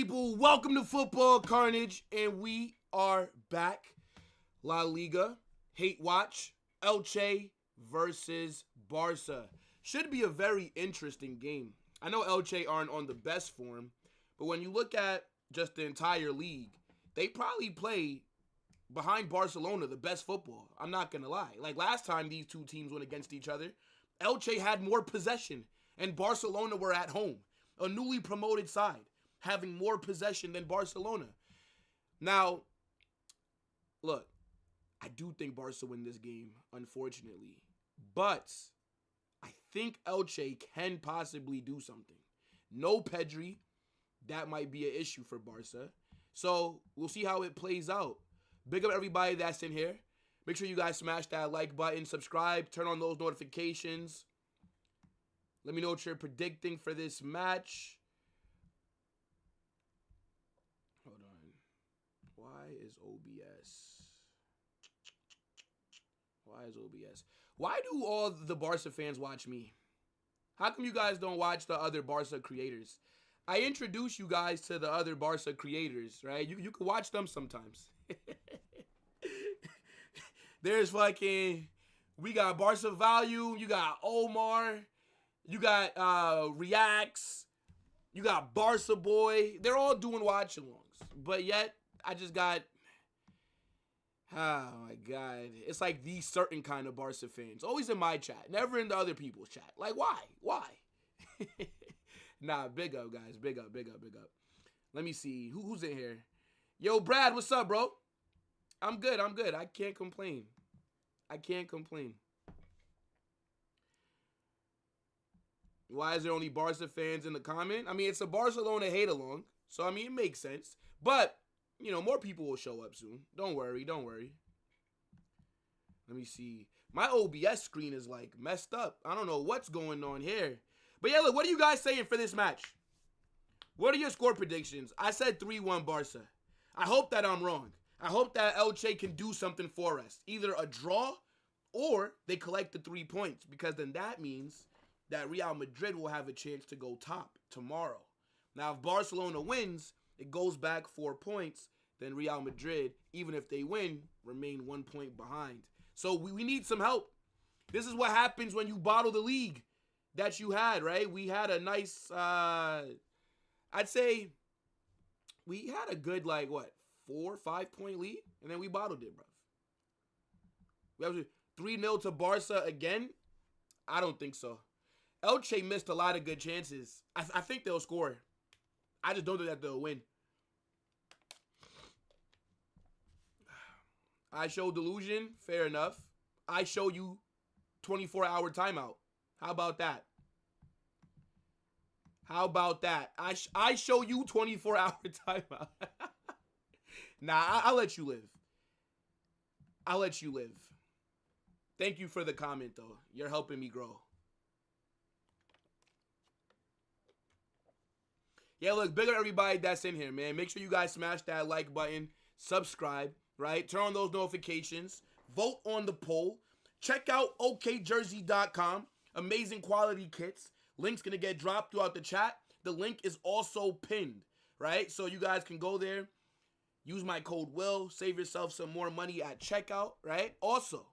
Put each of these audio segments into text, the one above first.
people? Welcome to Football Carnage, and we are back. LaLiga, Hate Watch, Elche versus Barça. Should be a very interesting game. I know Elche aren't on the best form, but when you look at just the entire league, they probably play behind Barcelona the best football. I'm not going to lie. Like last time these two teams went against each other, Elche had more possession, and Barcelona were at home. A newly promoted side having more possession than Barcelona. Now, look, I do think Barca win this game, unfortunately. But I think Elche can possibly do something. No Pedri. That might be an issue for Barca. So we'll see how it plays out. Big up everybody that's in here. Make sure you guys smash that like button, subscribe, turn on those notifications. Let me know what you're predicting for this match. Hold on. Why is OBS? Why do all the Barca fans watch me? How come you guys don't watch the other Barca creators? I introduce you guys to the other Barca creators, right? You can watch them sometimes. There's fucking, we got Barca Value, you got Omar, you got Reacts, you got Barca Boy. They're all doing watch-alongs. But yet, I just got, oh my God. It's like these certain kind of Barca fans. Always in my chat, never in the other people's chat. Like, why? Why? Nah, big up, guys. Big up. Let me see. Who's in here? Yo, Brad, what's up, bro? I'm good. I can't complain. Why is there only Barca fans in the comment? I mean, it's a Barcelona hate-along, so, I mean, it makes sense. But, you know, more people will show up soon. Don't worry. Let me see. My OBS screen is, like, messed up. I don't know what's going on here. But, yeah, look, what are you guys saying for this match? What are your score predictions? I said 3-1 Barca. I hope that I'm wrong. I hope that Elche can do something for us. Either a draw or they collect the 3 points, because then that means that Real Madrid will have a chance to go top tomorrow. Now, if Barcelona wins, it goes back 4 points. Then Real Madrid, even if they win, remain 1 point behind. So we need some help. This is what happens when you bottle the league that you had, right? We had a nice, I'd say we had a good, like, what, 4 or 5 point lead? And then we bottled it, bro. We have 3-0 to Barca again? I don't think so. Elche missed a lot of good chances. I think they'll score. I just don't think that they'll win. I show delusion. Fair enough. I show you 24-hour timeout. How about that? I show you 24-hour timeout. Nah, I'll let you live. Thank you for the comment, though. You're helping me grow. Yeah, look, big up everybody that's in here, man. Make sure you guys smash that like button, subscribe, right? Turn on those notifications, vote on the poll. Check out okjersey.com. Amazing quality kits. Link's going to get dropped throughout the chat. The link is also pinned, right? So you guys can go there, use my code WILL, save yourself some more money at checkout, right? Also,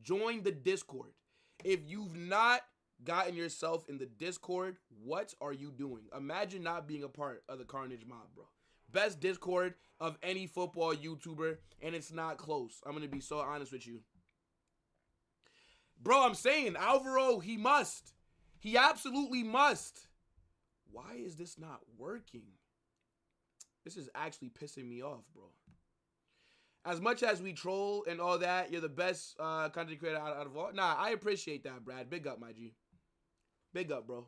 join the Discord. If you've not gotten yourself in the Discord, what are you doing? Imagine not being a part of the Carnage Mob, bro. Best Discord of any football YouTuber, and it's not close. I'm going to be so honest with you. Bro, I'm saying, Alvaro, he must. He absolutely must. Why is this not working? This is actually pissing me off, bro. As much as we troll and all that, you're the best content creator out of all. Nah, I appreciate that, Brad. Big up, my G. Big up, bro.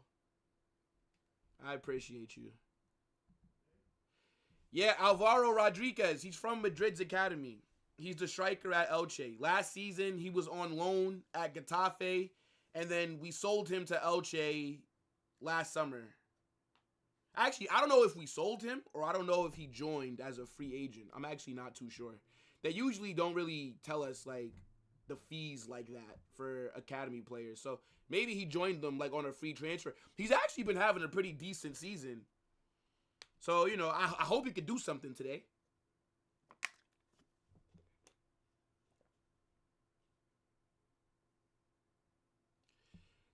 I appreciate you. Yeah, Alvaro Rodriguez. He's from Madrid's academy. He's the striker at Elche. Last season, he was on loan at Getafe, and then we sold him to Elche last summer. Actually, I don't know if we sold him, or I don't know if he joined as a free agent. I'm actually not too sure. They usually don't really tell us, like, the fees like that for academy players. So maybe he joined them, like, on a free transfer. He's actually been having a pretty decent season. So, you know, I hope you could do something today.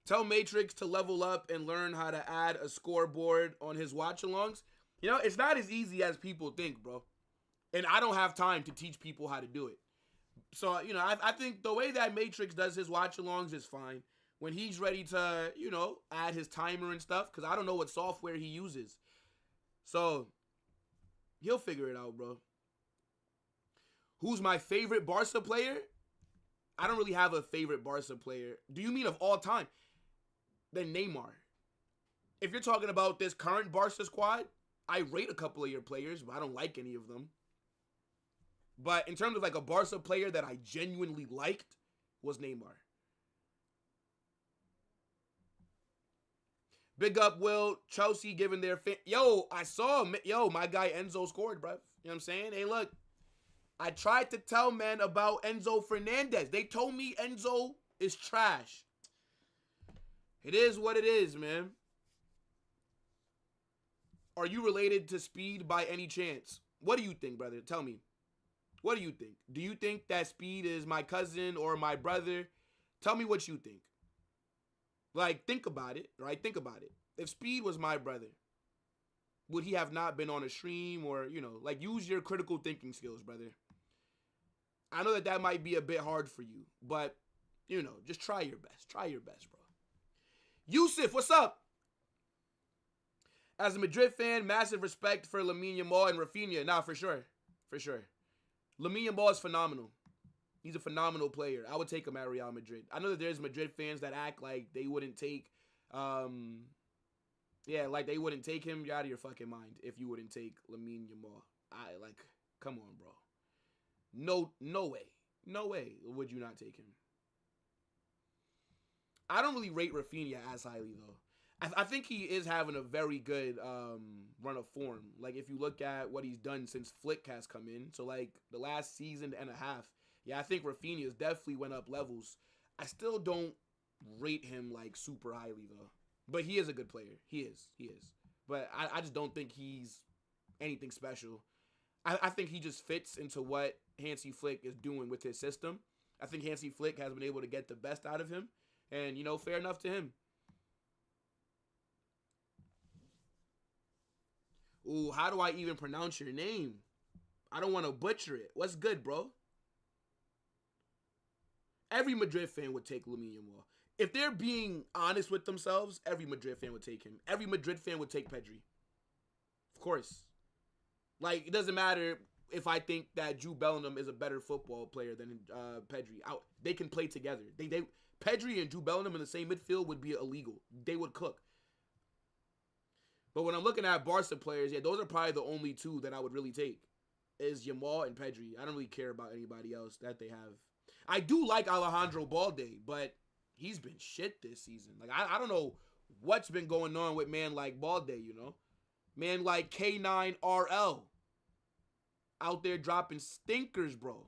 Tell Matrix to level up and learn how to add a scoreboard on his watch-alongs. You know, it's not as easy as people think, bro. And I don't have time to teach people how to do it. So, you know, I think the way that Matrix does his watch-alongs is fine. When he's ready to, you know, add his timer and stuff, because I don't know what software he uses. So, he'll figure it out, bro. Who's my favorite Barca player? I don't really have a favorite Barca player. Do you mean of all time? Then Neymar. If you're talking about this current Barca squad, I rate a couple of your players, but I don't like any of them. But in terms of like a Barca player that I genuinely liked, was Neymar. Big up, Will. Chelsea giving their yo, I saw him. Yo, my guy Enzo scored, bro. You know what I'm saying? Hey, look. I tried to tell men about Enzo Fernandez. They told me Enzo is trash. It is what it is, man. Are you related to Speed by any chance? What do you think, brother? Tell me. What do you think? Do you think that Speed is my cousin or my brother? Tell me what you think. Like, think about it, right? Think about it. If Speed was my brother, would he have not been on a stream or, you know, like, use your critical thinking skills, brother. I know that that might be a bit hard for you, but, you know, just try your best. Try your best, bro. Yusuf, what's up? As a Madrid fan, massive respect for Lamine Yamal and Rafinha. Nah, for sure. For sure. Lamine Yamal is phenomenal. He's a phenomenal player. I would take him at Real Madrid. I know that there's Madrid fans that act like they wouldn't take, like they wouldn't take him. You're out of your fucking mind if you wouldn't take Lamine Yamal. Come on, bro. No way. No way would you not take him. I don't really rate Rafinha as highly, though. I think he is having a very good run of form. Like, if you look at what he's done since Flick has come in, so, like, the last season and a half, yeah, I think Rafinha's definitely went up levels. I still don't rate him, like, super highly, though. But he is a good player. He is. But I just don't think he's anything special. I think he just fits into what Hansi Flick is doing with his system. I think Hansi Flick has been able to get the best out of him. And, you know, fair enough to him. Ooh, how do I even pronounce your name? I don't want to butcher it. What's good, bro? Every Madrid fan would take Lamine Yamal. If they're being honest with themselves, every Madrid fan would take him. Every Madrid fan would take Pedri. Of course. Like, it doesn't matter if I think that Jude Bellingham is a better football player than Pedri. They can play together. Pedri and Jude Bellingham in the same midfield would be illegal. They would cook. But when I'm looking at Barca players, yeah, those are probably the only two that I would really take. Is Yamal and Pedri. I don't really care about anybody else that they have. I do like Alejandro Balde, but he's been shit this season. Like, I don't know what's been going on with man like Balde, you know? Man like K9RL. Out there dropping stinkers, bro.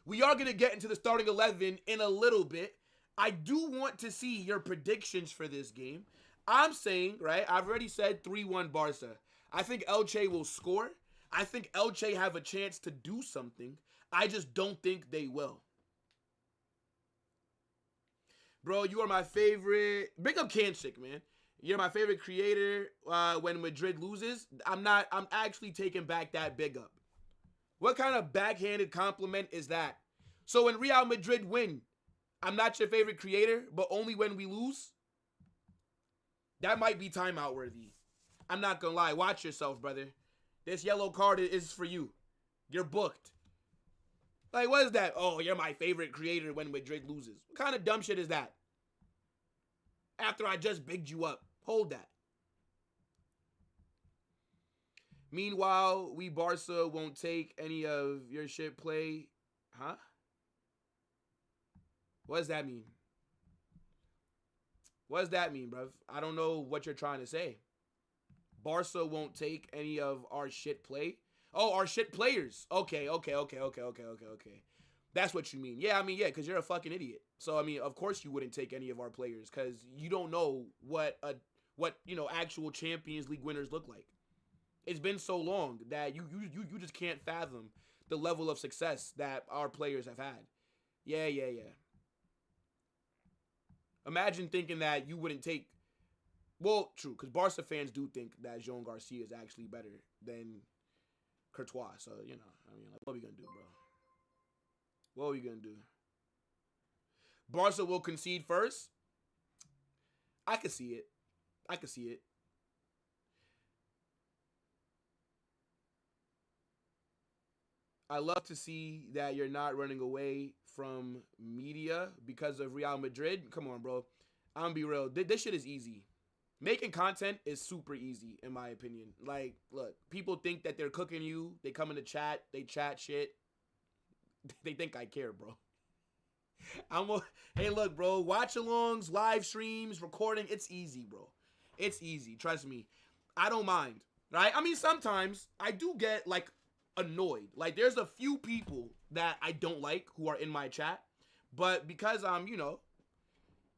We are going to get into the starting 11 in a little bit. I do want to see your predictions for this game. I'm saying, right, I've already said 3-1 Barca. I think Elche will score. I think Elche have a chance to do something. I just don't think they will. Bro, you are my favorite. Big up Kansik, man. You're my favorite creator when Madrid loses. I'm actually taking back that big up. What kind of backhanded compliment is that? So when Real Madrid win, I'm not your favorite creator, but only when we lose? That might be timeout worthy. I'm not gonna lie. Watch yourself, brother. This yellow card is for you. You're booked. Like, what is that? Oh, you're my favorite creator when Madrid loses. What kind of dumb shit is that? After I just bigged you up. Hold that. Meanwhile, we Barca won't take any of your shit play. Huh? What does that mean? What does that mean, bruv? I don't know what you're trying to say. Barca won't take any of our shit play. Oh, our shit players. Okay. That's what you mean. Yeah, because you're a fucking idiot. So, of course you wouldn't take any of our players because you don't know what what, actual Champions League winners look like. It's been so long that you just can't fathom the level of success that our players have had. Yeah. Imagine thinking that you wouldn't take... Well, true, because Barca fans do think that Jean Garcia is actually better than Courtois. So, what are we going to do, bro? What are we going to do? Barca will concede first? I could see it. I love to see that you're not running away from media because of Real Madrid. Come on, bro. I'm going to be real. This shit is easy. Making content is super easy, in my opinion. Like, look, people think that they're cooking you. They come in the chat. They chat shit. They think I care, bro. Hey, look, bro. Watch-alongs, live streams, recording. It's easy, bro. It's easy. Trust me. I don't mind, right? I mean, sometimes I do get, like, annoyed. Like, there's a few people that I don't like who are in my chat, but because I don't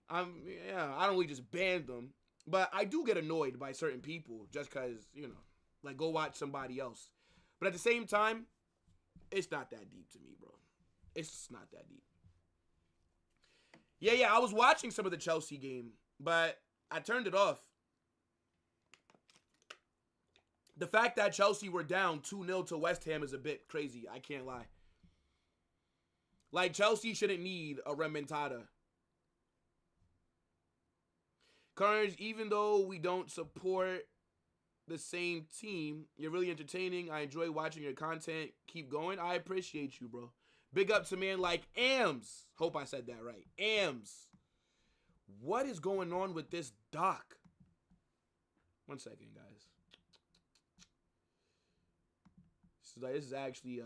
really just ban them, but I do get annoyed by certain people just because, like, go watch somebody else. But at the same time, it's not that deep to me, bro. It's not that deep. Yeah, I was watching some of the Chelsea game, but I turned it off. The fact that Chelsea were down 2-0 to West Ham is a bit crazy. I can't lie. Like, Chelsea shouldn't need a remontada. Carnage, even though we don't support the same team, you're really entertaining. I enjoy watching your content. Keep going. I appreciate you, bro. Big up to man like Ams. Hope I said that right. Ams. What is going on with this doc? 1 second, guys. This is actually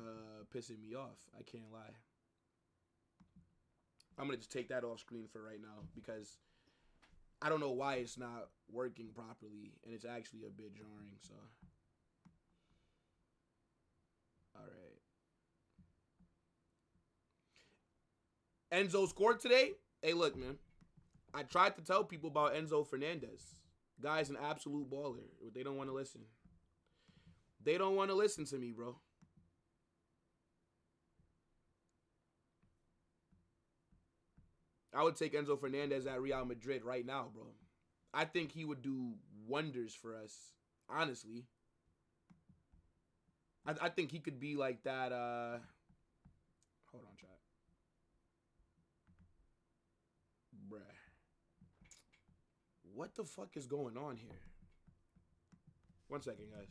pissing me off. I can't lie. I'm going to just take that off screen for right now because I don't know why it's not working properly, and it's actually a bit jarring, so. All right. Enzo scored today? Hey, look, man. I tried to tell people about Enzo Fernandez. Guy's an absolute baller, but they don't want to listen. They don't want to listen to me, bro. I would take Enzo Fernandez at Real Madrid right now, bro. I think he would do wonders for us, honestly. I think he could be like that. Hold on, chat. Bruh. What the fuck is going on here? 1 second, guys.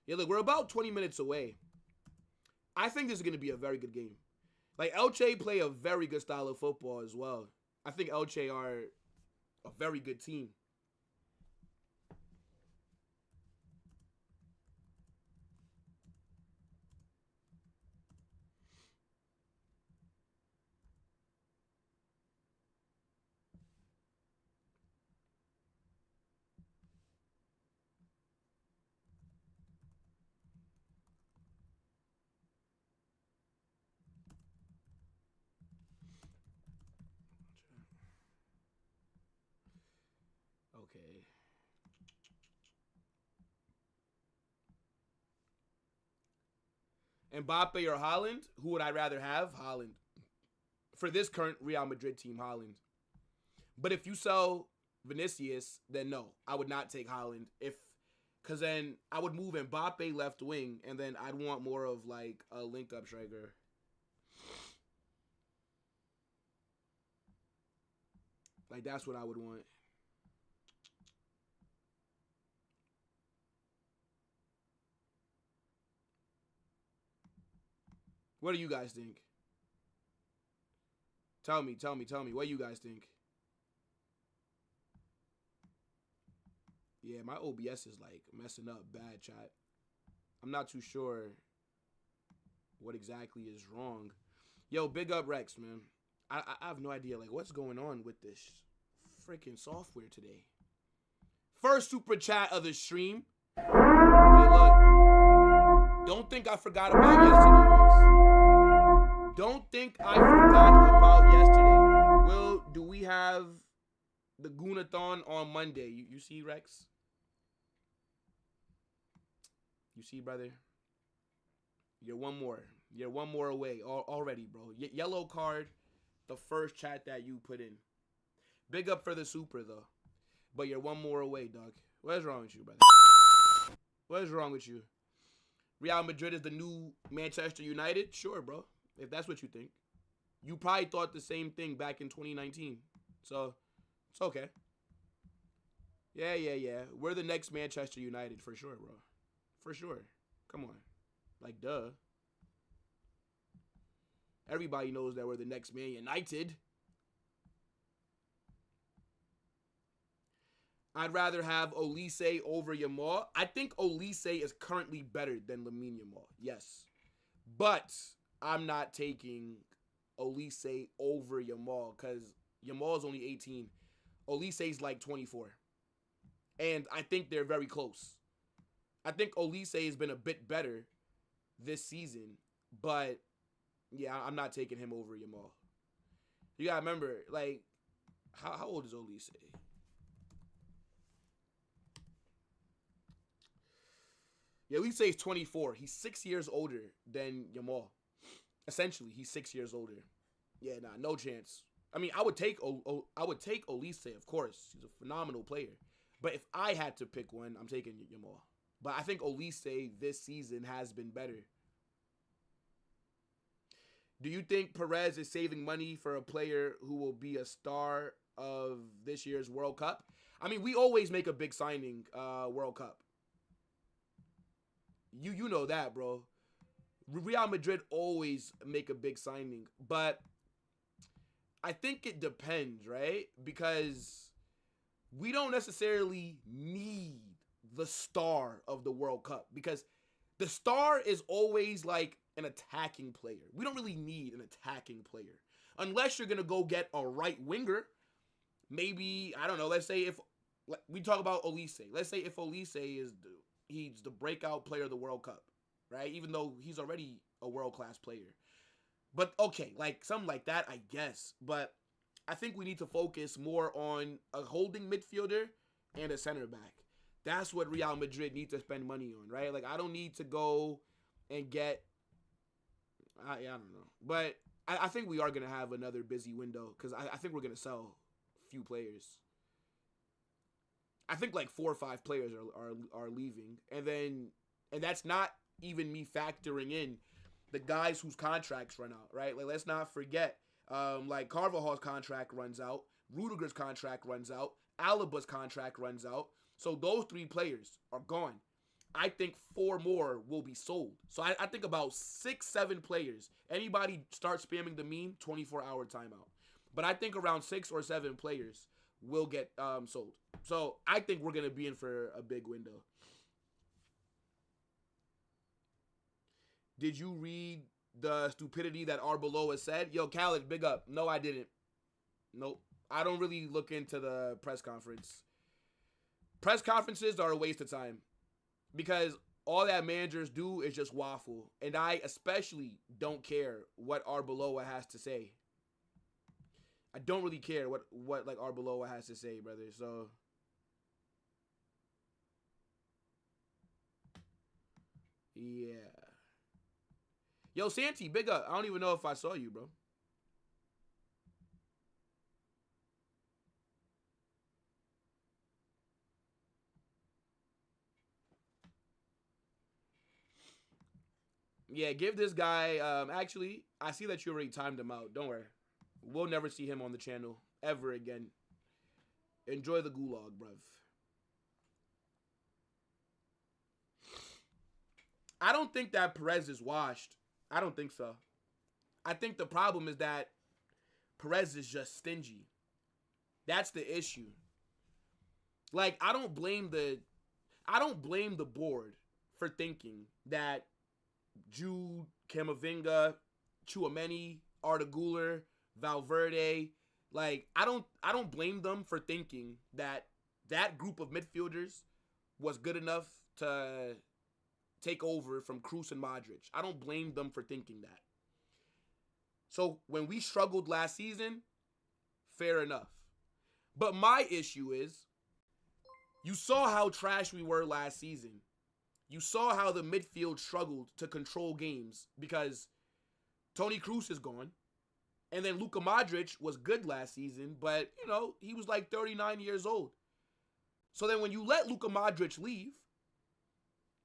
Yeah, look, we're about 20 minutes away. I think this is going to be a very good game. Like, Elche play a very good style of football as well. I think Elche are a very good team. Okay. Mbappe or Haaland? Who would I rather have? Haaland. For this current Real Madrid team, Haaland. But if you sell Vinicius, then no. I would not take Haaland. Because then I would move Mbappe left wing, and then I'd want more of like a link-up striker. Like, that's what I would want. What do you guys think? Tell me. What do you guys think? Yeah, my OBS is like messing up bad, chat. I'm not too sure what exactly is wrong. Yo, big up Rex, man. I have no idea, like, what's going on with this freaking software today. First super chat of the stream. Hey, look. Don't think I forgot about yesterday, Rex. Don't think I forgot about yesterday. Will, do we have the Goonathon on Monday. You see, Rex? You see, brother? You're one more. You're one more away already, bro. Yellow card, the first chat that you put in. Big up for the super, though. But you're one more away, dog. What is wrong with you, brother? What is wrong with you? Real Madrid is the new Manchester United? Sure, bro. If that's what you think. You probably thought the same thing back in 2019. So, it's okay. Yeah. We're the next Manchester United for sure, bro. For sure. Come on. Like, duh. Everybody knows that we're the next Man United. I'd rather have Olise over Yamal. I think Olise is currently better than Lamine Yamal. Yes. But I'm not taking Olise over Yamal because Yamal is only 18. Olise's like 24. And I think they're very close. I think Olise has been a bit better this season. But, yeah, I'm not taking him over Yamal. You got to remember, like, how old is Olise? Yeah, Olise is 24. He's 6 years older than Yamal. Essentially, he's 6 years older. Yeah, nah, no chance. I mean, I would take Olise, of course. He's a phenomenal player. But if I had to pick one, I'm taking Yamal. But I think Olise this season has been better. Do you think Perez is saving money for a player who will be a star of this year's World Cup? I mean, we always make a big signing World Cup. You know that, bro. Real Madrid always make a big signing. But I think it depends, right? Because we don't necessarily need the star of the World Cup. Because the star is always like an attacking player. We don't really need an attacking player. Unless you're going to go get a right winger. Maybe, I don't know, let's say if we talk about Olise. Let's say if Olise is he's the breakout player of the World Cup, right? Even though he's already a world-class player. But, okay, like, something like that, I guess. But I think we need to focus more on a holding midfielder and a center back. That's what Real Madrid needs to spend money on, right? Like, I don't need to go and get, I don't know. But I think we are going to have another busy window because I think we're going to sell a few players. I think like 4 or 5 players are leaving. And that's not even me factoring in the guys whose contracts run out, right? Like, let's not forget, like Carvajal's contract runs out, Rudiger's contract runs out, Alaba's contract runs out. So those 3 players are gone. I think 4 more will be sold. So I think about 6, 7 players. Anybody start spamming the meme, 24-hour timeout. But I think around 6 or 7 players will get sold. So I think we're going to be in for a big window. Did you read the stupidity that Arbeloa said? Yo, Khaled, big up. No, I didn't. Nope. I don't really look into the press conference. Press conferences are a waste of time. Because all that managers do is just waffle. And I especially don't care what Arbeloa has to say. I don't really care what like Arbeloa has to say, brother. So yeah. Yo, Santi, big up. I don't even know if I saw you, bro. Yeah, give this guy, actually, I see that you already timed him out. Don't worry. We'll never see him on the channel ever again. Enjoy the gulag, bruv. I don't think that Perez is washed. I don't think so. I think the problem is that Perez is just stingy. That's the issue. Like, I don't blame the board for thinking that Jude, Camavinga, Tchouaméni, Arda Güler, Valverde, like, I don't blame them for thinking that group of midfielders was good enough to take over from Kroos and Modric. I don't blame them for thinking that. So when we struggled last season, fair enough. But my issue is, you saw how trash we were last season. You saw how the midfield struggled to control games because Toni Kroos is gone. And then Luka Modric was good last season, but, you know, he was like 39 years old. So then when you let Luka Modric leave,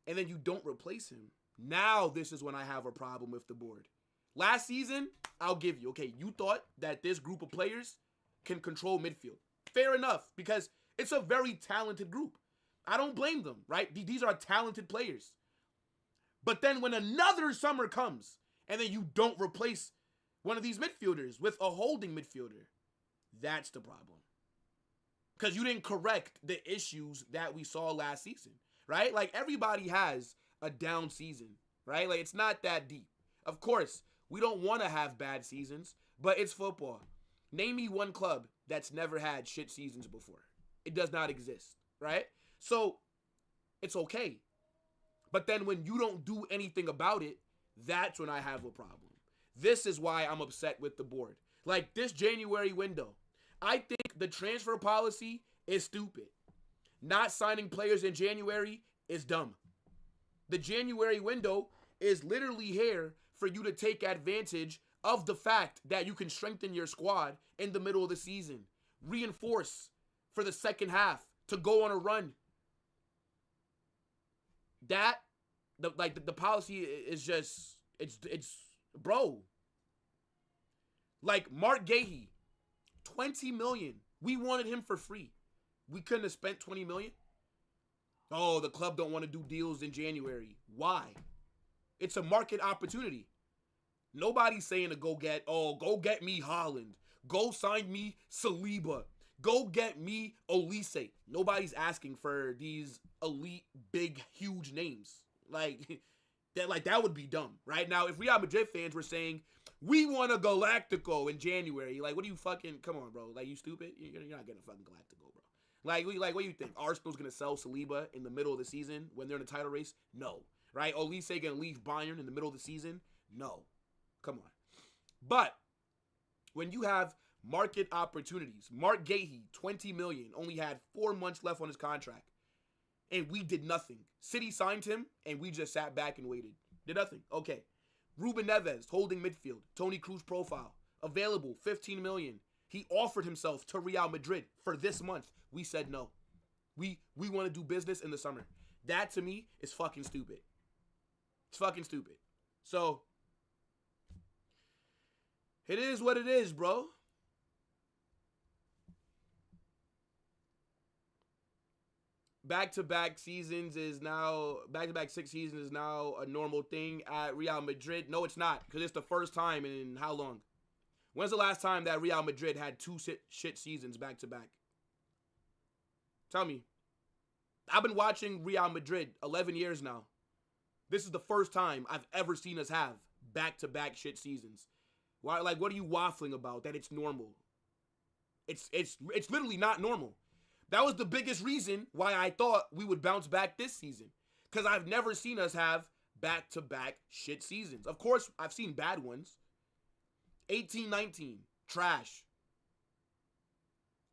and then you don't replace him, now this is when I have a problem with the board. Last season, I'll give you, okay, you thought that this group of players can control midfield. Fair enough, because it's a very talented group. I don't blame them, right? These are talented players. But then when another summer comes, and then you don't replace one of these midfielders with a holding midfielder, that's the problem. Because you didn't correct the issues that we saw last season, right? Like, everybody has a down season, right? Like, it's not that deep. Of course, we don't want to have bad seasons, but it's football. Name me one club that's never had shit seasons before. It does not exist, right? So, it's okay. But then when you don't do anything about it, that's when I have a problem. This is why I'm upset with the board. Like, this January window, I think the transfer policy is stupid. Not signing players in January is dumb. The January window is literally here for you to take advantage of the fact that you can strengthen your squad in the middle of the season. Reinforce for the second half to go on a run. The policy is just, it's bro. Like, Mark Gahey, 20 million. We wanted him for free. We couldn't have spent 20 million. Oh, the club don't want to do deals in January. Why? It's a market opportunity. Nobody's saying to go get me Haaland. Go sign me Saliba. Go get me Olise. Nobody's asking for these elite, big, huge names. Like that would be dumb, right? Now, if Real Madrid fans were saying, we want a Galactico in January, like, what do you fucking, come on, bro. Like, you stupid? You're not getting a fucking Galactico, bro. Like, what do you think? Arsenal's going to sell Saliba in the middle of the season when they're in a title race? No. Right? Olise going to leave Bayern in the middle of the season? No. Come on. But when you have market opportunities, Mark Gahey, 20 million, only had 4 months left on his contract. And we did nothing. City signed him, and we just sat back and waited. Did nothing. Okay. Ruben Neves, holding midfield. Toni Kroos profile. Available, 15 million. He offered himself to Real Madrid for this month. We said no. We want to do business in the summer. That, to me, is fucking stupid. It's fucking stupid. So, it is what it is, bro. Back-to-back 6 seasons is now a normal thing at Real Madrid. No, it's not, because it's the first time in how long? When's the last time that Real Madrid had 2 shit seasons back-to-back? Tell me. I've been watching Real Madrid 11 years now. This is the first time I've ever seen us have back-to-back shit seasons. Why? Like, what are you waffling about? That it's normal? It's literally not normal. That was the biggest reason why I thought we would bounce back this season. Because I've never seen us have back-to-back shit seasons. Of course, I've seen bad ones. 18-19, trash.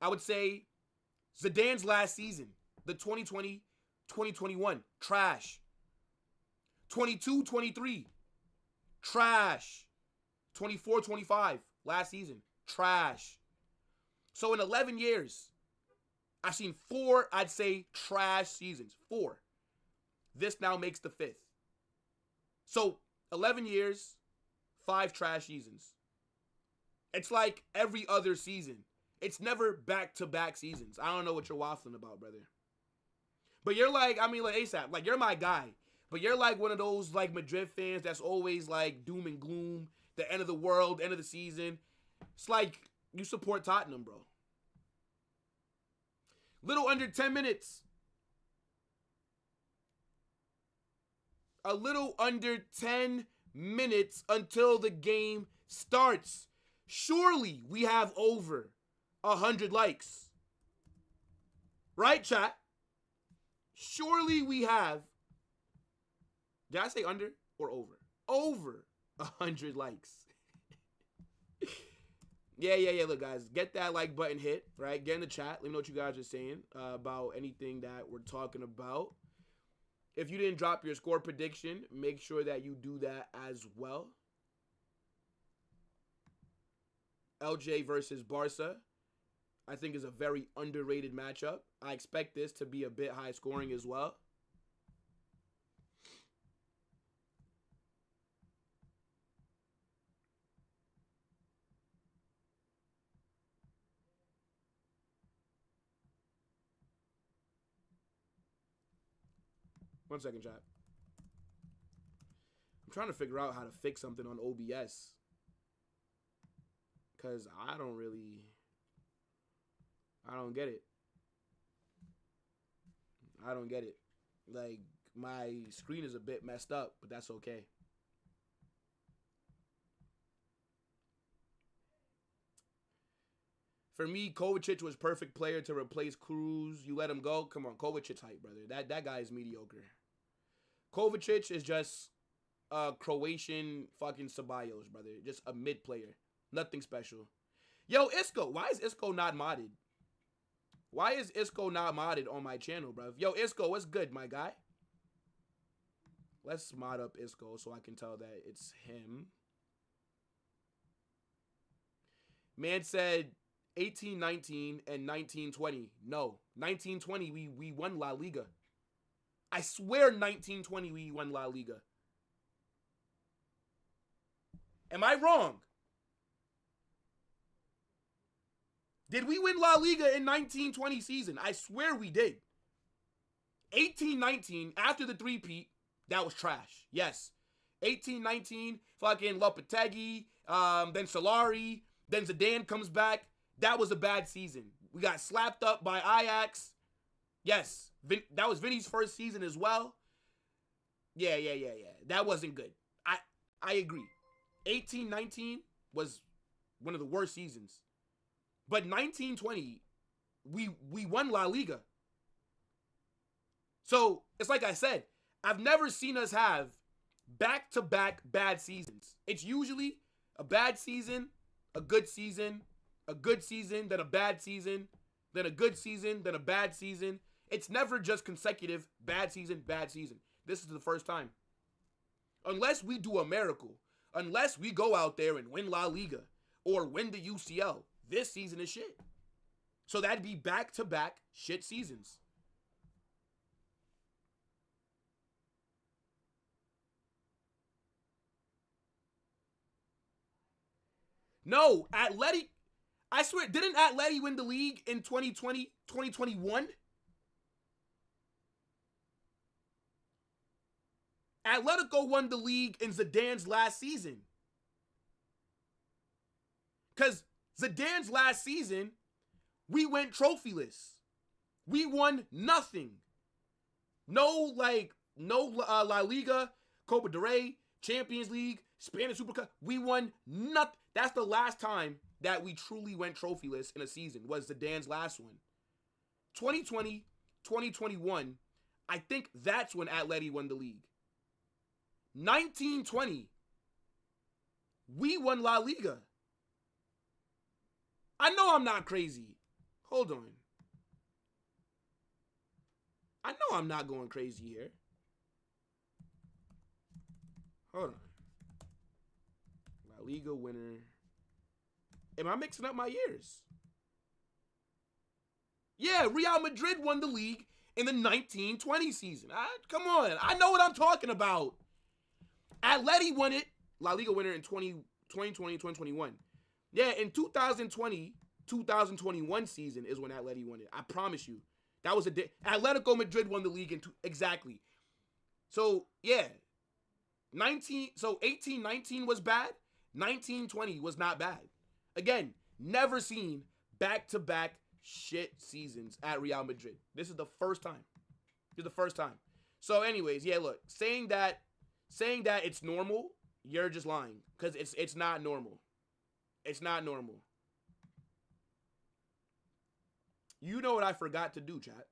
I would say Zidane's last season, the 2020-2021, trash. 22-23, trash. 24-25, last season, trash. So in 11 years, I've seen 4, I'd say, trash seasons. 4. This now makes the 5th. So 11 years, 5 trash seasons. It's like every other season. It's never back-to-back seasons. I don't know what you're waffling about, brother. But you're like, I mean, like, ASAP, like, you're my guy. But you're like one of those, like, Madrid fans that's always, like, doom and gloom, the end of the world, end of the season. It's like you support Tottenham, bro. Little under 10 minutes. A little under 10 minutes until the game starts. Surely we have over 100 likes. Right, chat? Surely we have. Did I say under or over? Over 100 likes. Yeah. Look, guys, get that like button hit, right? Get in the chat. Let me know what you guys are saying about anything that we're talking about. If you didn't drop your score prediction, make sure that you do that as well. Elche versus Barça, I think, is a very underrated matchup. I expect this to be a bit high scoring as well. One second, chat. I'm trying to figure out how to fix something on OBS. Because I don't get it. I don't get it. Like, my screen is a bit messed up, but that's okay. For me, Kovacic was perfect player to replace Cruz. You let him go? Come on, Kovacic's hype, brother. That guy is mediocre. Kovacic is just a Croatian fucking Ceballos, brother. Just a mid player. Nothing special. Yo, Isco. Why is Isco not modded? Why is Isco not modded on my channel, bro? Yo, Isco, what's good, my guy? Let's mod up Isco so I can tell that it's him. Man said 18-19 and 19-20. No, 19-20 we won La Liga. I swear 19-20 we won La Liga. Am I wrong? Did we win La Liga in 19-20 season? I swear we did. 18-19, after the three-peat, that was trash. Yes. 18-19, fucking Lopetegui, then Solari, then Zidane comes back. That was a bad season. We got slapped up by Ajax. Yes. That was Vinny's first season as well. Yeah. That wasn't good. I agree. 18-19 was one of the worst seasons. But 19-20, we won La Liga. So, it's like I said, I've never seen us have back-to-back bad seasons. It's usually a bad season, a good season, a good season, then a bad season, then a good season, then a bad season. It's never just consecutive bad season, bad season. This is the first time. Unless we do a miracle, unless we go out there and win La Liga or win the UCL, this season is shit. So that'd be back-to-back shit seasons. No, Atleti, I swear, didn't Atleti win the league in 2020, 2021? Atletico won the league in Zidane's last season. Because Zidane's last season, we went trophyless. We won nothing. No La Liga, Copa del Rey, Champions League, Spanish Super Cup. We won nothing. That's the last time that we truly went trophyless in a season, was Zidane's last one. 2020, 2021, I think that's when Atleti won the league. 19-20, we won La Liga. I know I'm not crazy. Hold on. I know I'm not going crazy here. Hold on. La Liga winner. Am I mixing up my years? Yeah, Real Madrid won the league in the 19-20 season. Come on. I know what I'm talking about. Atleti won it. La Liga winner in 2020, 2021. Yeah, in 2020, 2021 season is when Atleti won it. I promise you. That was Atletico Madrid won the league in exactly. So, yeah. 18-19 was bad. 19-20 was not bad. Again, never seen back-to-back shit seasons at Real Madrid. This is the first time. This is the first time. So, anyways, yeah, look, saying that it's normal, you're just lying. Because it's not normal. It's not normal. You know what I forgot to do, chat.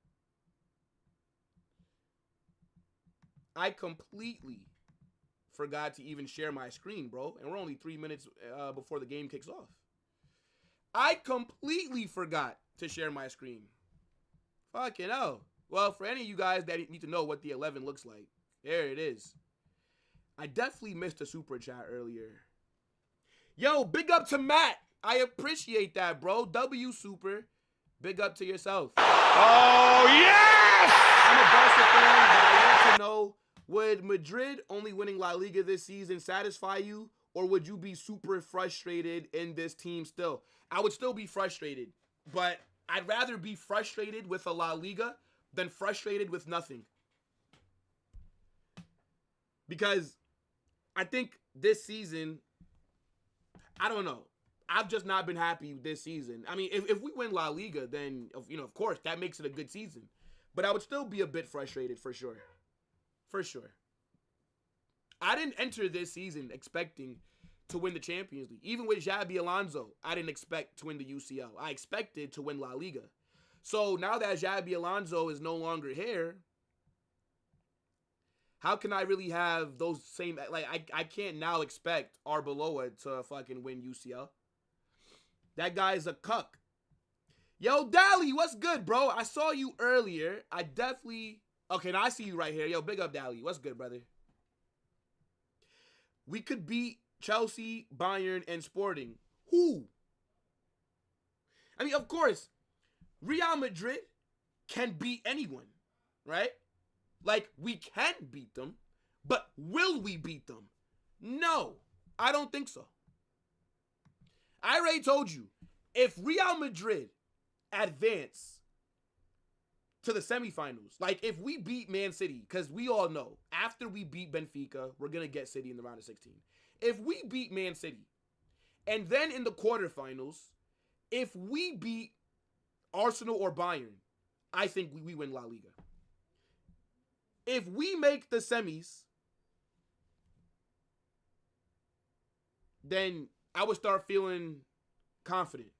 I completely forgot to even share my screen, bro. And we're only 3 minutes before the game kicks off. I completely forgot to share my screen. Fucking hell. Well, for any of you guys that need to know what the 11 looks like, there it is. I definitely missed a super chat earlier. Yo, big up to Matt. I appreciate that, bro. W super. Big up to yourself. Oh, yes! I'm a Barca fan, but I want to know, would Madrid only winning La Liga this season satisfy you, or would you be super frustrated in this team still? I would still be frustrated, but I'd rather be frustrated with a La Liga than frustrated with nothing. Because I think this season, I don't know. I've just not been happy this season. I mean, if we win La Liga, then, of course, that makes it a good season. But I would still be a bit frustrated for sure. For sure. I didn't enter this season expecting to win the Champions League. Even with Xabi Alonso, I didn't expect to win the UCL. I expected to win La Liga. So now that Xabi Alonso is no longer here, how can I really have those same... Like, I can't now expect Arbeloa to fucking win UCL. That guy's a cuck. Yo, Dally, what's good, bro? I saw you earlier. I definitely... Okay, now I see you right here. Yo, big up, Dally. What's good, brother? We could beat Chelsea, Bayern, and Sporting. Who? I mean, of course, Real Madrid can beat anyone, right? Like, we can beat them, but will we beat them? No, I don't think so. I already told you, if Real Madrid advance to the semifinals, like if we beat Man City, because we all know, after we beat Benfica, we're going to get City in the round of 16. If we beat Man City, and then in the quarterfinals, if we beat Arsenal or Bayern, I think we win La Liga. If we make the semis, then I would start feeling confident.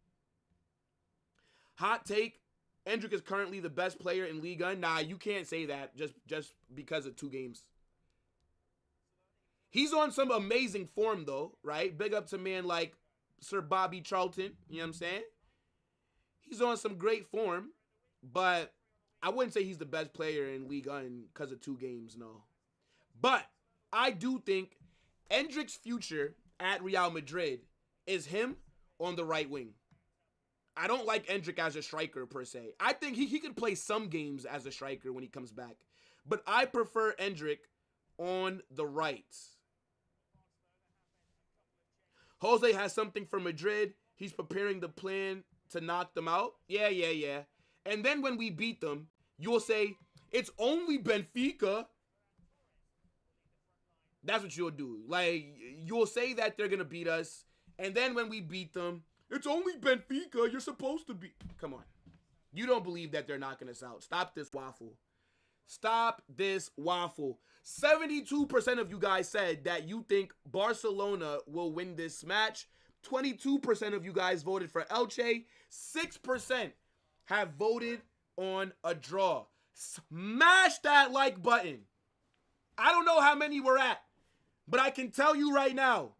Hot take, Endrick is currently the best player in Liga. Nah, you can't say that just because of 2 games. He's on some amazing form, though, right? Big up to man like Sir Bobby Charlton, you know what I'm saying? He's on some great form, but I wouldn't say he's the best player in Liga because of 2 games, no. But I do think Endrick's future at Real Madrid is him on the right wing. I don't like Endrick as a striker, per se. I think he could play some games as a striker when he comes back. But I prefer Endrick on the right. Jose has something for Madrid. He's preparing the plan to knock them out. Yeah. And then when we beat them, you'll say, it's only Benfica. That's what you'll do. Like, you'll say that they're going to beat us. And then when we beat them, it's only Benfica. You're supposed to be. Come on. You don't believe that they're knocking us out. Stop this waffle. Stop this waffle. 72% of you guys said that you think Barcelona will win this match. 22% of you guys voted for Elche. 6% have voted on a draw. Smash that like button. I don't know how many we're at, but I can tell you right now,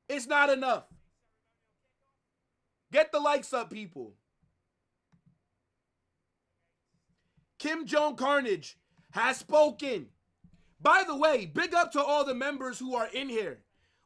it's not enough. Get the likes up, people. Kim Jong Carnage has spoken. By the way, big up to all the members who are in here.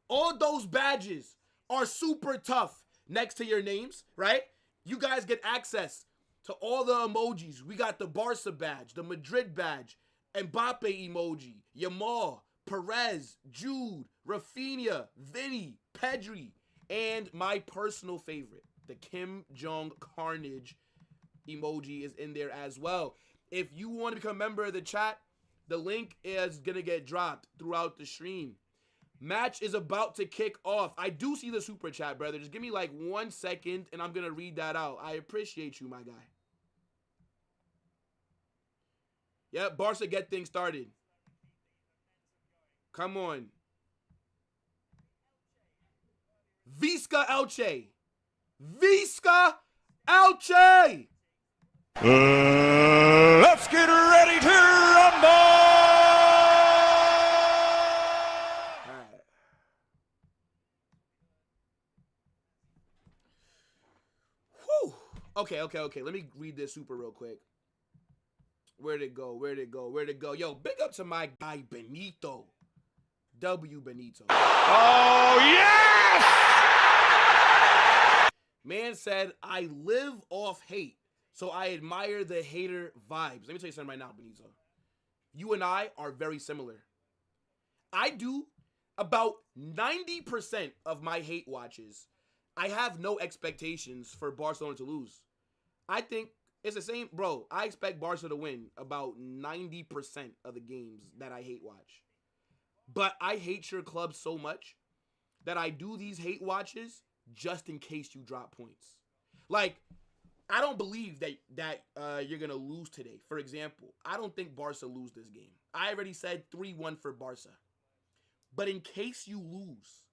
All those badges are super tough next to your names, right? You guys get access to all the emojis. We got the Barça badge, the Madrid badge, Mbappe emoji, Yamal, Perez, Jude, Rafinha, Vinny, Pedri, and my personal favorite, the Kim Jong Carnage emoji is in there as well. If you want to become a member of the chat, the link is going to get dropped throughout the stream. Match is about to kick off. I do see the super chat, brother. Just give me like 1 second and I'm going to read that out. I appreciate you, my guy. Yep, Barca get things started. Come on. Visca Elche. Visca Elche. Let's get ready to rumble! All right. Okay. Let me read this super real quick. Where'd it go? Yo, big up to my guy Benito. W Benito. Oh, yes! Man said, I live off hate, so I admire the hater vibes. Let me tell you something right now, Benito. You and I are very similar. I do about 90% of my hate watches. I have no expectations for Barcelona to lose. I think it's the same, bro. I expect Barca to win about 90% of the games that I hate watch. But I hate your club so much that I do these hate watches just in case you drop points. Like, I don't believe that you're going to lose today. For example, I don't think Barca lose this game. I already said 3-1 for Barca. But in case you lose,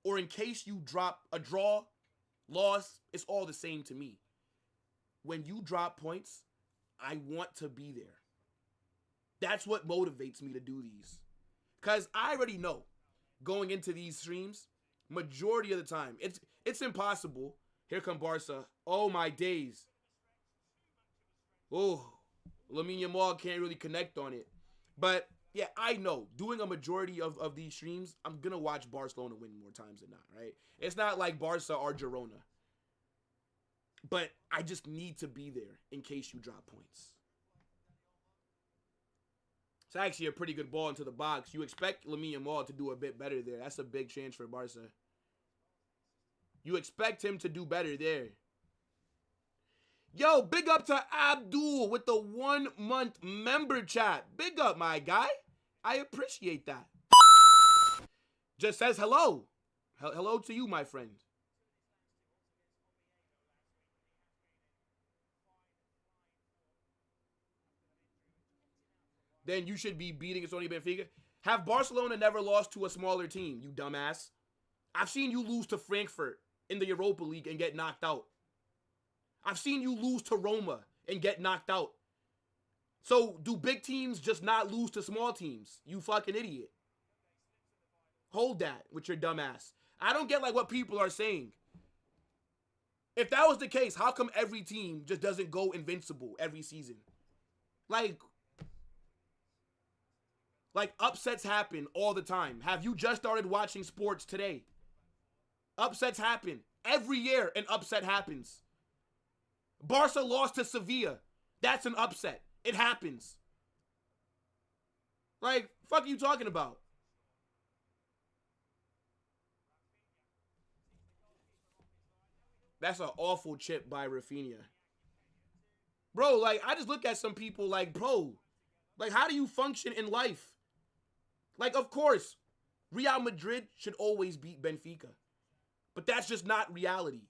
or in case you drop a draw, loss, it's all the same to me. When you drop points, I want to be there. That's what motivates me to do these. Because I already know, going into these streams, majority of the time, it's impossible. Here come Barca. Oh, my days. Oh, Lamine Yamal can't really connect on it. But, yeah, I know. Doing a majority of these streams, I'm going to watch Barcelona win more times than not, right? It's not like Barca or Girona. But I just need to be there in case you drop points. It's actually a pretty good ball into the box. You expect Lamine Yamal to do a bit better there. That's a big chance for Barca. You expect him to do better there. Yo, big up to Abdul with the 1-month member chat. Big up, my guy. I appreciate that. Just says hello. Hello to you, my friend. Then you should be beating Sony Benfica. Have Barcelona never lost to a smaller team, you dumbass? I've seen you lose to Frankfurt in the Europa League and get knocked out. I've seen you lose to Roma and get knocked out. So do big teams just not lose to small teams? You fucking idiot. Hold that with your dumbass. I don't get like what people are saying. If that was the case, how come every team just doesn't go invincible every season? Like upsets happen all the time. Have you just started watching sports today? Upsets happen. Every year an upset happens. Barca lost to Sevilla. That's an upset. It happens. Like, fuck are you talking about? That's an awful chip by Rafinha. Bro, like, I just look at some people like, bro, like, how do you function in life? Like, of course, Real Madrid should always beat Benfica. But that's just not reality.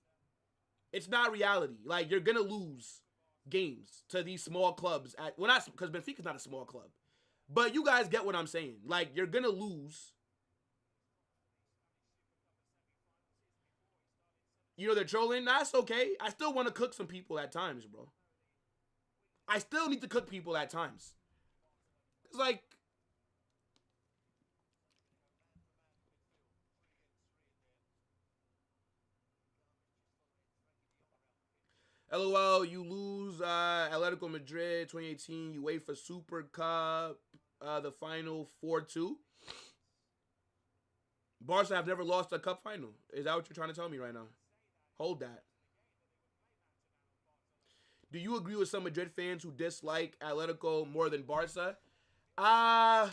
It's not reality. Like, you're going to lose games to these small clubs. Well, not because Benfica's not a small club. But you guys get what I'm saying. Like, you're going to lose. You know, they're trolling. That's okay. I still want to cook some people at times, bro. I still need to cook people at times. It's like, LOL, you lose Atletico Madrid 2018. You wait for Super Cup, the final 4-2. Barca have never lost a cup final. Is that what you're trying to tell me right now? Hold that. Do you agree with some Madrid fans who dislike Atletico more than Barca? I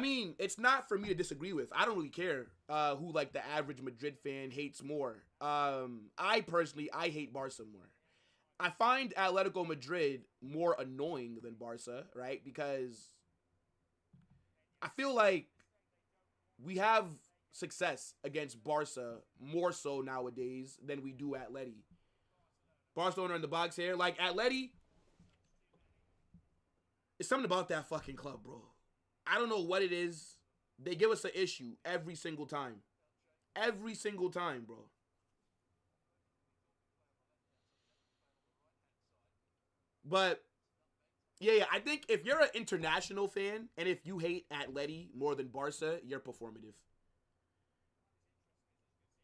mean, it's not for me to disagree with. I don't really care who, like, the average Madrid fan hates more. I personally hate Barca more. I find Atletico Madrid more annoying than Barca, right? Because I feel like we have success against Barca more so nowadays than we do Atleti. Barcelona in the box here. Like, Atleti, it's something about that fucking club, bro. I don't know what it is. They give us an issue every single time. Every single time, bro. But, yeah, I think if you're an international fan and if you hate Atleti more than Barca, you're performative.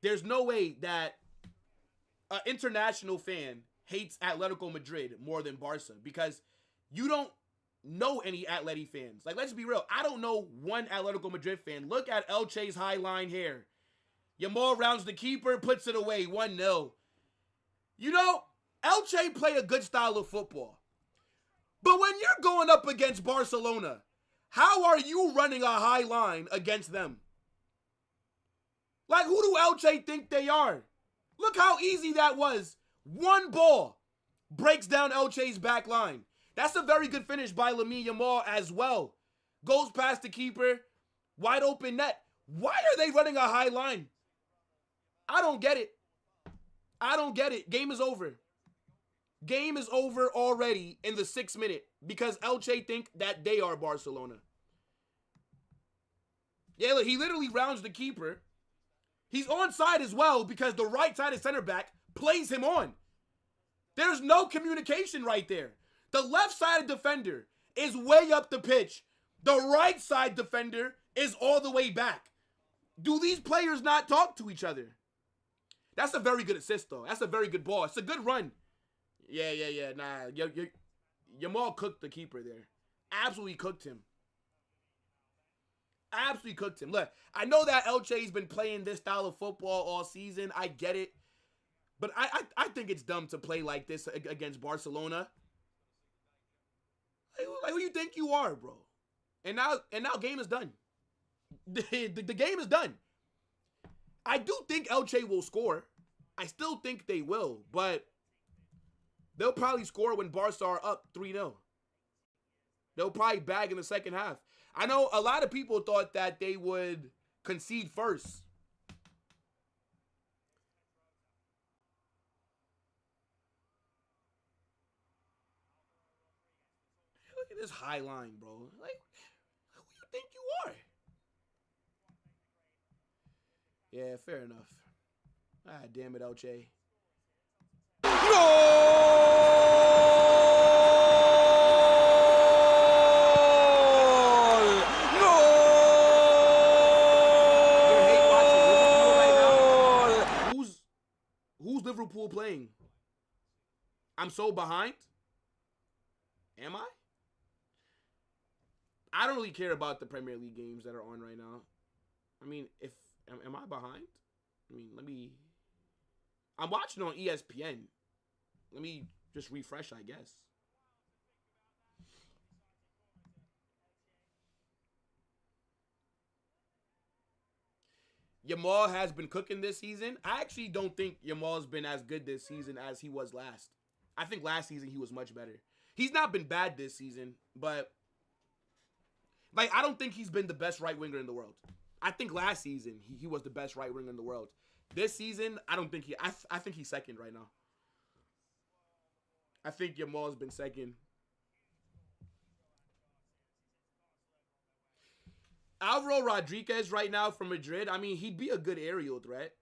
There's no way that an international fan hates Atletico Madrid more than Barca because you don't know any Atleti fans. Like, let's be real. I don't know one Atletico Madrid fan. Look at Elche's high line here. Yamal rounds the keeper, puts it away, 1-0. You know, Elche play a good style of football. But when you're going up against Barcelona, how are you running a high line against them? Like, who do Elche think they are? Look how easy that was. One ball breaks down Elche's back line. That's a very good finish by Lamine Yamal as well. Goes past the keeper, wide open net. Why are they running a high line? I don't get it. I don't get it. Game is over. Game is over already in the 6th minute because Elche think that they are Barcelona. Yeah, look, he literally rounds the keeper. He's onside as well because the right side of center back plays him on. There's no communication right there. The left side defender is way up the pitch. The right side defender is all the way back. Do these players not talk to each other? That's a very good assist, though. That's a very good ball. It's a good run. Yeah. Nah, Yamal cooked the keeper there. Absolutely cooked him. Absolutely cooked him. Look, I know that Elche's been playing this style of football all season. I get it. But I think it's dumb to play like this against Barcelona. Like, who you think you are, bro? And now game is done. The game is done. I do think Elche will score. I still think they will, but they'll probably score when Barca are up 3-0. They'll probably bag in the second half. I know a lot of people thought that they would concede first. Look at this high line, bro. Like, who you think you are? Yeah, fair enough. Ah, damn it, Elche. Who's Liverpool playing? I'm so behind. Am I? I don't really care about the Premier League games that are on right now. I mean, am I behind? I mean, I'm watching on ESPN. Let me just refresh, I guess. Yamal has been cooking this season. I actually don't think Yamal's been as good this season as he was last. I think last season he was much better. He's not been bad this season, but like, I don't think he's been the best right winger in the world. I think last season he was the best right winger in the world. This season, I don't think I think he's second right now. I think Yamal's been second. Alvaro Rodriguez right now from Madrid, I mean, he'd be a good aerial threat.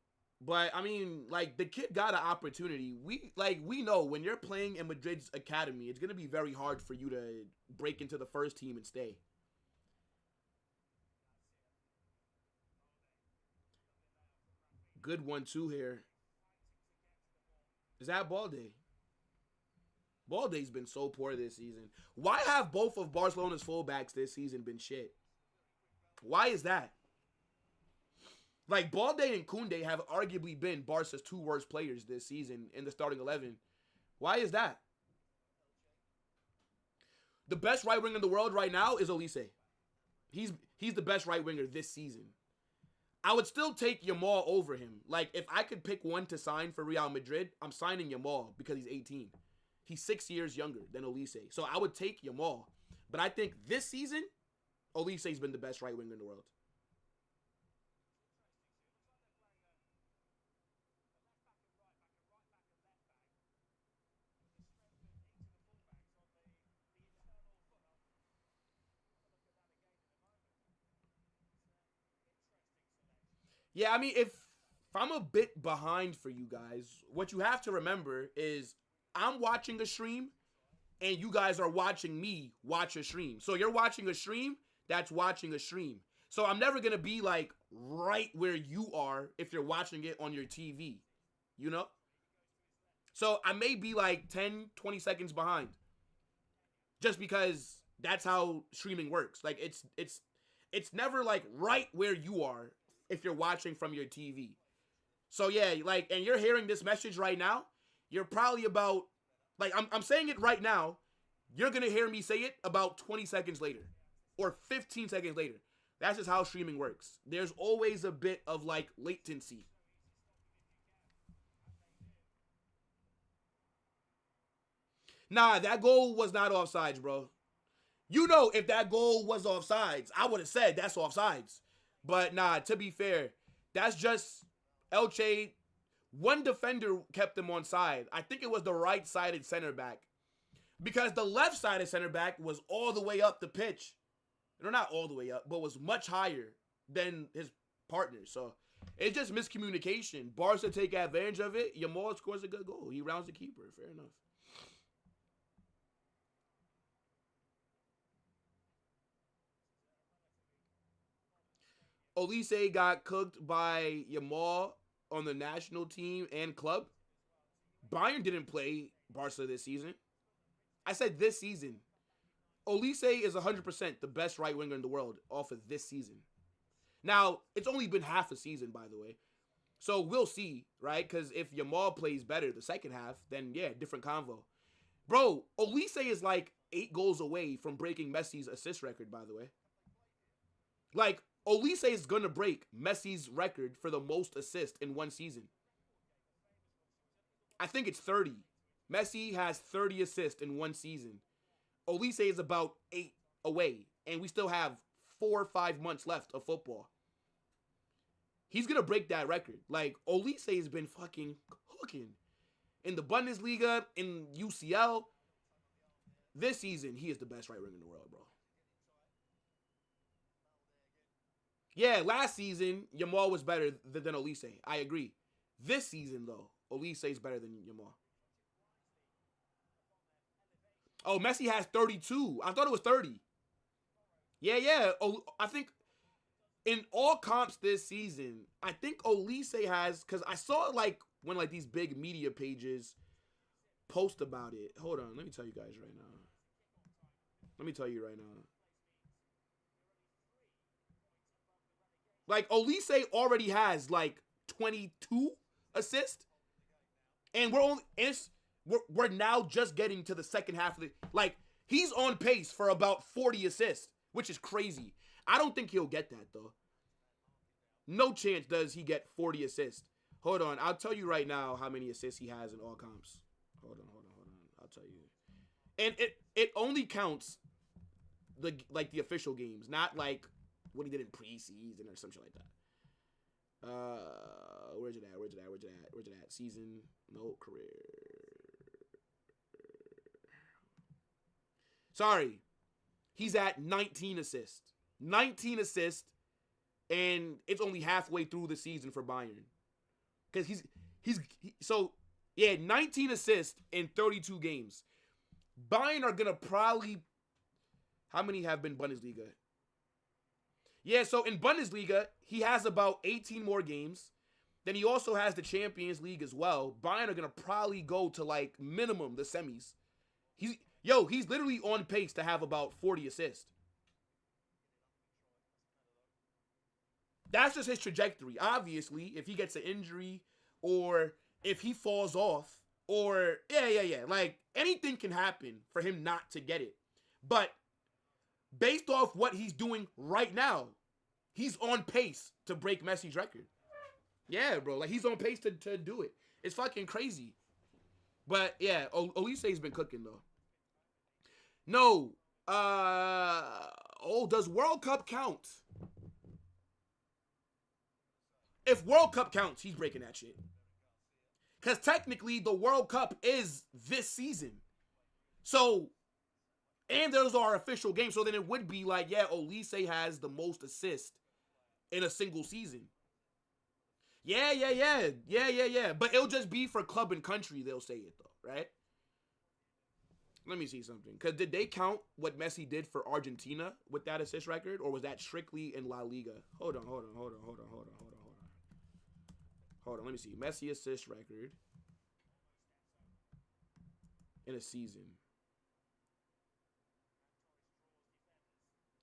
But, I mean, like, the kid got an opportunity. We know when you're playing in Madrid's academy, it's going to be very hard for you to break into the first team and stay. Good 1-2 here. Is that Balde? Balde's been so poor this season. Why have both of Barcelona's fullbacks this season been shit? Why is that? Like, Balde and Koundé have arguably been Barca's 2 worst players this season in the starting 11. Why is that? The best right winger in the world right now is Elche. He's the best right winger this season. I would still take Yamal over him. Like, if I could pick one to sign for Real Madrid, I'm signing Yamal because he's 18. He's 6 years younger than Elche. So I would take Yamal. But I think this season, Elise's been the best right winger in the world. Yeah, I mean, if I'm a bit behind for you guys, what you have to remember is I'm watching a stream and you guys are watching me watch a stream. So you're watching a stream that's watching a stream. So I'm never going to be like right where you are if you're watching it on your TV, you know? So I may be like 10, 20 seconds behind. Just because that's how streaming works. Like it's never like right where you are if you're watching from your TV. So yeah, like, and you're hearing this message right now, you're probably about, like, I'm saying it right now, you're gonna hear me say it about 20 seconds later or 15 seconds later. That's just how streaming works. There's always a bit of like latency. Nah, that goal was not offsides, bro. You know, if that goal was offsides, I would have said that's offsides. But nah, to be fair, that's just Elche. One defender kept them on side. I think it was the right-sided center back. Because the left-sided center back was all the way up the pitch. No, not all the way up, but was much higher than his partner. So it's just miscommunication. Barca take advantage of it. Yamal scores a good goal. He rounds the keeper. Fair enough. Olise got cooked by Yamal on the national team and club. Bayern didn't play Barca this season. I said this season. Olise is 100% the best right winger in the world off of this season. Now, it's only been half a season, by the way. So we'll see, right? Because if Yamal plays better the second half, then yeah, different convo. Bro, Olise is like 8 goals away from breaking Messi's assist record, by the way. Like, Olise is going to break Messi's record for the most assists in one season. I think it's 30. Messi has 30 assists in one season. Olise is about 8 away, and we still have 4 or 5 months left of football. He's going to break that record. Like, Olise has been fucking cooking. In the Bundesliga, in UCL, this season, he is the best right winger in the world, bro. Yeah, last season, Yamal was better than Olise. I agree. This season, though, Olise is better than Yamal. Oh, Messi has 32. I thought it was 30. Yeah. I think in all comps this season, I think Olise has, because I saw like when like these big media pages post about it. Hold on, let me tell you guys right now. Like, Olise already has like 22 assists, and we're now just getting to the second half of the, like, he's on pace for about 40 assists, which is crazy. I don't think he'll get that though. No chance does he get 40 assists. Hold on, I'll tell you right now how many assists he has in all comps. Hold on. I'll tell you. And it only counts the official games, not like what he did in preseason or some shit like that. Where's it at? Season, no, career. Sorry. He's at 19 assists. 19 assists, and it's only halfway through the season for Bayern. Because so, yeah, 19 assists in 32 games. Bayern are going to probably, how many have been Bundesliga? Yeah, so in Bundesliga, he has about 18 more games. Then he also has the Champions League as well. Bayern are going to probably go to, like, minimum the semis. He's literally on pace to have about 40 assists. That's just his trajectory. Obviously, if he gets an injury or if he falls off or, yeah. Like, anything can happen for him not to get it. But based off what he's doing right now, he's on pace to break Messi's record. Yeah, bro. Like, he's on pace to do it. It's fucking crazy. But, yeah, Olise's been cooking, though. No. Does World Cup count? If World Cup counts, he's breaking that shit. Because technically, the World Cup is this season. So, and those are official games. So then it would be like, yeah, Olise has the most assists in a single season. Yeah. But it'll just be for club and country, they'll say it, though, right? Let me see something. Because did they count what Messi did for Argentina with that assist record? Or was that strictly in La Liga? Hold on. Let me see. Messi assist record. in a season.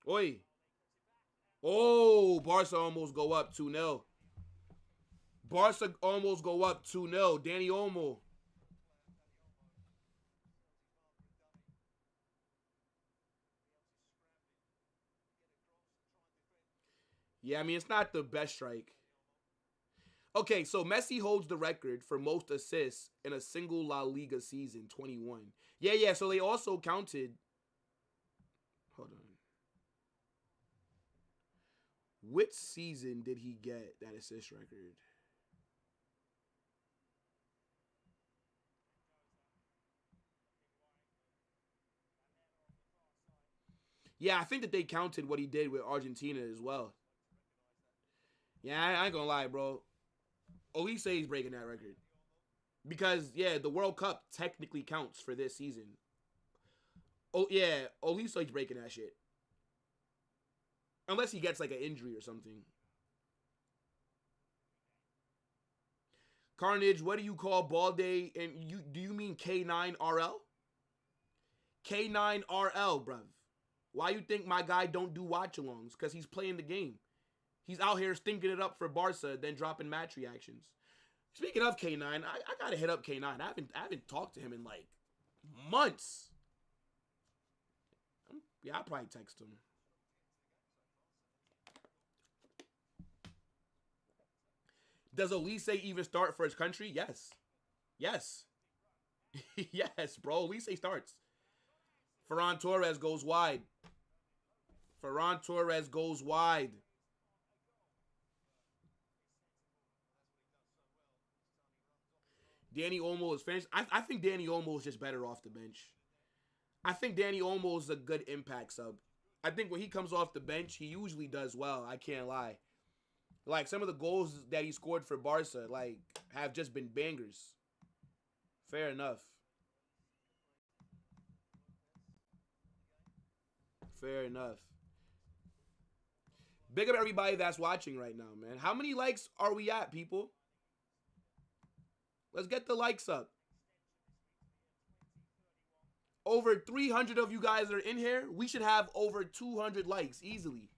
Oi. Oh, Barca almost go up 2-0. Barca almost go up 2-0. Danny Olmo. Yeah, I mean, it's not the best strike. Okay, so Messi holds the record for most assists in a single La Liga season, 21. Yeah, so they also counted. Hold on. Which season did he get that assist record? Yeah, I think that they counted what he did with Argentina as well. Yeah, I ain't gonna lie, bro. Olise is breaking that record. Because, yeah, the World Cup technically counts for this season. Oh, yeah, Olise's breaking that shit. Unless he gets, like, an injury or something. Carnage, what do you call Balde? And do you mean K9RL? K9RL, bruv. Why you think my guy don't do watch-alongs? Because he's playing the game. He's out here stinking it up for Barca, then dropping match reactions. Speaking of K9, I gotta hit up K9. I haven't talked to him in like months. Yeah, I'll probably text him. Does Olise even start for his country? Yes. Yes, bro. Olise starts. Ferran Torres goes wide. Ferran Torres goes wide. Danny Olmo is finished. I think Danny Olmo is just better off the bench. I think Danny Olmo is a good impact sub. I think when he comes off the bench, he usually does well. I can't lie. Like, some of the goals that he scored for Barca, like, have just been bangers. Fair enough. Fair enough. Big up everybody that's watching right now, man. How many likes are we at, people? Let's get the likes up. Over 300 of you guys are in here. We should have over 200 likes easily.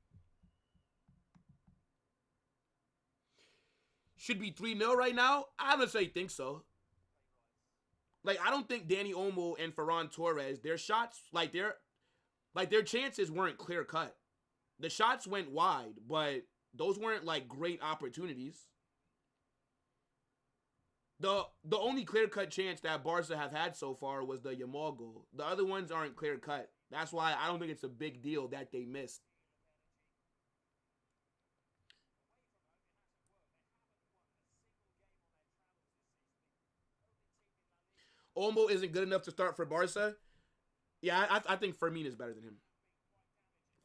Should be 3-0 right now? I don't necessarily think so. Like, I don't think Danny Olmo and Ferran Torres, their shots, their chances weren't clear cut. The shots went wide, but those weren't, like, great opportunities. The only clear-cut chance that Barca have had so far was the Yamal goal. The other ones aren't clear-cut. That's why I don't think it's a big deal that they missed. Olmo isn't good enough to start for Barca. Yeah, I think Fermin is better than him.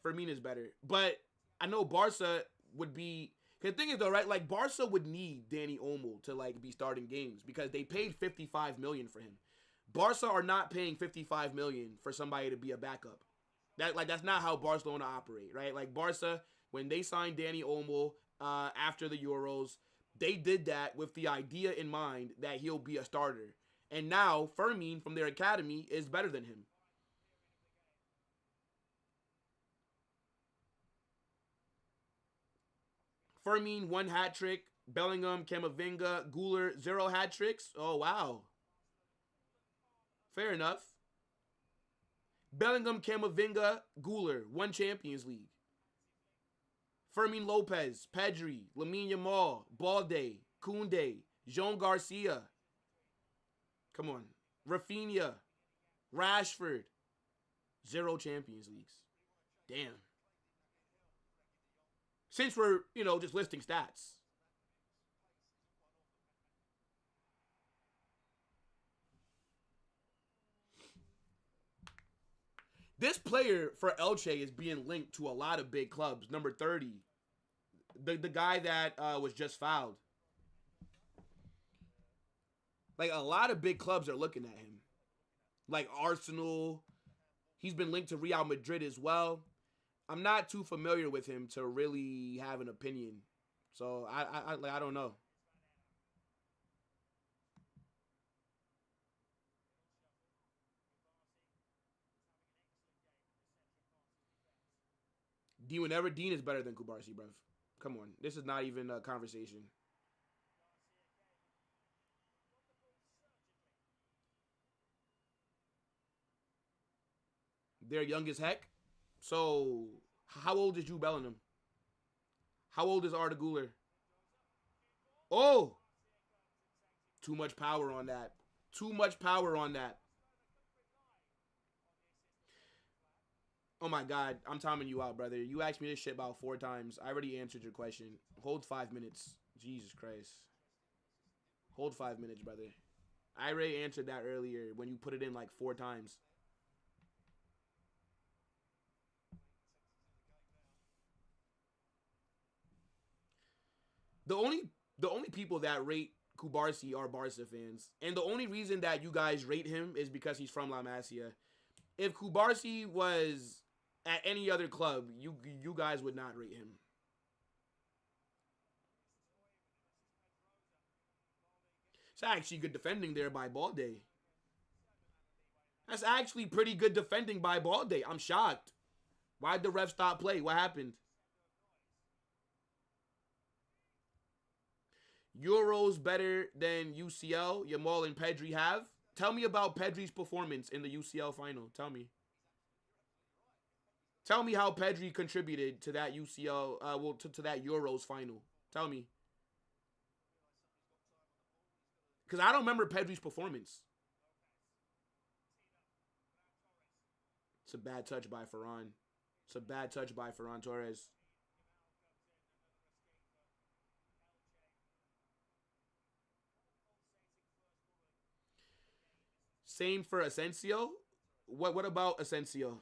Fermin is better. But I know Barca would be... The thing is, though, right? Like, Barca would need Danny Olmo to, like, be starting games because they paid $55 million for him. Barca are not paying $55 million for somebody to be a backup. That's not how Barcelona operate, right? Like, Barca, when they signed Danny Olmo after the Euros, they did that with the idea in mind that he'll be a starter. And now, Fermin from their academy is better than him. Fermin, 1 hat trick. Bellingham, Camavinga, Guler, 0 hat tricks. Oh, wow. Fair enough. Bellingham, Camavinga, Guler, 1 Champions League. Fermin Lopez, Pedri, Lamine Yamal, Balde, Koundé, Jean Garcia. Come on. Rafinha, Rashford, 0 Champions Leagues. Damn. Since we're, just listing stats. This player for Elche is being linked to a lot of big clubs. Number 30. The guy that was just fouled. Like, a lot of big clubs are looking at him. Like Arsenal. He's been linked to Real Madrid as well. I'm not too familiar with him to really have an opinion. So, I don't know. Dean whenever. Dean is better than Kubarsi, bruv. Come on. This is not even a conversation. They're young as heck. So, how old is Jude Bellingham? How old is Arda Güler? Oh! Too much power on that. Too much power on that. Oh my God, I'm timing you out, brother. You asked me this shit about 4 times. I already answered your question. Hold 5 minutes. Jesus Christ. Hold 5 minutes, brother. I already answered that earlier when you put it in like 4 times. The only people that rate Kubarsi are Barca fans. And the only reason that you guys rate him is because he's from La Masia. If Kubarsi was at any other club, you guys would not rate him. It's actually good defending there by Balde. That's actually pretty good defending by Balde. I'm shocked. Why'd the ref stop play? What happened? Euros better than UCL, Yamal and Pedri have? Tell me about Pedri's performance in the UCL final. Tell me. Tell me how Pedri contributed to that UCL, to that Euros final. Tell me. Because I don't remember Pedri's performance. It's a bad touch by Ferran. It's a bad touch by Ferran Torres. Same for Asensio. What about Asensio?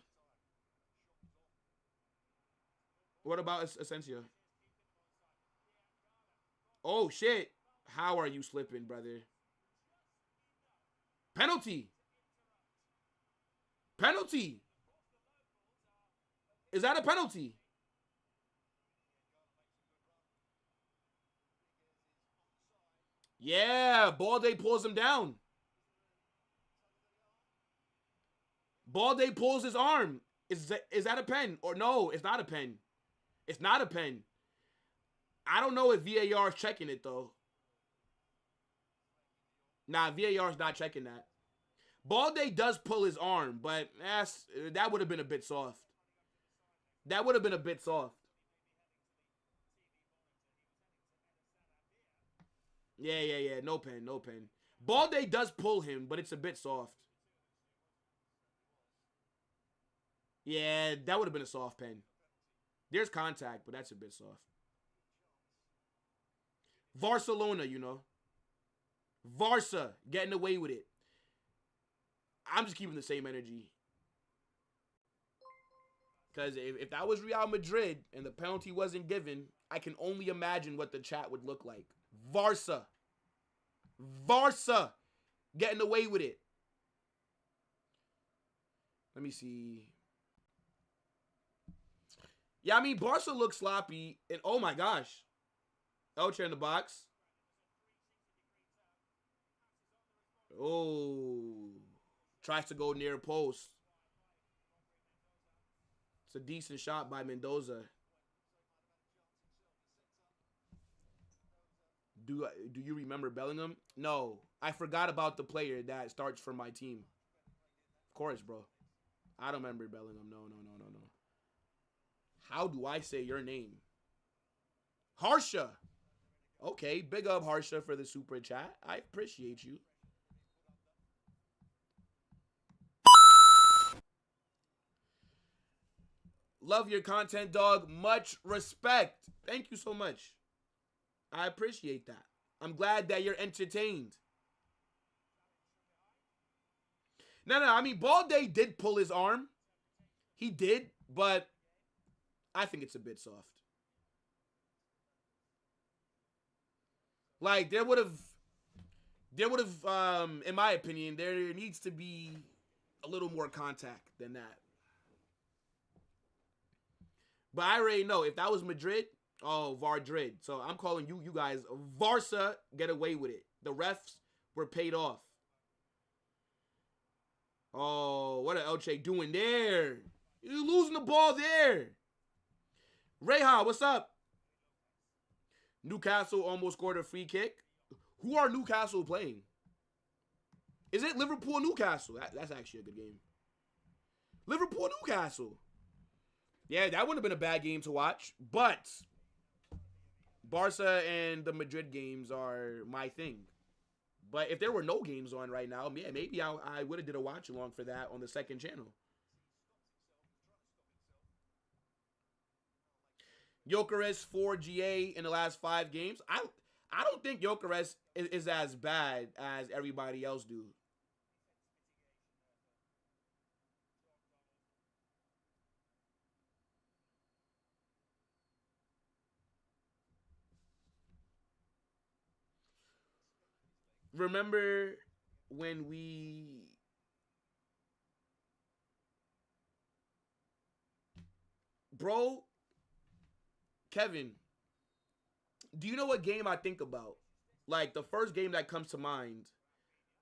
What about Asensio? Oh, shit. How are you slipping, brother? Penalty. Penalty. Is that a penalty? Yeah, Balde pulls him down. Balde pulls his arm. Is that a pen? Or no, it's not a pen. It's not a pen. I don't know if VAR is checking it, though. Nah, VAR is not checking that. Balde does pull his arm, but that would have been a bit soft. That would have been a bit soft. Yeah. No pen. Balde does pull him, but it's a bit soft. Yeah, that would have been a soft pen. There's contact, but that's a bit soft. Barcelona, you know. Barça getting away with it. I'm just keeping the same energy. Because if that was Real Madrid and the penalty wasn't given, I can only imagine what the chat would look like. Barça getting away with it. Let me see. Yeah, I mean, Barça looks sloppy. And oh my gosh. Elche in the box. Oh. Tries to go near post. It's a decent shot by Mendoza. Do you remember Bellingham? No. I forgot about the player that starts for my team. Of course, bro. I don't remember Bellingham. No. How do I say your name? Harsha. Okay, big up Harsha for the super chat. I appreciate you. Love your content, dog. Much respect. Thank you so much. I appreciate that. I'm glad that you're entertained. No. I mean, Balde did pull his arm. He did, but I think it's a bit soft. Like, there would have, in my opinion, there needs to be a little more contact than that. But I already know, if that was Madrid, oh, Vardrid. So I'm calling you guys, Barça get away with it. The refs were paid off. Oh, what are Elche doing there? You're losing the ball there. Reha, what's up? Newcastle almost scored a free kick. Who are Newcastle playing? Is it Liverpool Newcastle? That's actually a good game. Liverpool Newcastle. Yeah, that wouldn't have been a bad game to watch. But Barca and the Madrid games are my thing. But if there were no games on right now, yeah, maybe I would have did a watch along for that on the second channel. Gyökeres 4GA in the last 5 games. I don't think Gyökeres is as bad as everybody else do. Remember when Bro, Kevin, do you know what game I think about? Like, the first game that comes to mind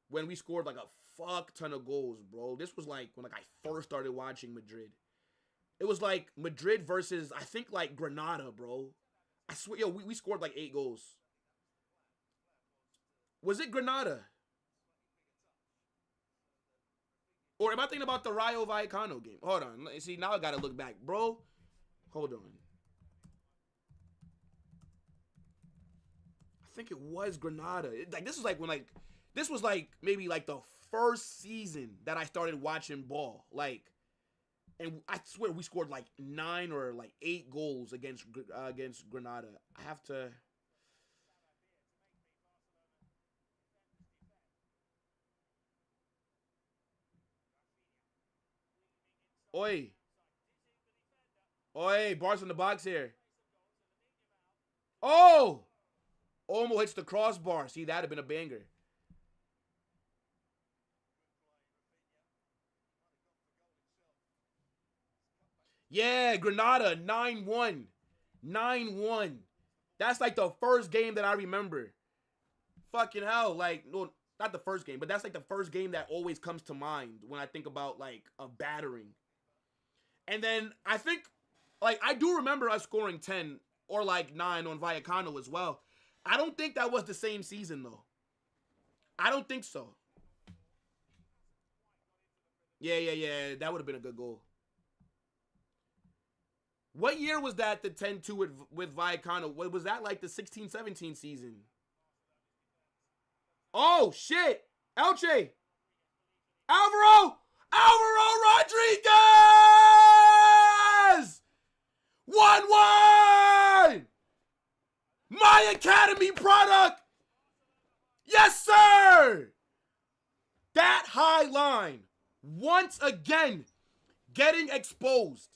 when we scored like a fuck ton of goals, bro. This was like when I first started watching Madrid. It was like Madrid versus, I think, like Granada, bro. I swear, yo, we scored like 8 goals. Was it Granada? Or am I thinking about the Rayo Vallecano game? Hold on. See, now I gotta look back, bro. Hold on. I think it was Granada. This was like maybe like the first season that I started watching ball. Like, and I swear we scored like 9 or like 8 goals against Granada. I have to. Oi. Oi, Barça in the box here. Oh! Almost hits the crossbar. See, that'd have been a banger. Yeah, Granada, 9-1. 9-1. That's like the first game that I remember. Fucking hell. Like, no, not the first game, but that's like the first game that always comes to mind when I think about like a battering. And then I think, like, I do remember us scoring 10 or like 9 on Vallecano as well. I don't think that was the same season, though. I don't think so. Yeah. That would have been a good goal. What year was that, the 10-2 with Vallecano? Was that like the 16-17 season? Oh, shit. Elche. Alvaro Rodriguez! 1-1! My Academy product! Yes, sir! That high line, once again, getting exposed.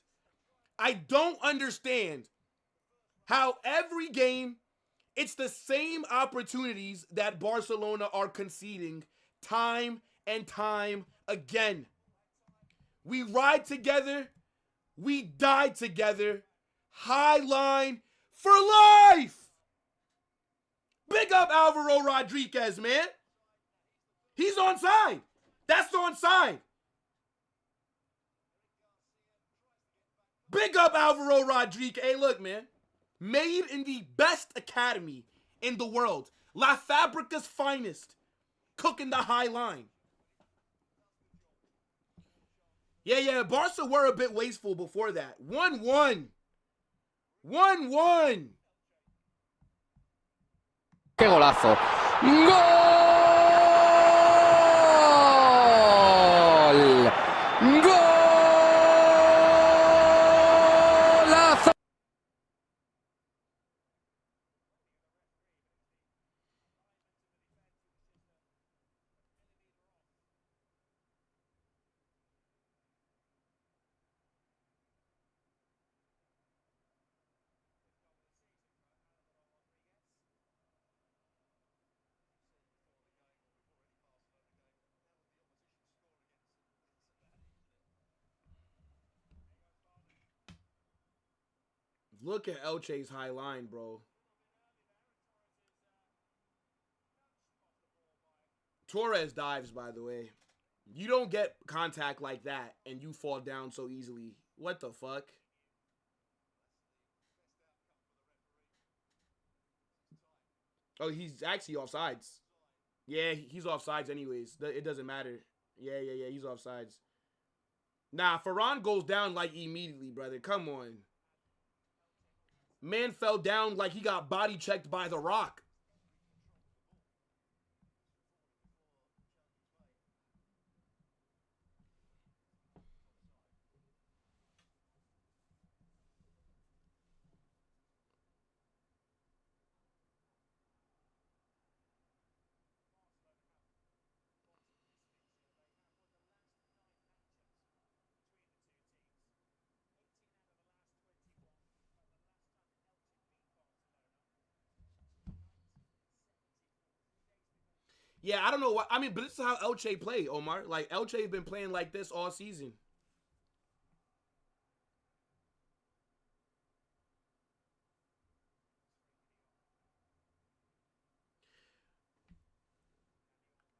I don't understand how every game, it's the same opportunities that Barcelona are conceding time and time again. We ride together. We die together. High line for life. Big up Alvaro Rodriguez, man. He's onside. That's onside. Big up Alvaro Rodriguez. Hey, look, man. Made in the best academy in the world. La Fabrica's finest. Cooking the high line. Yeah. Barca were a bit wasteful before that. 1-1. 1-1. ¡Qué golazo! ¡Gol! ¡Golazo! Look at Elche's high line, bro. Torres dives, by the way. You don't get contact like that and you fall down so easily. What the fuck? Oh, he's actually offsides. Yeah, he's offsides anyways. It doesn't matter. Yeah. He's offsides. Nah, Ferran goes down like immediately, brother. Come on. Man fell down like he got body checked by The Rock. Yeah, I don't know what. I mean, but this is how Elche play, Omar. Like, Elche has been playing like this all season.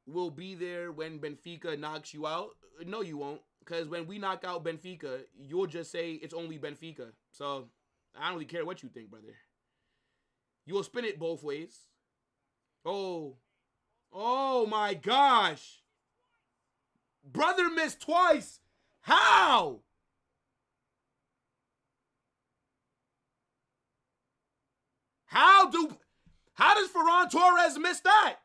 We'll be there when Benfica knocks you out. No, you won't. Because when we knock out Benfica, you'll just say it's only Benfica. So, I don't really care what you think, brother. You will spin it both ways. Oh. Oh, my gosh. Brother missed twice. How? How does Ferran Torres miss that?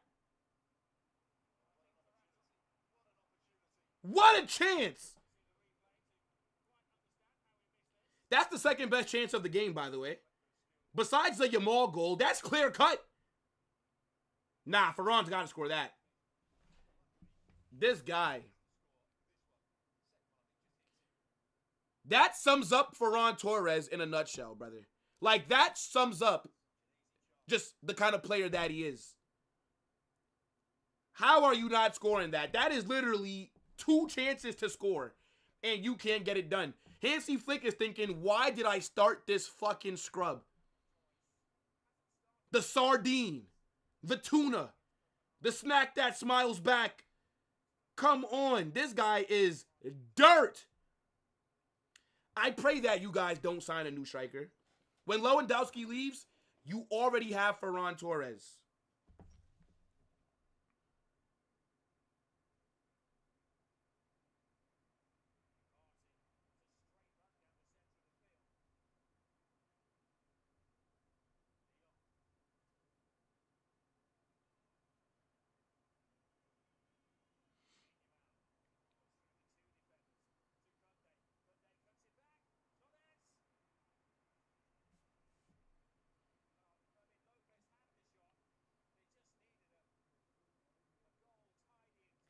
What a chance. That's the second best chance of the game, by the way. Besides the Yamal goal, that's clear cut. Nah, Ferran's got to score that. This guy. That sums up Ferran Torres in a nutshell, brother. Like, that sums up just the kind of player that he is. How are you not scoring that? That is literally 2 chances to score, and you can't get it done. Hansi Flick is thinking, why did I start this fucking scrub? The sardine, the tuna, the snack that smiles back. Come on, this guy is dirt. I pray that you guys don't sign a new striker. When Lewandowski leaves, you already have Ferran Torres.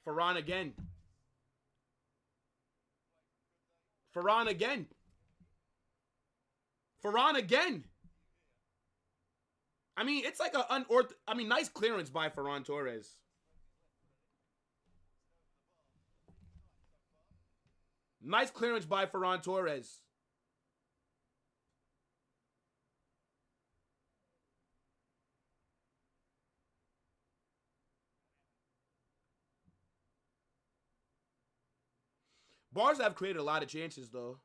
Ferran again. Ferran again. Ferran again. I mean, it's like nice clearance by Ferran Torres. Nice clearance by Ferran Torres. Barça have created a lot of chances, though.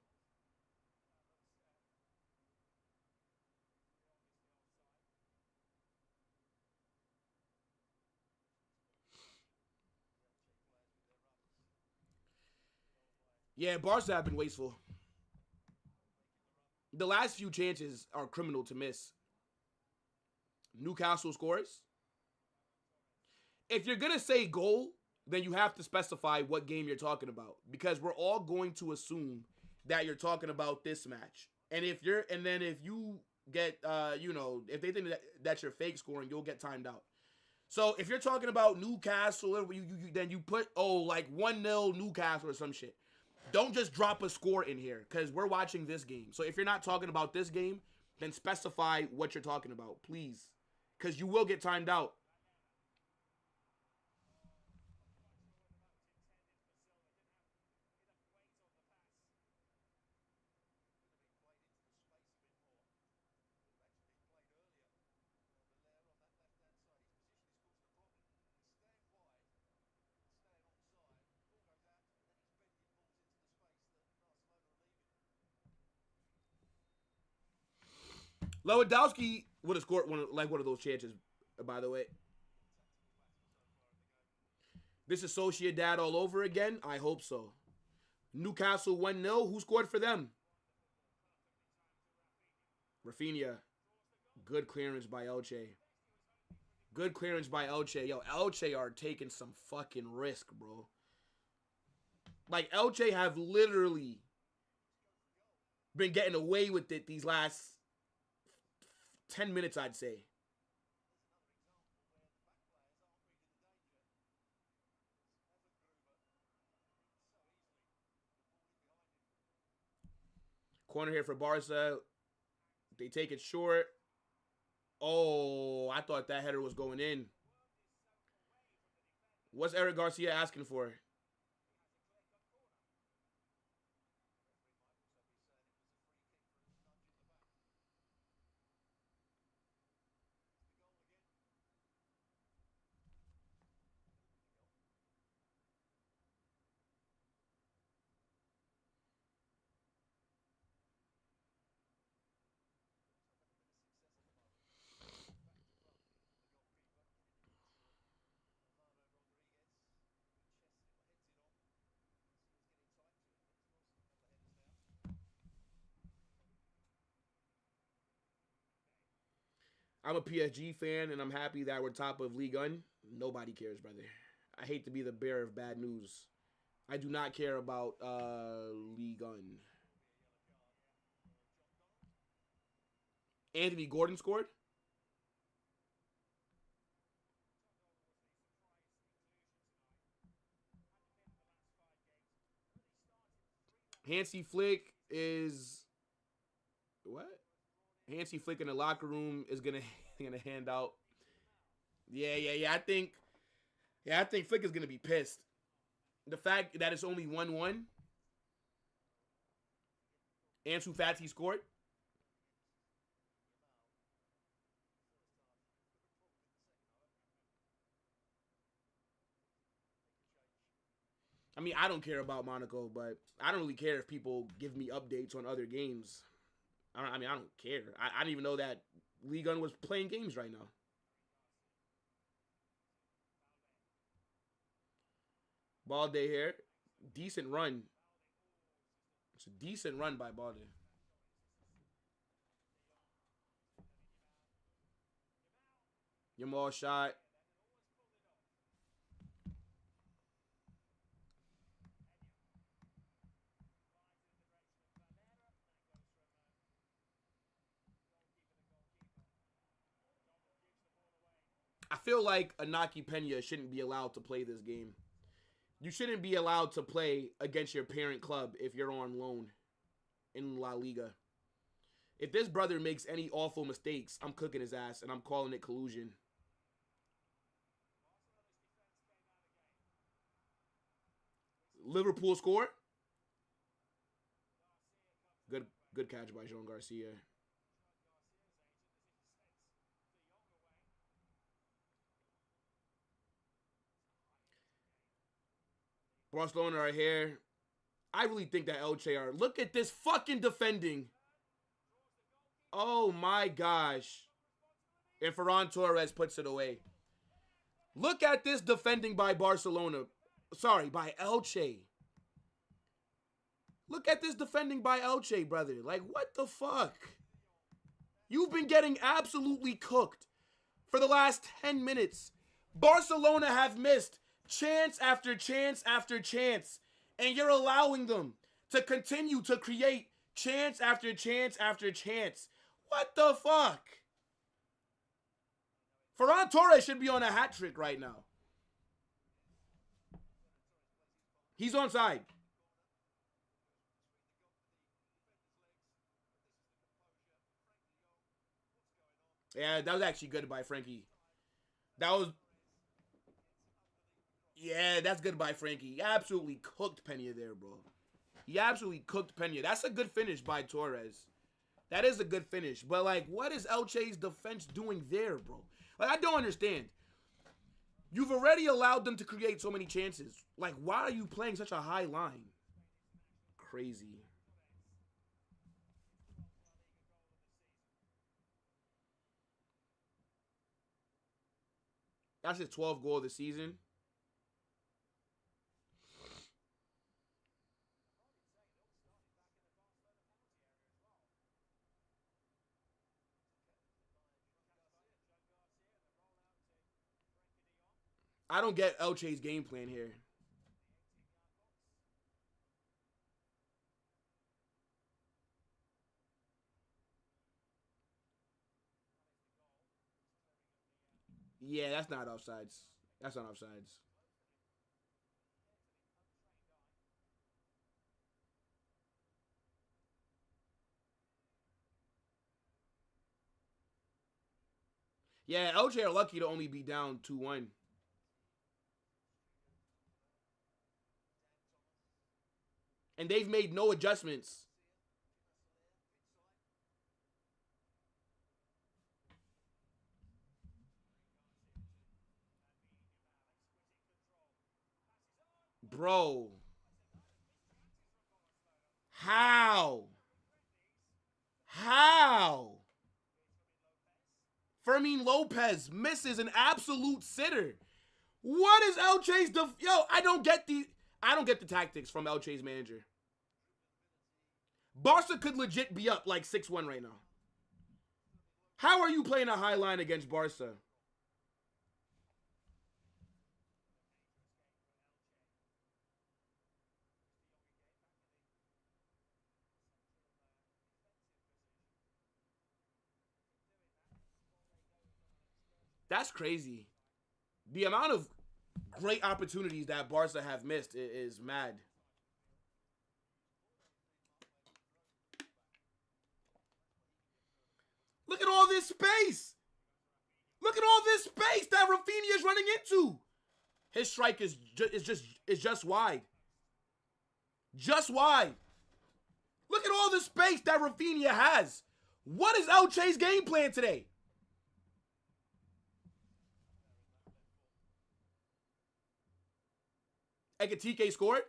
Yeah, Barca have been wasteful. The last few chances are criminal to miss. Newcastle scores. If you're going to say goal, then you have to specify what game you're talking about. Because we're all going to assume that you're talking about this match. And if you get, if they think that's your fake scoring, you'll get timed out. So if you're talking about Newcastle, then you put, like 1-0 Newcastle or some shit. Don't just drop a score in here because we're watching this game. So if you're not talking about this game, then specify what you're talking about, please. Because you will get timed out. Lewandowski would have scored one of those chances. by the way. This is Sociedad all over again? I hope so. Newcastle 1-0. Who scored for them? Rafinha. Good clearance by Elche. Good clearance by Elche. Yo, Elche are taking some fucking risk, bro. Like, Elche have literally been getting away with it these last 10 minutes, I'd say. Corner here for Barça. They take it short. Oh, I thought that header was going in. What's Eric Garcia asking for? I'm a PSG fan, and I'm happy that we're top of Ligue 1. Nobody cares, brother. I hate to be the bearer of bad news. I do not care about Ligue 1. Anthony Gordon scored. Hansi Flick is... What? Hansi Flick in the locker room is gonna hand out. Yeah. I think Flick is gonna be pissed. The fact that it's only 1-1. Ansu Fati scored. I mean, I don't care about Monaco, but I don't really care if people give me updates on other games. I don't care. I didn't even know that Ligue 1 was playing games right now. Balde here. Decent run. It's a decent run by Balde. Yamal shot. I feel like Inaki Pena shouldn't be allowed to play this game. You shouldn't be allowed to play against your parent club if you're on loan in La Liga. If this brother makes any awful mistakes, I'm cooking his ass, and I'm calling it collusion. Liverpool score. Good catch by Jean Garcia. Barcelona are here. I really think that Elche are. Look at this fucking defending. Oh my gosh. And Ferran Torres puts it away. Look at this defending by Barcelona. Sorry, by Elche. Look at this defending by Elche, brother. Like, what the fuck? You've been getting absolutely cooked for the last 10 minutes. Barcelona have missed chance after chance after chance, and you're allowing them to continue to create chance after chance after chance. What the fuck? Ferran Torres should be on a hat trick right now. He's onside. Yeah, that was actually good by Frankie. That was... Yeah, that's good by Frankie. He absolutely cooked Pena there, bro. He absolutely cooked Pena. That's a good finish by Torres. That is a good finish. But, like, what is Elche's defense doing there, bro? Like, I don't understand. You've already allowed them to create so many chances. Like, why are you playing such a high line? Crazy. That's his 12th goal of the season. I don't get Elche's game plan here. Yeah, that's not offsides. That's not offsides. Yeah, Elche are lucky to only be down 2-1. And they've made no adjustments. Bro. How? How? Fermin Lopez misses an absolute sitter. What is Elche's yo? I don't get the tactics from Elche's manager. Barca could legit be up like 6-1 right now. How are you playing a high line against Barca? That's crazy. The amount of great opportunities that Barca have missed is mad. Look at all this space. Look at all this space that Rafinha is running into. His strike is just wide. Just wide. Look at all the space that Rafinha has. What is Elche's game plan today? Ekatike scored.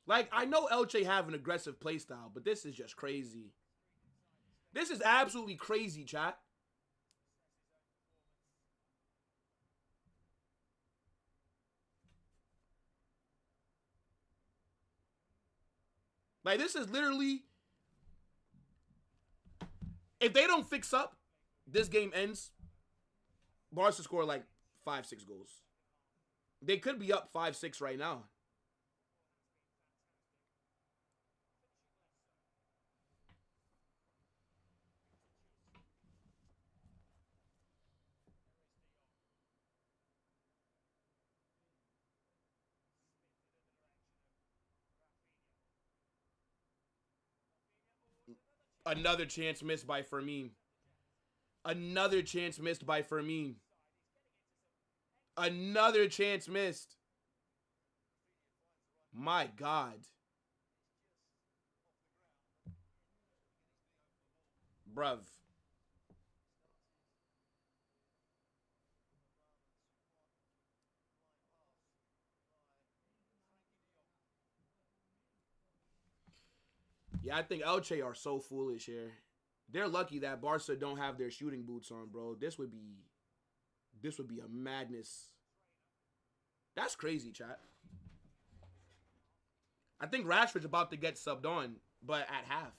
Like, I know Elche have an aggressive play style, but this is just crazy. This is absolutely crazy, chat. Like, this is literally... If they don't fix up, this game ends. Barca score like 5-6 goals. They could be up 5-6 right now. Another chance missed by Fermin. Another chance missed by Fermin. Another chance missed. My God. Bruv. Yeah, I think Elche are so foolish here. They're lucky that Barca don't have their shooting boots on, bro. This would be a madness. That's crazy, chat. I think Rashford's about to get subbed on, but at half.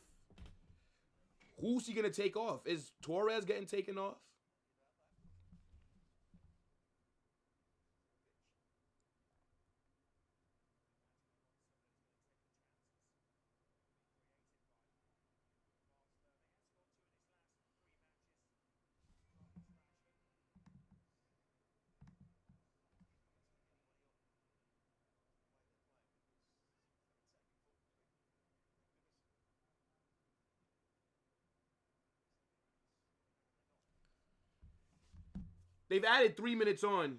Who's he going to take off? Is Torres getting taken off? They've added 3 minutes on.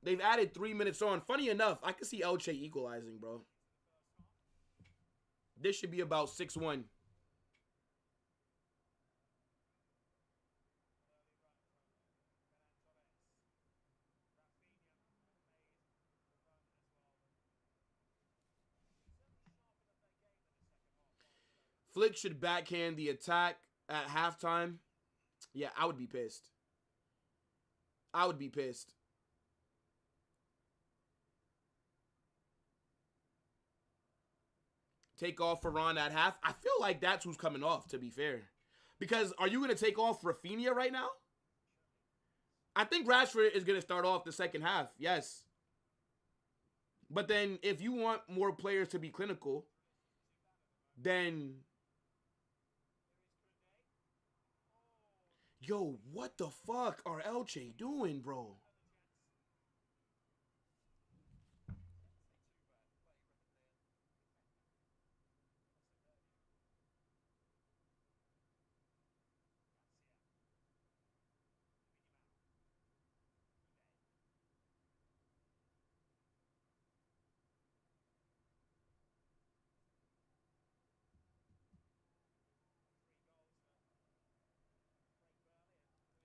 They've added 3 minutes on. Funny enough, I can see Elche equalizing, bro. This should be about 6-1. Flick should backhand the attack at halftime. Yeah, I would be pissed. I would be pissed. Take off Varane at half. I feel like that's who's coming off, to be fair. Because are you going to take off Rafinha right now? I think Rashford is going to start off the second half, yes. But then if you want more players to be clinical, then... Yo, what the fuck are Elche doing, bro?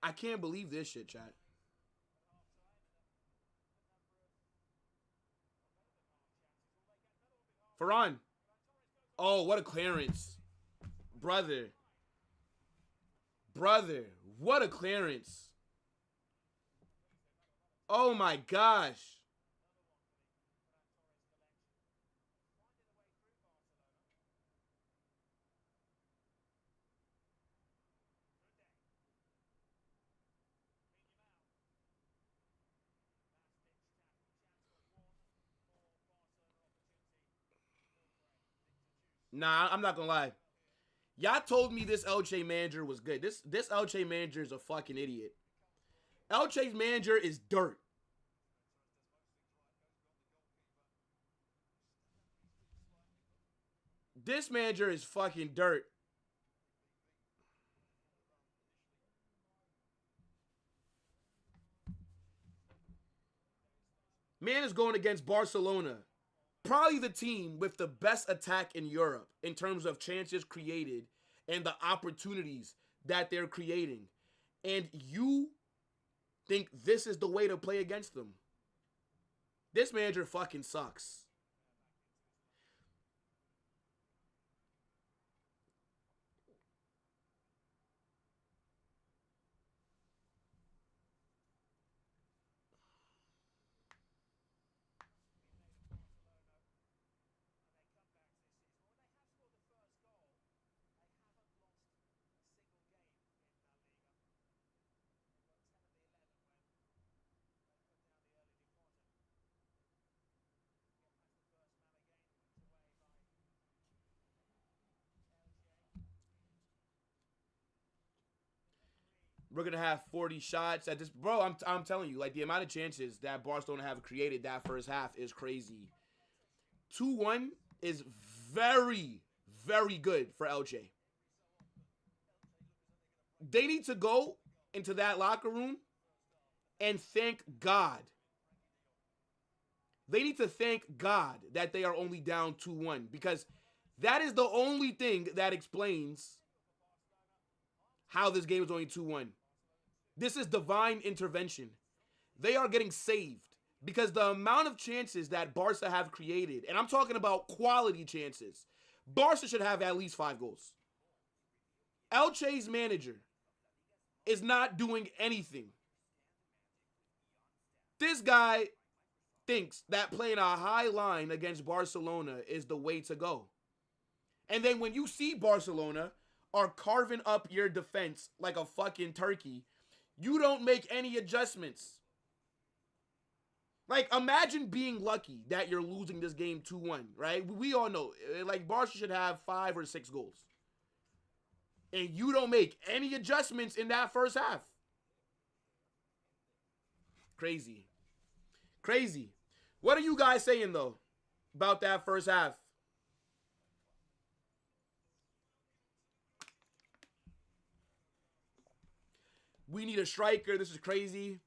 I can't believe this shit, chat. Varane. Oh, what a clearance. Brother. Brother, what a clearance. Oh my gosh. Nah, I'm not gonna lie. Y'all told me this Elche manager was good. This Elche manager is a fucking idiot. Elche's manager is dirt. This manager is fucking dirt. Man is going against Barcelona. Probably the team with the best attack in Europe in terms of chances created and the opportunities that they're creating. And you think this is the way to play against them? This manager fucking sucks. We're going to have 40 shots at this. Bro, I'm telling you, like, the amount of chances that Barcelona have created that first half is crazy. 2-1 is very, very good for Elche. They need to go into that locker room and thank God. They need to thank God that they are only down 2-1 because that is the only thing that explains how this game is only 2-1. This is divine intervention. They are getting saved because the amount of chances that Barca have created, and I'm talking about quality chances, Barca should have at least 5 goals. Elche's manager is not doing anything. This guy thinks that playing a high line against Barcelona is the way to go. And then when you see Barcelona are carving up your defense like a fucking turkey, you don't make any adjustments. Like, imagine being lucky that you're losing this game 2-1, right? We all know, like, Barca should have 5 or 6 goals. And you don't make any adjustments in that first half. Crazy. Crazy. What are you guys saying, though, about that first half? We need a striker. This is crazy.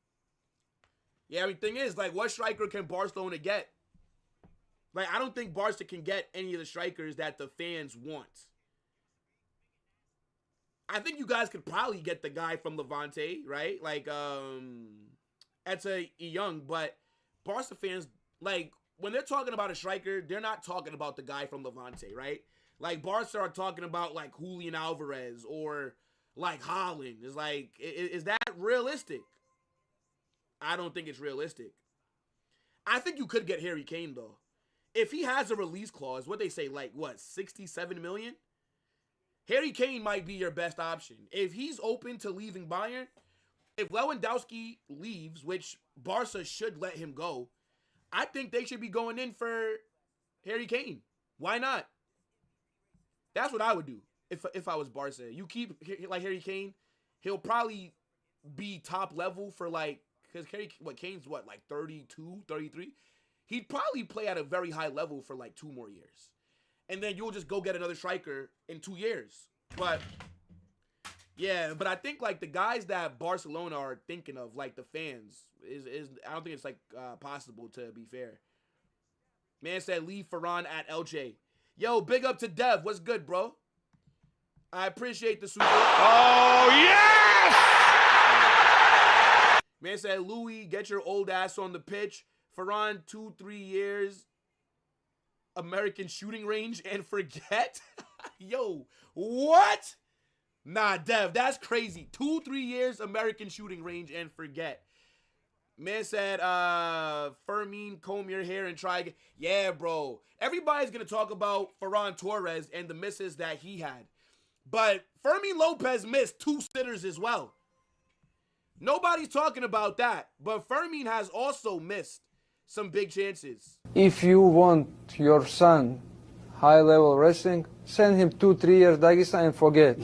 Yeah, I mean, thing is, like, what striker can Barcelona get? Like, I don't think Barca can get any of the strikers that the fans want. I think you guys could probably get the guy from Levante, right? Like, Etta Young, but Barca fans, like, when they're talking about a striker, they're not talking about the guy from Levante, right? Like, Barca are talking about, like, Julian Alvarez or, like, Haaland. It's like, is that realistic? I don't think it's realistic. I think you could get Harry Kane, though. If he has a release clause, what they say, like, what, 67 million? Harry Kane might be your best option. If he's open to leaving Bayern, if Lewandowski leaves, which Barca should let him go, I think they should be going in for Harry Kane. Why not? That's what I would do if I was Barca. You keep, like, Harry Kane, he'll probably be top level for, like, because Kane's what, like 32, 33? He'd probably play at a very high level for, like, 2 more years. And then you'll just go get another striker in 2 years. But, yeah, but I think, like, the guys that Barcelona are thinking of, like, the fans, is I don't think it's, like, possible, to be fair. Man said, leave Ferran at Elche. Yo, big up to Dev. What's good, bro? I appreciate the super. Oh, yes! Man said, Louis, get your old ass on the pitch. Ferran, 2-3 years. American shooting range and forget? Yo, what? Nah, Dev, that's crazy. 2-3 years American shooting range and forget. Man said, Fermin, comb your hair and try again. Yeah, bro. Everybody's going to talk about Ferran Torres and the misses that he had. But Fermin Lopez missed 2 sitters as well. Nobody's talking about that. But Fermin has also missed some big chances. If you want your son high-level wrestling, send him 2-3 years Dagestan and forget.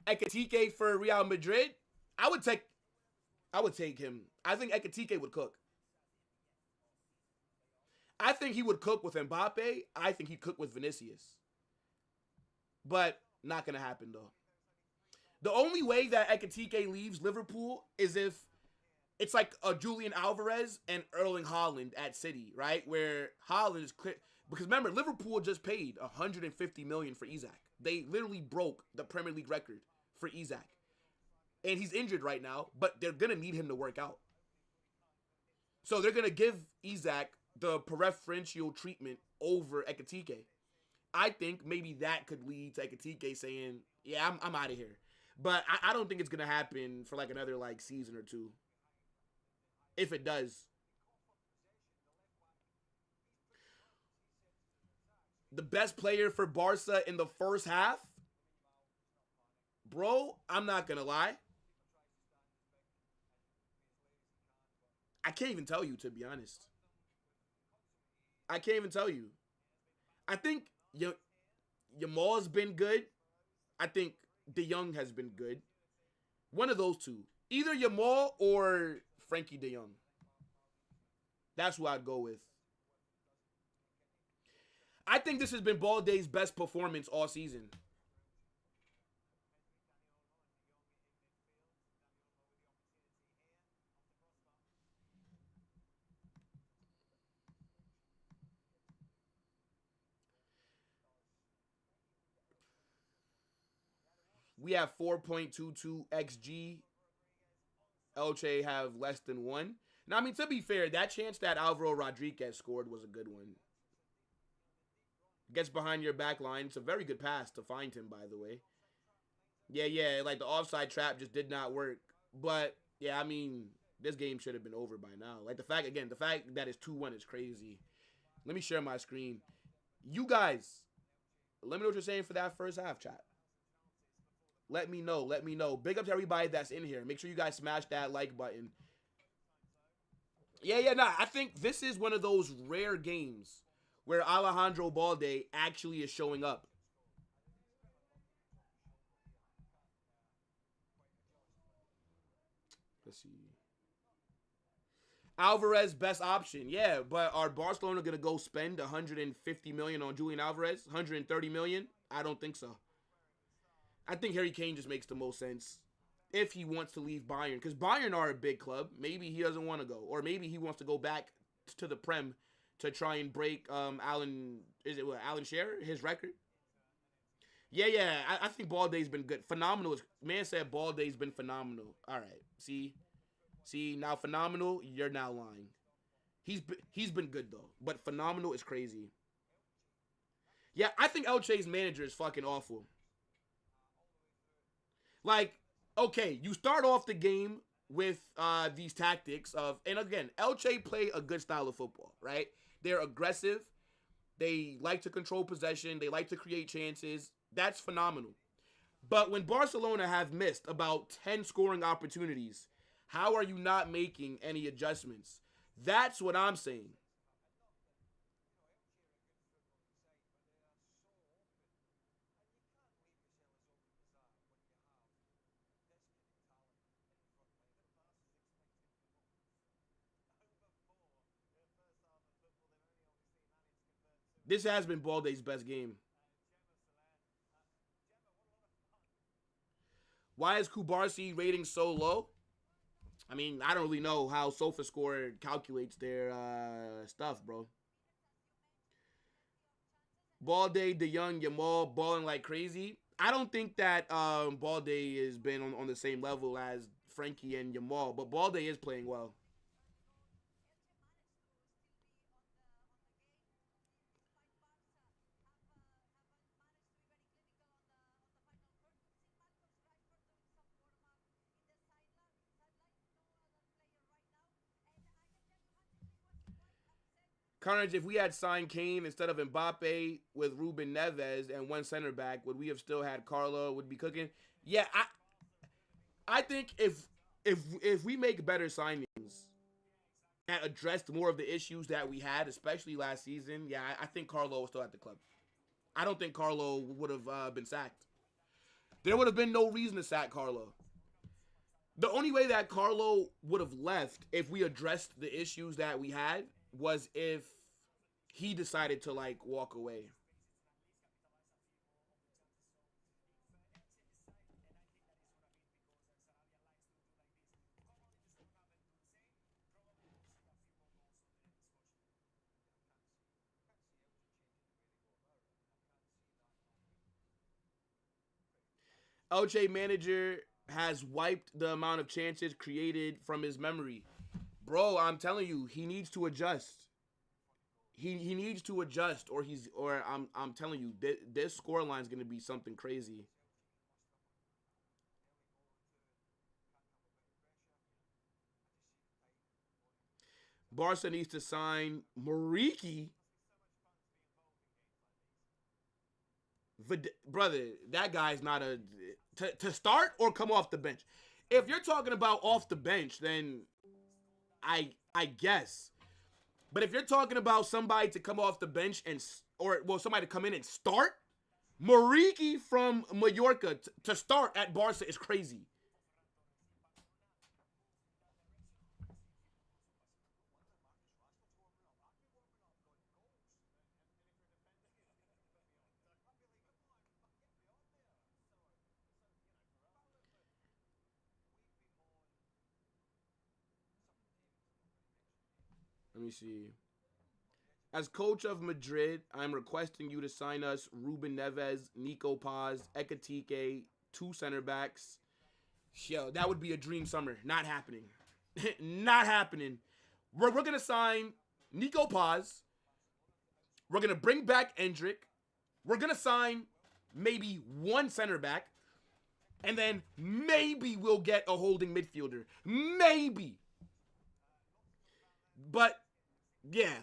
Ekatike for Real Madrid, I would take him. I think Ekatike would cook. I think he would cook with Mbappe. I think he'd cook with Vinicius. But not going to happen, though. The only way that Ekatike leaves Liverpool is if it's like a Julian Alvarez and Erling Haaland at City, right? Where Haaland is clear. Because remember, Liverpool just paid 150 million for Isak. They literally broke the Premier League record for Isak. And he's injured right now, but they're going to need him to work out. So they're going to give Isak the preferential treatment over Ekatike. I think maybe that could lead to Ekatike saying, yeah, I'm out of here. But I don't think it's going to happen for like another like season or 2. If it does. The best player for Barca in the first half? Bro, I'm not going to lie. I can't even tell you, to be honest. I can't even tell you. I think Yamal's been good. I think De Jong has been good. One of those two. Either Yamal or Frankie De Jong. That's who I'd go with. I think this has been Balday's best performance all season. We have 4.22 XG. Elche have less than 1. Now, I mean, to be fair, that chance that Alvaro Rodriguez scored was a good one. Gets behind your back line. It's a very good pass to find him, by the way. Yeah, like the offside trap just did not work. But, yeah, I mean, this game should have been over by now. Like, the fact that it's 2-1 is crazy. Let me share my screen. You guys, let me know what you're saying for that first half, chat. Let me know. Big up to everybody that's in here. Make sure you guys smash that like button. Nah. I think this is one of those rare games where Alejandro Balde actually is showing up. Let's see. Alvarez, best option. Yeah, but are Barcelona going to go spend 150 million on Julian Alvarez? 130 million? I don't think so. I think Harry Kane just makes the most sense if he wants to leave Bayern. Because Bayern are a big club. Maybe he doesn't want to go. Or maybe he wants to go back to the Prem to try and break Alan Shearer, his record? Yeah. I think Balde's been good. Phenomenal. Man said Balde's been phenomenal. All right. See, now phenomenal, you're now lying. He's been good, though. But phenomenal is crazy. Yeah, I think Elche's manager is fucking awful. Like, okay, you start off the game with these tactics of, and again, Elche play a good style of football, right? They're aggressive. They like to control possession. They like to create chances. That's phenomenal. But when Barcelona have missed about 10 scoring opportunities, how are you not making any adjustments? That's what I'm saying. This has been Balday's best game. Why is Kubarsi rating so low? I mean, I don't really know how SofaScore calculates their stuff, bro. Balde, De Young, Yamal balling like crazy. I don't think that Balde has been on the same level as Frankie and Yamal, but Balde is playing well. Carnage, if we had signed Kane instead of Mbappe with Ruben Neves and one center back, would we have still had Carlo? Would be cooking? Yeah, I think if we make better signings that addressed more of the issues that we had, especially last season, yeah, I think Carlo was still at the club. I don't think Carlo would have been sacked. There would have been no reason to sack Carlo. The only way that Carlo would have left if we addressed the issues that we had was if he decided to like walk away. Elche manager has wiped the amount of chances created from his memory. Bro, I'm telling you, he needs to adjust. He needs to adjust, or I'm telling you, this scoreline is gonna be something crazy. Barca needs to sign Mariki. Brother, that guy's not a to start or come off the bench. If you're talking about off the bench, then I guess. But if you're talking about somebody to come off the bench and or well somebody to come in and start, Mariki from Mallorca to start at Barca is crazy. Let me see. As coach of Madrid, I'm requesting you to sign us Ruben Neves, Nico Paz, Ekatike, two center backs. Yo, that would be a dream summer. Not happening. Not happening. We're going to sign Nico Paz. We're going to bring back Endrick. We're going to sign maybe one center back. And then maybe we'll get a holding midfielder. Maybe. But, yeah.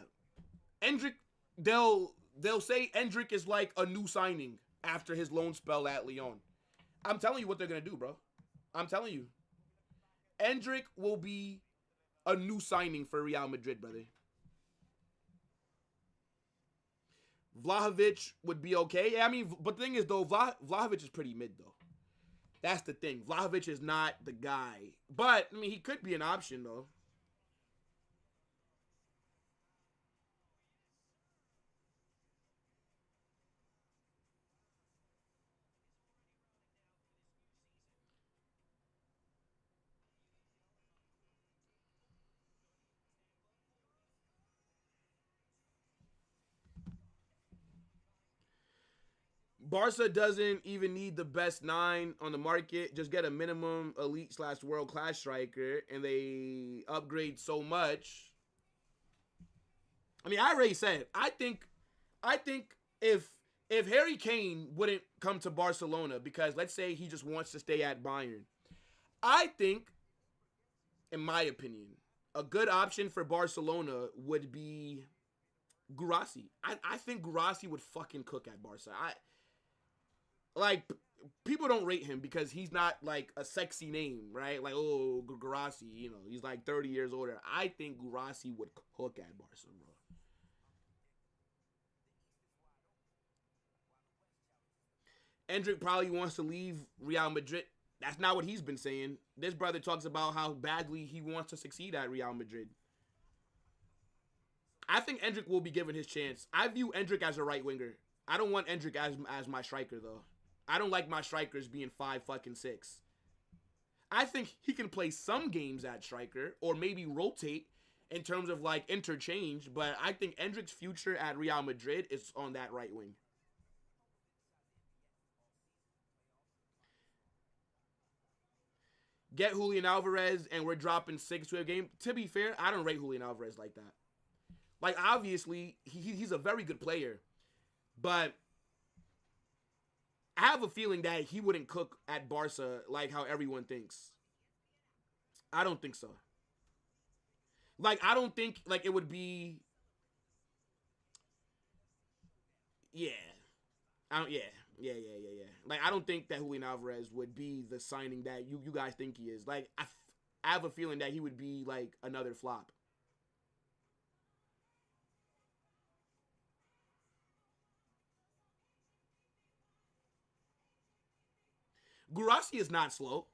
Endrick, they'll say Endrick is like a new signing after his loan spell at Lyon. I'm telling you what they're going to do, bro. I'm telling you. Endrick will be a new signing for Real Madrid, brother. Vlahovic would be okay. Yeah, I mean, but the thing is, though, Vlahovic is pretty mid, though. That's the thing. Vlahovic is not the guy. But, I mean, he could be an option, though. Barca doesn't even need the best 9 on the market. Just get a minimum elite / world class striker, and they upgrade so much. I mean, I already said I think if if Harry Kane wouldn't come to Barcelona because let's say he just wants to stay at Bayern, I think, in my opinion, a good option for Barcelona would be Guirassy. I think Guirassy would fucking cook at Barca. People don't rate him because he's not like a sexy name, right? Like, oh, Guirassy, you know, he's like 30 years older. I think Guirassy would cook at Barca, bro. Endrick probably wants to leave Real Madrid. That's not what he's been saying. This brother talks about how badly he wants to succeed at Real Madrid. I think Endrick will be given his chance. I view Endrick as a right winger. I don't want Endrick as my striker, though. I don't like my strikers being 5'6". I think he can play some games at striker or maybe rotate in terms of like interchange, but I think Endrick's future at Real Madrid is on that right wing. Get Julian Alvarez and we're dropping 6 to a game. To be fair, I don't rate Julian Alvarez like that. Like, obviously, he's a very good player, but I have a feeling that he wouldn't cook at Barca like how everyone thinks. I don't think so. Like, I don't think, like, it would be... Yeah. Yeah. Like, I don't think that Julian Alvarez would be the signing that you guys think he is. Like, I have a feeling that he would be, like, another flop. Guirassy is not slow.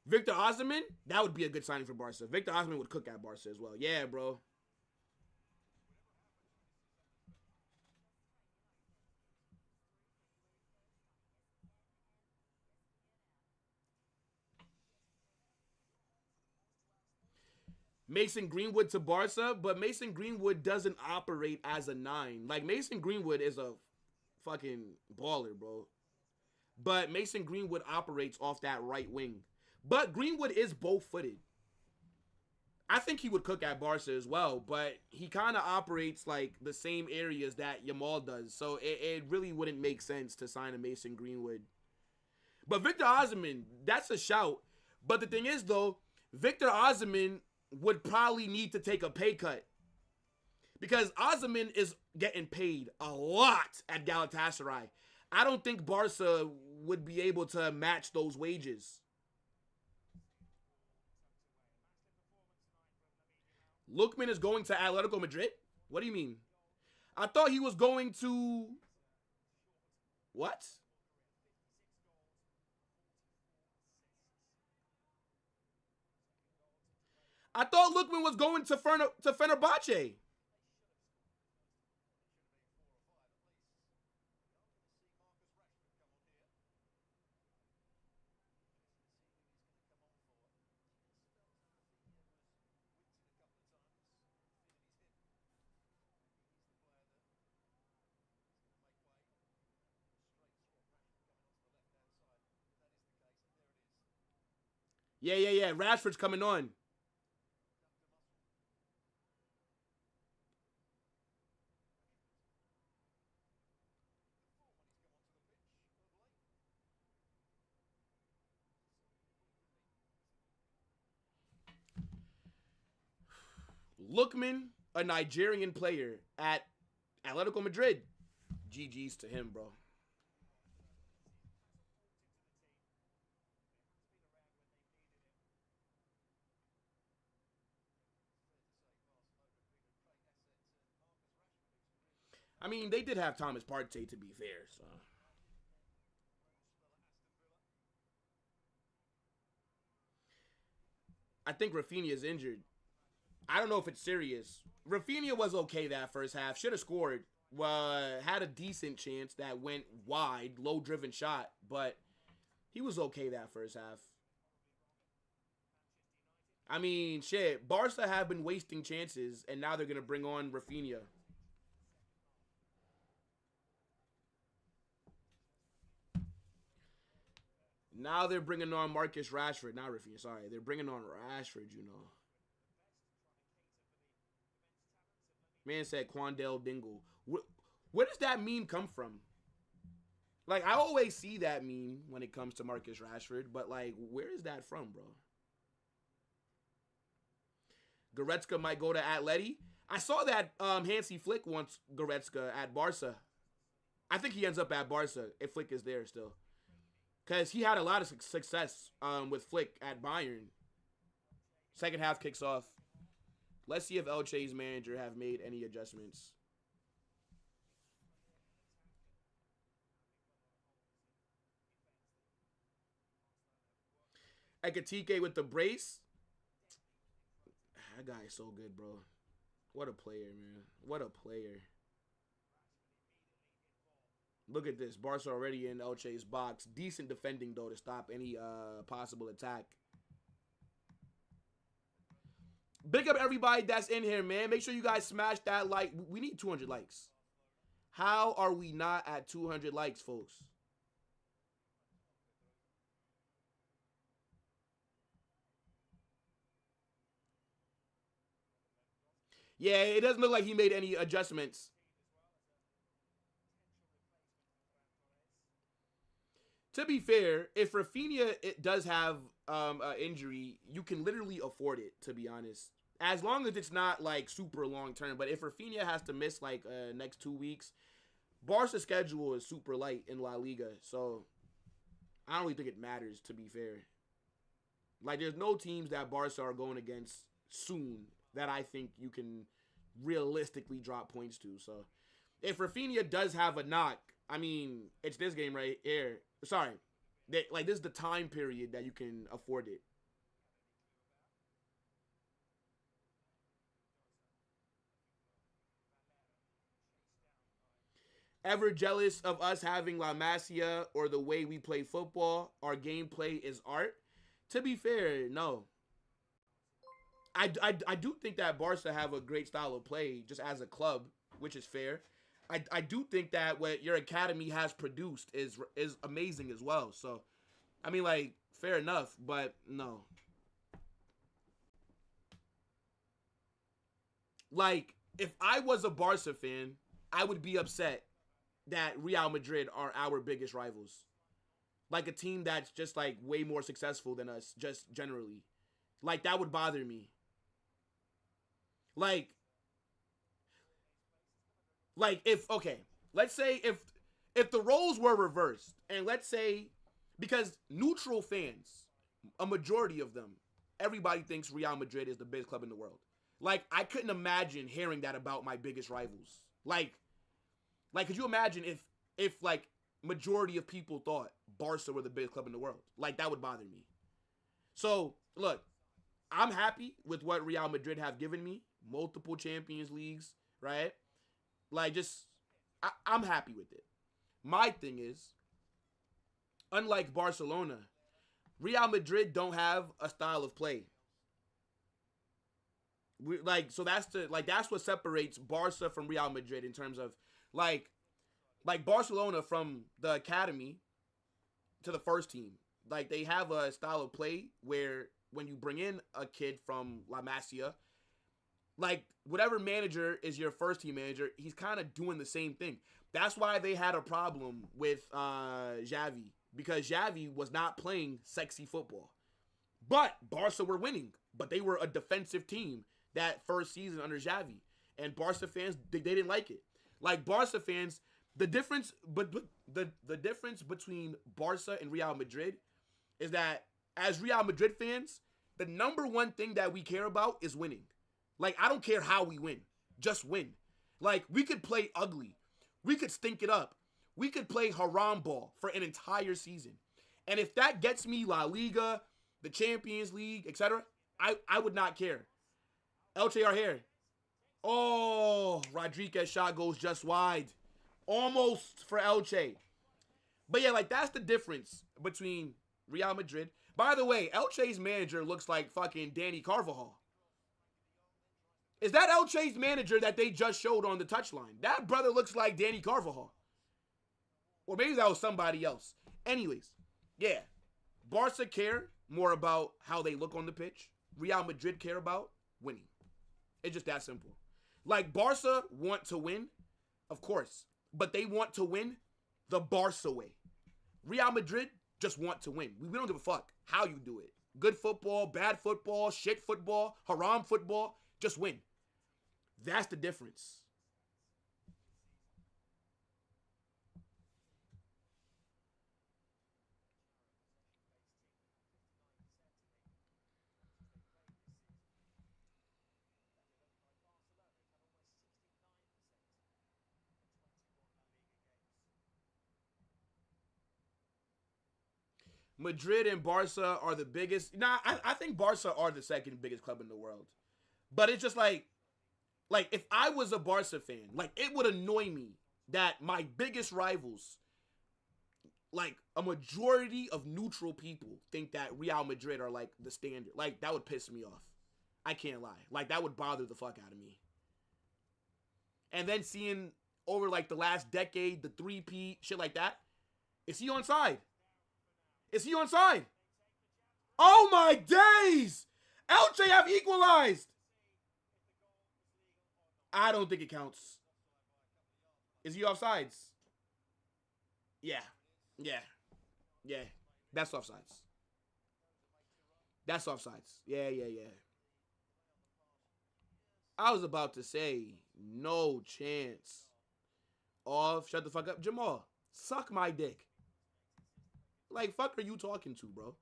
Victor Osimhen, that would be a good signing for Barca. Victor Osimhen would cook at Barca as well. Yeah, bro. Mason Greenwood to Barca, but Mason Greenwood doesn't operate as a 9. Like, Mason Greenwood is a fucking baller, bro. But Mason Greenwood operates off that right wing. But Greenwood is both-footed. I think he would cook at Barca as well, but he kind of operates like the same areas that Yamal does. So it really wouldn't make sense to sign a Mason Greenwood. But Victor Osimhen, that's a shout. But the thing is, though, Victor Osimhen would probably need to take a pay cut. Because Osimhen is getting paid a lot at Galatasaray. I don't think Barca would be able to match those wages. Lookman is going to Atletico Madrid? What do you mean? I thought he was going to... What? I thought Lookman was going to Fenerbahce. Yeah. Rashford's coming on. Lookman, a Nigerian player at Atletico Madrid. GG's to him, bro. I mean, they did have Thomas Partey, to be fair, so... I think Rafinha is injured. I don't know if it's serious. Rafinha was okay that first half. Should have scored. Had a decent chance that went wide. Low-driven shot. But he was okay that first half. I mean, shit. Barca have been wasting chances. And now they're going to bring on Rafinha. Now they're bringing on Marcus Rashford. Not Rafinha, sorry. They're bringing on Rashford, you know. Man said Quandale Dingle. Where does that meme come from? Like, I always see that meme when it comes to Marcus Rashford, but, like, where is that from, bro? Goretzka might go to Atleti. I saw that Hansi Flick wants Goretzka at Barca. I think he ends up at Barca if Flick is there still. Because he had a lot of success with Flick at Bayern. Second half kicks off. Let's see if Elche's manager have made any adjustments. Ekatike with the brace. That guy is so good, bro. What a player, man. What a player. Look at this. Barca already in Elche's box. Decent defending, though, to stop any possible attack. Big up everybody that's in here, man. Make sure you guys smash that like. We need 200 likes. How are we not at 200 likes, folks? Yeah, it doesn't look like he made any adjustments. To be fair, if Rafinha does have an injury, you can literally afford it, to be honest. As long as it's not, like, super long-term. But if Rafinha has to miss, like, next 2 weeks, Barca's schedule is super light in La Liga. So, I don't really think it matters, to be fair. Like, there's no teams that Barca are going against soon that I think you can realistically drop points to. So, if Rafinha does have a knock, I mean, it's this game right here. Sorry. Like, this is the time period that you can afford it. Ever jealous of us having La Masia or the way we play football? Our gameplay is art? To be fair, no. I do think that Barca have a great style of play just as a club, which is fair. I do think that what your academy has produced is amazing as well. So, I mean, like, fair enough, but no. Like, if I was a Barca fan, I would be upset that Real Madrid are our biggest rivals. Like, a team that's just, like, way more successful than us, just generally. Like, that would bother me. Like, let's say if the roles were reversed, and let's say, because neutral fans, a majority of them, everybody thinks Real Madrid is the biggest club in the world. Like, I couldn't imagine hearing that about my biggest rivals. Like, could you imagine if like, majority of people thought Barca were the biggest club in the world? Like, that would bother me. So, look, I'm happy with what Real Madrid have given me. Multiple Champions Leagues, right? Like, just, I'm happy with it. My thing is, unlike Barcelona, Real Madrid don't have a style of play. So that's what separates Barca from Real Madrid in terms of, like Barcelona from the academy to the first team. Like, they have a style of play where when you bring in a kid from La Masia, like, whatever manager is your first team manager, he's kind of doing the same thing. That's why they had a problem with Xavi, because Xavi was not playing sexy football. But Barca were winning, but they were a defensive team that first season under Xavi. And Barca fans, they didn't like it. Like, Barca fans, the difference between Barca and Real Madrid is that as Real Madrid fans, the number one thing that we care about is winning. Like, I don't care how we win. Just win. Like, we could play ugly. We could stink it up. We could play haram ball for an entire season. And if that gets me La Liga, the Champions League, etc., I would not care. Elche are here. Oh, Rodriguez shot goes just wide. Almost for Elche. But yeah, like, that's the difference between Real Madrid. By the way, Elche's manager looks like fucking Danny Carvajal. Is that Elche's manager that they just showed on the touchline? That brother looks like Danny Carvajal. Or maybe that was somebody else. Anyways, yeah. Barca care more about how they look on the pitch. Real Madrid care about winning. It's just that simple. Like, Barca want to win. Of course. But they want to win the Barça way. Real Madrid just want to win. We don't give a fuck how you do it. Good football, bad football, shit football, haram football. Just win. That's the difference. Madrid and Barca are the biggest. I think Barca are the second biggest club in the world. But it's just like if I was a Barca fan, like it would annoy me that my biggest rivals, like a majority of neutral people, think that Real Madrid are like the standard. Like that would piss me off. I can't lie. Like that would bother the fuck out of me. And then seeing over like the last decade, the 3P, shit like that, is he on side? Is he onside? Oh my days! Elche have equalized! I don't think it counts. Is he offsides? Yeah. That's offsides. That's offsides. Yeah. I was about to say, no chance. Off. Shut the fuck up. Jamal, suck my dick. Like, fuck are you talking to, bro?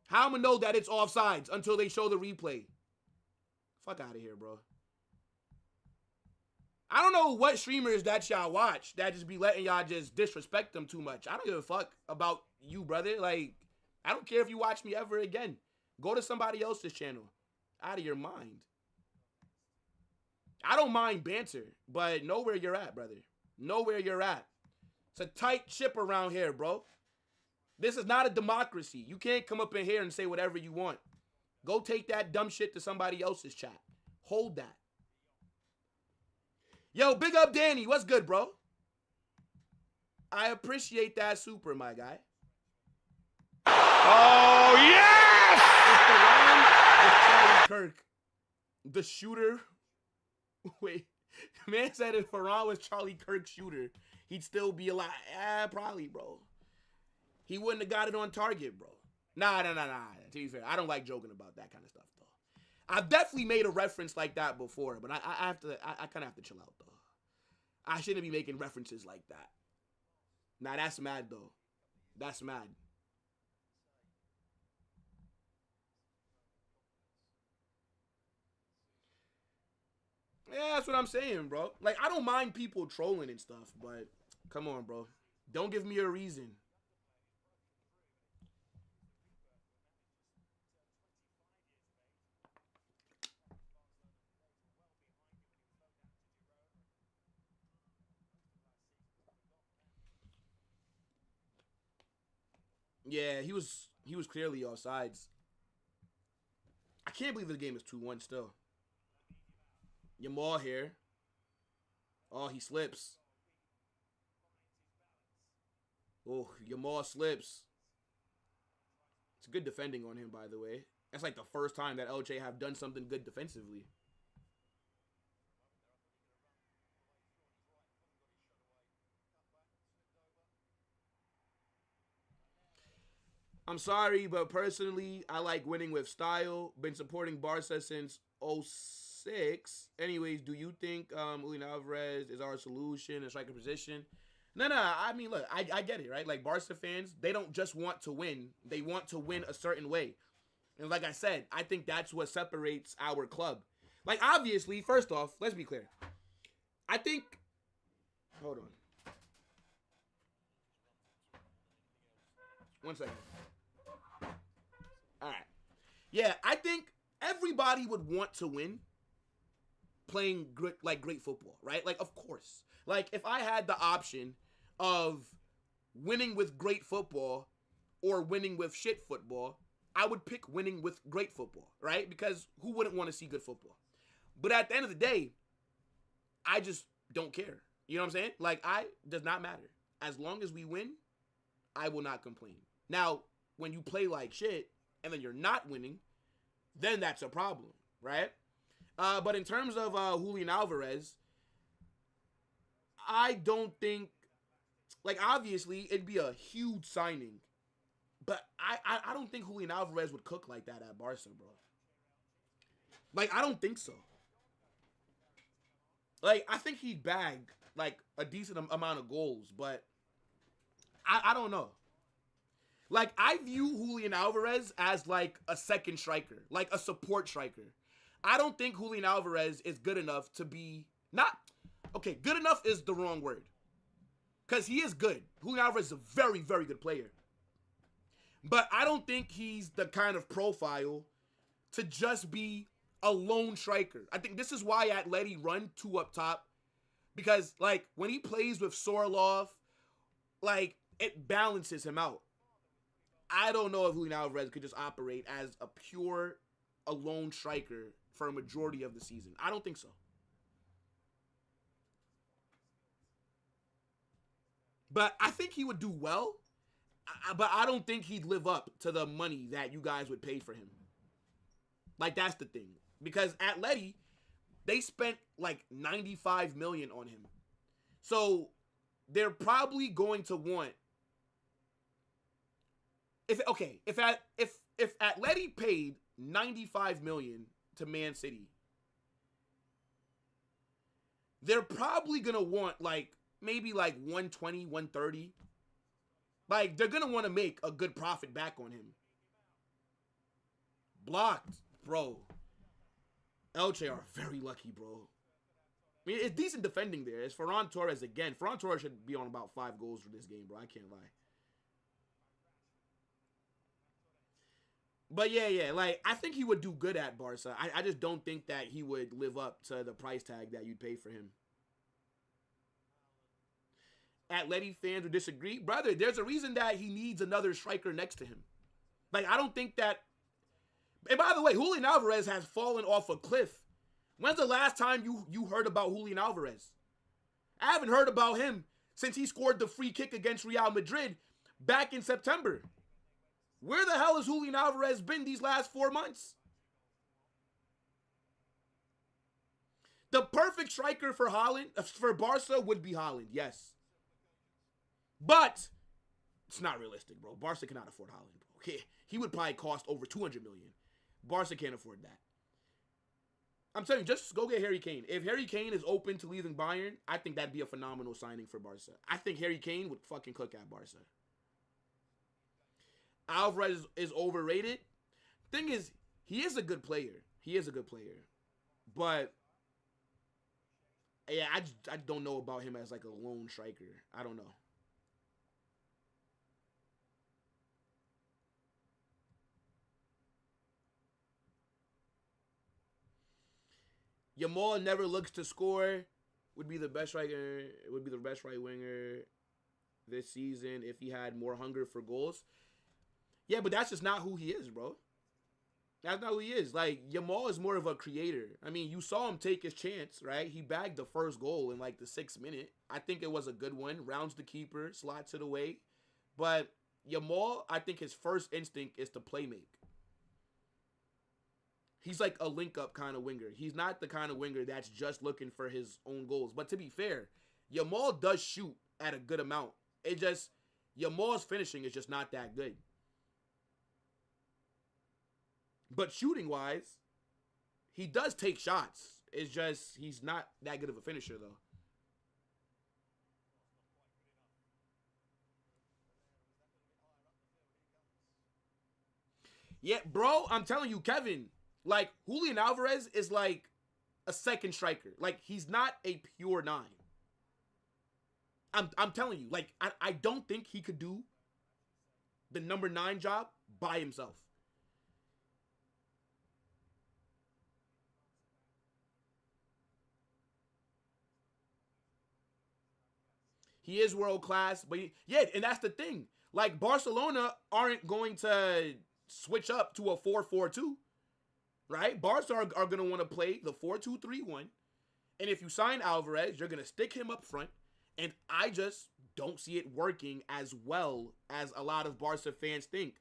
How I'ma know that it's offsides until they show the replay? Fuck out of here, bro. I don't know what streamers that y'all watch that just be letting y'all just disrespect them too much. I don't give a fuck about you, brother. Like, I don't care if you watch me ever again. Go to somebody else's channel. Out of your mind. I don't mind banter, but know where you're at, brother. Know where you're at. It's a tight ship around here, bro. This is not a democracy. You can't come up in here and say whatever you want. Go take that dumb shit to somebody else's chat. Hold that. Yo, big up Danny. What's good, bro? I appreciate that super, my guy. Oh, yes! If Charlie Kirk, the shooter. Wait. Man said if Ferran was Charlie Kirk's shooter, he'd still be alive. Probably, bro. He wouldn't have got it on target, bro. Nah. To be fair, I don't like joking about that kind of stuff, though. I've definitely made a reference like that before, but I kind of have to chill out, though. I shouldn't be making references like that. Nah, that's mad, though. That's mad. Yeah, that's what I'm saying, bro. Like, I don't mind people trolling and stuff, but come on, bro. Don't give me a reason. Yeah, he was clearly offsides. I can't believe the game is 2-1 still. Yamal here. Oh, he slips. Oh, Yamal slips. It's good defending on him, by the way. That's like the first time that Elche have done something good defensively. I'm sorry, but personally, I like winning with style. Been supporting Barca since 06. Anyways, do you think Julian Alvarez is our solution in striker position? No. I mean, look, I get it, right? Like, Barca fans, they don't just want to win. They want to win a certain way. And like I said, I think that's what separates our club. Like, obviously, first off, let's be clear. I think... Hold on. 1 second. All right. Yeah, I think everybody would want to win playing great football, right? Like, of course. Like, if I had the option of winning with great football or winning with shit football, I would pick winning with great football, right? Because who wouldn't want to see good football? But at the end of the day, I just don't care. You know what I'm saying? Like, does not matter. As long as we win, I will not complain. Now, when you play like shit and then you're not winning, then that's a problem, right? But in terms of Julian Alvarez, I don't think, like, obviously it'd be a huge signing, but I don't think Julian Alvarez would cook like that at Barca, bro. Like, I don't think so. Like, I think he'd bag, like, a decent amount of goals, but I don't know. Like, I view Julian Alvarez as, like, a second striker, like a support striker. I don't think Julian Alvarez is good enough to be, good enough is the wrong word. Because he is good. Julian Alvarez is a very, very good player. But I don't think he's the kind of profile to just be a lone striker. I think this is why Atleti run 2 up top. Because, like, when he plays with Sorloth, like, it balances him out. I don't know if Julian Alvarez could just operate as a lone striker for a majority of the season. I don't think so. But I think he would do well. But I don't think he'd live up to the money that you guys would pay for him. Like, that's the thing. Because Atleti, they spent like 95 million on him. So they're probably going to want, if Atleti paid 95 million to Man City, they're probably going to want like maybe like 120, 130. Like, they're going to want to make a good profit back on him. Blocked, bro. Elche are very lucky, bro. I mean, it's decent defending there. It's Ferran Torres again. Ferran Torres should be on about 5 goals for this game, bro. I can't lie. But yeah, like, I think he would do good at Barca. I just don't think that he would live up to the price tag that you'd pay for him. Atleti fans would disagree. Brother, there's a reason that he needs another striker next to him. Like, I don't think that... And by the way, Julian Alvarez has fallen off a cliff. When's the last time you heard about Julian Alvarez? I haven't heard about him since he scored the free kick against Real Madrid back in September. Where the hell has Julian Alvarez been these last 4 months? The perfect striker for Barca would be Haaland, yes. But it's not realistic, bro. Barca cannot afford Haaland, bro. He would probably cost over 200 million. Barca can't afford that. I'm telling you, just go get Harry Kane. If Harry Kane is open to leaving Bayern, I think that'd be a phenomenal signing for Barca. I think Harry Kane would fucking cook at Barca. Alvarez is overrated. Thing is, he is a good player. He is a good player. But, yeah, I don't know about him as like a lone striker. I don't know. Yamal never looks to score. Would be the best striker. Would be the best right winger this season if he had more hunger for goals. Yeah, but that's just not who he is, bro. That's not who he is. Like, Yamal is more of a creator. I mean, you saw him take his chance, right? He bagged the first goal in like the 6th minute. I think it was a good one. Rounds the keeper, slots it away. But Yamal, I think his first instinct is to play make. He's like a link-up kind of winger. He's not the kind of winger that's just looking for his own goals. But to be fair, Yamal does shoot at a good amount. Yamal's finishing is just not that good. But shooting-wise, he does take shots. It's just he's not that good of a finisher, though. Yeah, bro, I'm telling you, Kevin, like, Julian Alvarez is like a second striker. Like, he's not a pure 9. I'm telling you, like, I don't think he could do the number 9 job by himself. He is world class, but and that's the thing. Like, Barcelona aren't going to switch up to a 4-4-2, right? Barca are going to want to play the 4-2-3-1, and if you sign Alvarez, you're going to stick him up front, and I just don't see it working as well as a lot of Barca fans think.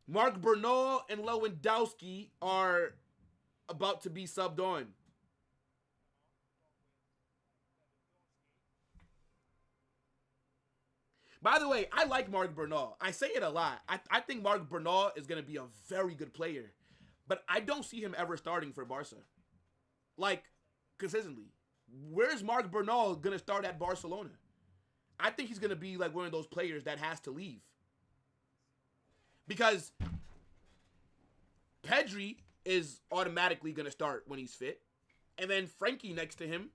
Marc Bernal and Lewandowski are about to be subbed on. By the way, I like Marc Bernal. I say it a lot. I think Marc Bernal is going to be a very good player. But I don't see him ever starting for Barca. Like, consistently. Where's Marc Bernal going to start at Barcelona? I think he's going to be like one of those players that has to leave. Because Pedri is automatically going to start when he's fit. And then Frankie next to him,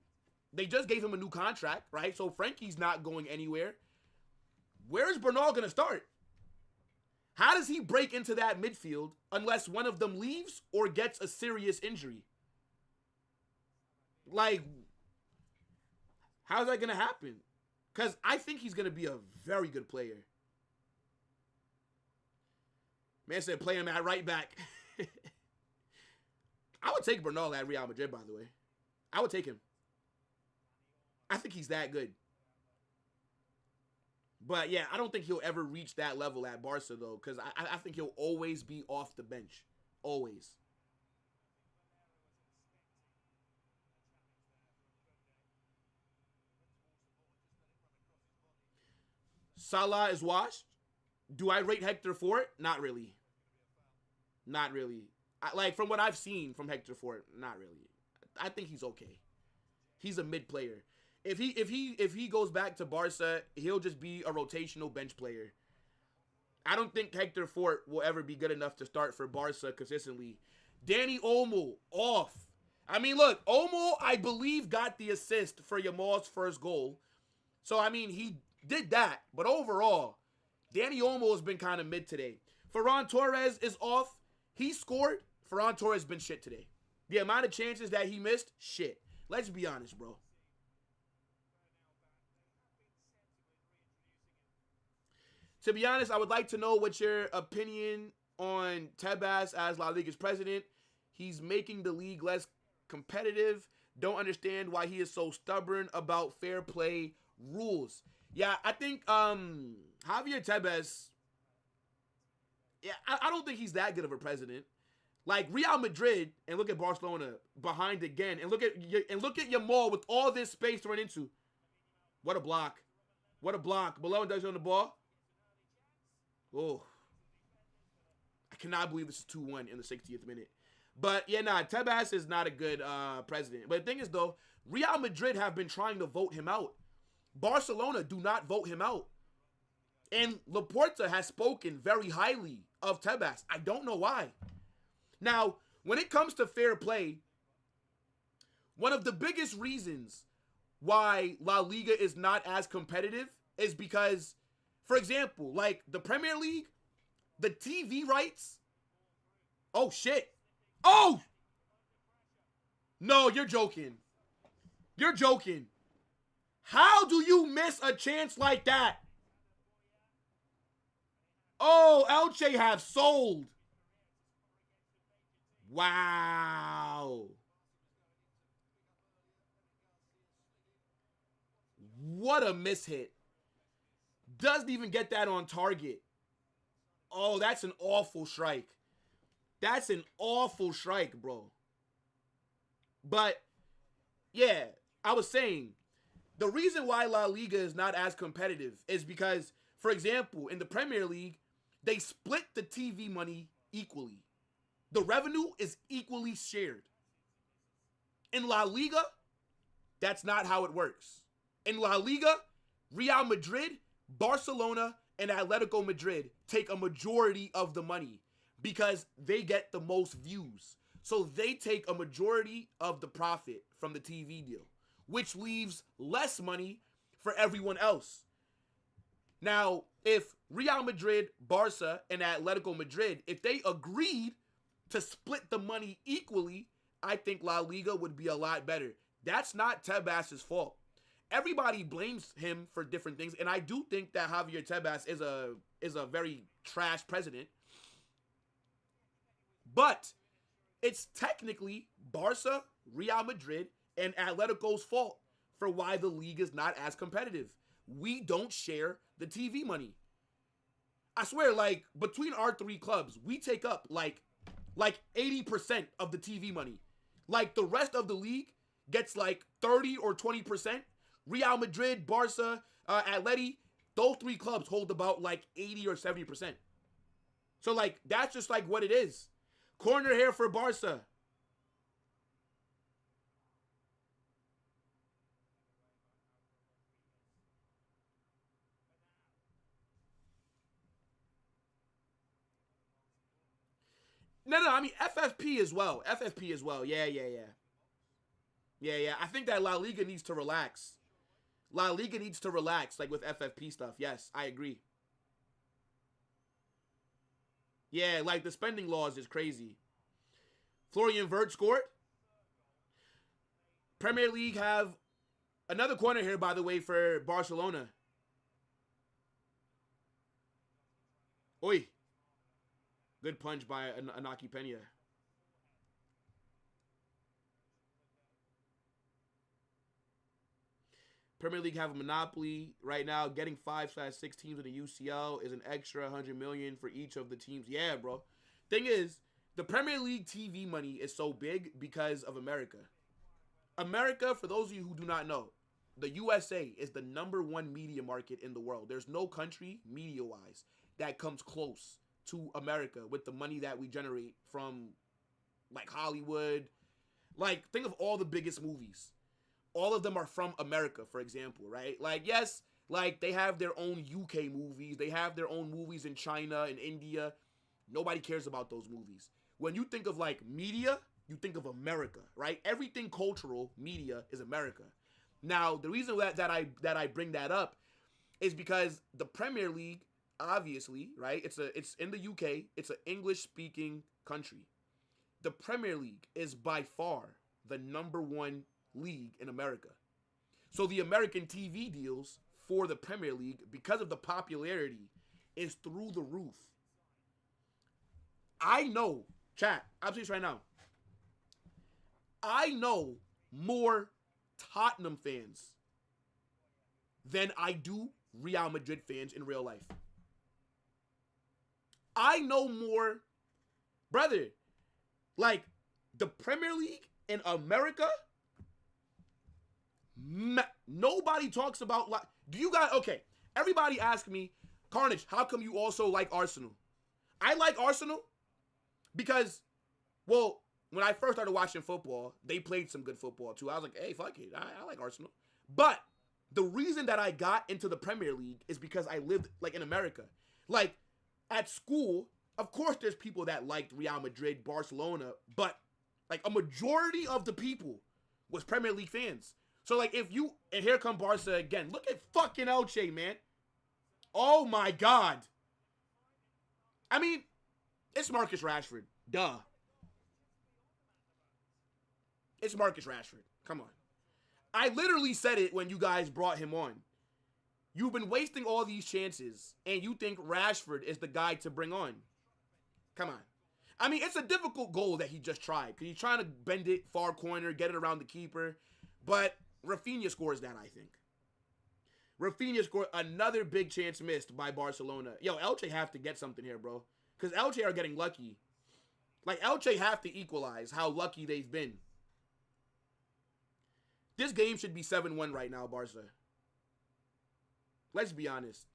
they just gave him a new contract, right? So Frankie's not going anywhere. Where is Bernal going to start? How does he break into that midfield unless one of them leaves or gets a serious injury? Like, how's that going to happen? Because I think he's going to be a very good player. Man said play him at right back. I would take Bernal at Real Madrid, by the way. I would take him. I think he's that good. But, yeah, I don't think he'll ever reach that level at Barca, though, because I think he'll always be off the bench. Always. Salah is washed. Do I rate Hector for it? Not really. Not really. Like, from what I've seen from Hector for it, not really. I think he's okay. He's a mid player. If he goes back to Barca, he'll just be a rotational bench player. I don't think Hector Fort will ever be good enough to start for Barca consistently. Danny Olmo, off. I mean, look, Olmo, I believe, got the assist for Yamal's first goal. So, I mean, he did that. But overall, Danny Olmo has been kind of mid today. Ferran Torres is off. He scored. Ferran Torres has been shit today. The amount of chances that he missed, shit. Let's be honest, bro. To be honest, I would like to know what your opinion on Tebas as La Liga's president. He's making the league less competitive. Don't understand why he is so stubborn about fair play rules. Yeah, I think Javier Tebas, yeah, I don't think he's that good of a president. Like Real Madrid, and look at Barcelona behind again, and look at Yamal with all this space to run into. What a block. What a block. Below does on the ball. Oh, I cannot believe this is 2-1 in the 60th minute. But, yeah, nah, Tebas is not a good president. But the thing is, though, Real Madrid have been trying to vote him out. Barcelona do not vote him out. And Laporta has spoken very highly of Tebas. I don't know why. Now, when it comes to fair play, one of the biggest reasons why La Liga is not as competitive is because, for example, like the Premier League, the TV rights. Oh, shit. Oh! No, you're joking. You're joking. How do you miss a chance like that? Oh, Elche have sold. Wow. What a mishit. Doesn't even get that on target. Oh, that's an awful strike. That's an awful strike, bro. But, yeah, I was saying, the reason why La Liga is not as competitive is because, for example, in the Premier League, they split the TV money equally. The revenue is equally shared. In La Liga, that's not how it works. In La Liga, Real Madrid, Barcelona, and Atletico Madrid take a majority of the money because they get the most views. So they take a majority of the profit from the TV deal, which leaves less money for everyone else. Now, if Real Madrid, Barca, and Atletico Madrid, if they agreed to split the money equally, I think La Liga would be a lot better. That's not Tebas' fault. Everybody blames him for different things, and I do think that Javier Tebas is a very trash president. But it's technically Barca, Real Madrid, and Atletico's fault for why the league is not as competitive. We don't share the TV money. I swear, like, between our three clubs, we take up, like, like 80% of the TV money. Like the rest of the league gets like 30 or 20%. Real Madrid, Barça, Atleti, those three clubs hold about like 80 or 70%. So like that's just like what it is. Corner here for Barça. No, I mean FFP as well. FFP as well. Yeah. I think that La Liga needs to relax. La Liga needs to relax, like with FFP stuff. Yes, I agree. Yeah, like the spending laws is crazy. Florian Wirtz scored. Premier League have another corner here, by the way, for Barcelona. Oi. Good punch by Anaki Pena. Premier League have a monopoly right now. Getting 5/6 teams in the UCL is an extra 100 million for each of the teams. Yeah, bro. Thing is, the Premier League TV money is so big because of America. America, for those of you who do not know, the USA is the #1 media market in the world. There's no country, media-wise, that comes close to America with the money that we generate from, like, Hollywood. Like, think of all the biggest movies. All of them are from America, for example, right? Like, yes, like, they have their own UK movies. They have their own movies in China and India. Nobody cares about those movies. When you think of, like, media, you think of America, right? Everything cultural media is America. Now, the reason that I bring that up is because the Premier League, obviously, right? It's in the UK. It's an English-speaking country. The Premier League is by far the #1 league in America. So the American TV deals for the Premier League, because of the popularity, is through the roof. I know, chat, I'm saying this right now, I know more Tottenham fans than I do Real Madrid fans in real life. I know more, brother, like the Premier League in America, nobody talks about, like, do you guys, okay, everybody ask me, Carnage, how come you also like Arsenal? I like Arsenal because, well, when I first started watching football, they played some good football too. I was like, hey, fuck it, I like Arsenal. But the reason that I got into the Premier League is because I lived, like, in America. Like, at school, of course there's people that liked Real Madrid, Barcelona, but, like, a majority of the people was Premier League fans. So, like, if you, and here come Barca again. Look at fucking Elche, man. Oh, my God. I mean, it's Marcus Rashford. Duh. It's Marcus Rashford. Come on. I literally said it when you guys brought him on. You've been wasting all these chances, and you think Rashford is the guy to bring on. Come on. I mean, it's a difficult goal that he just tried, because he's trying to bend it far corner, get it around the keeper, but Rafinha scores that, I think. Rafinha scored another big chance missed by Barcelona. Yo, Elche have to get something here, bro, because Elche are getting lucky. Like, Elche have to equalize how lucky they've been. This game should be 7-1 right now, Barca. Let's be honest.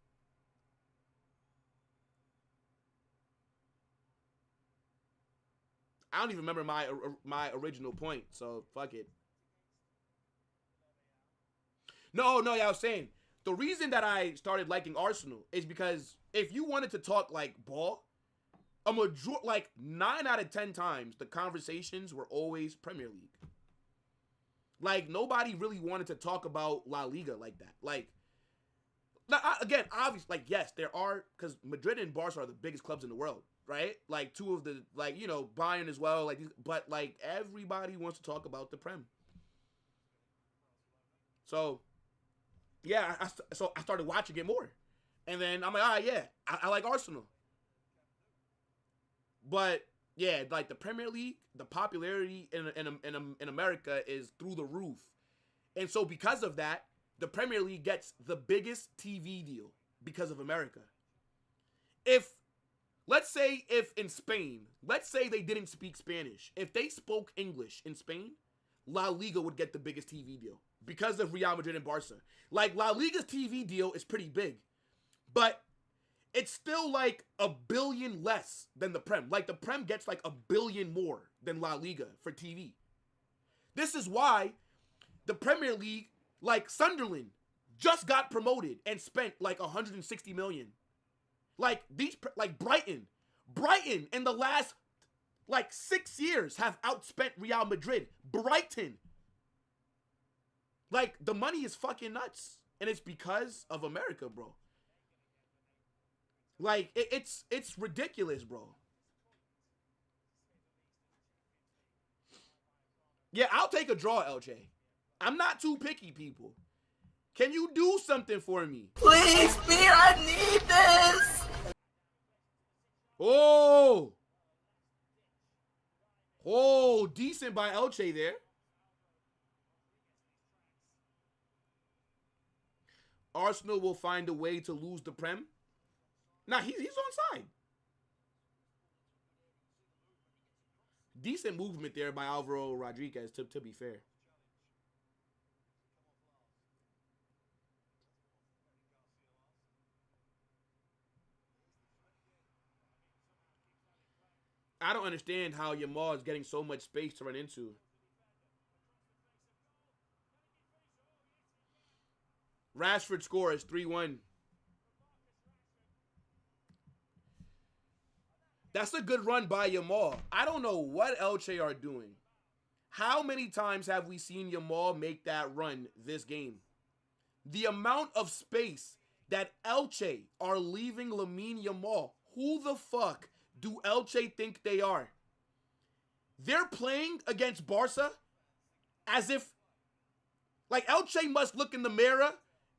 I don't even remember my original point, so fuck it. No, yeah, I was saying, the reason that I started liking Arsenal is because if you wanted to talk, like, ball, like, 9 out of 10 times, the conversations were always Premier League. Like, nobody really wanted to talk about La Liga like that. Like, now, again, obviously, like, yes, there are, because Madrid and Barca are the biggest clubs in the world, right? Like, two of the, like, you know, Bayern as well, like, but, like, everybody wants to talk about the Prem. So, yeah, so I started watching it more. And then I'm like, yeah, I like Arsenal. But, yeah, like, the Premier League, the popularity in America is through the roof. And so because of that, the Premier League gets the biggest TV deal because of America. If let's say if in Spain, let's say they didn't speak Spanish. If they spoke English in Spain, La Liga would get the biggest TV deal because of Real Madrid and Barca. Like, La Liga's TV deal is pretty big, but it's still like $1 billion less than the Prem. Like, the Prem gets like $1 billion more than La Liga for TV. This is why the Premier League, like Sunderland, just got promoted and spent like 160 million. Like Brighton in the last like 6 years have outspent Real Madrid. Brighton. Like, the money is fucking nuts, and it's because of America, bro. Like, it's ridiculous, bro. Yeah, I'll take a draw, LJ. I'm not too picky, people. Can you do something for me? Please, Beer, I need this! Oh! Oh, decent by Elche there. Arsenal will find a way to lose the Prem. Nah, he's on side. Decent movement there by Alvaro Rodriguez, to be fair. I don't understand how Yamal is getting so much space to run into. Rashford scores 3-1. That's a good run by Yamal. I don't know what Elche are doing. How many times have we seen Yamal make that run this game? The amount of space that Elche are leaving Lamine Yamal. Who the fuck do Elche think they are? They're playing against Barca as if, like, Elche must look in the mirror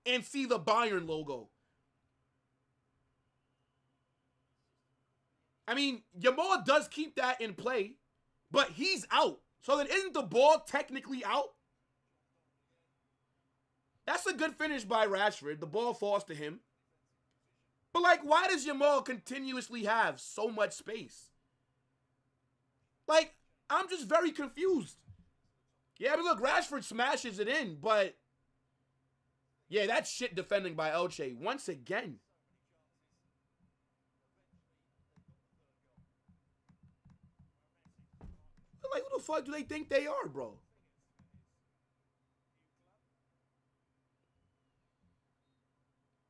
and see the Bayern logo. I mean, Yamal does keep that in play, but he's out. So then isn't the ball technically out? That's a good finish by Rashford. The ball falls to him. But, like, why does Yamal continuously have so much space? Like, I'm just very confused. Yeah, but look, Rashford smashes it in, but yeah, that's shit defending by Elche once again. Like, who the fuck do they think they are, bro?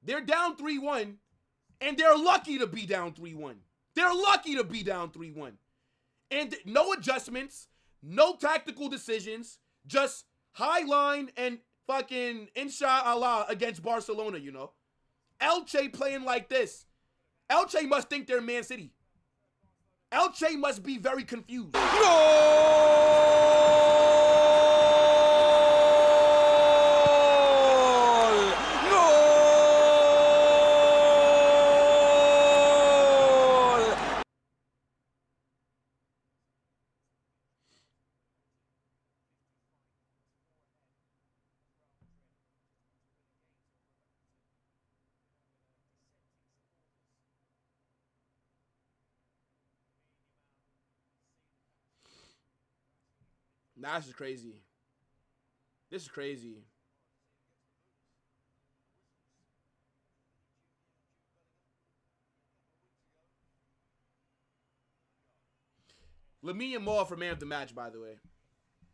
They're down 3-1, and they're lucky to be down 3-1. They're lucky to be down 3-1. And no adjustments, no tactical decisions, just high line and fucking inshallah against Barcelona, you know? Elche playing like this. Elche must think they're Man City. Elche must be very confused. Nah, this is crazy. This is crazy. Lamine Yamal for man of the match, by the way,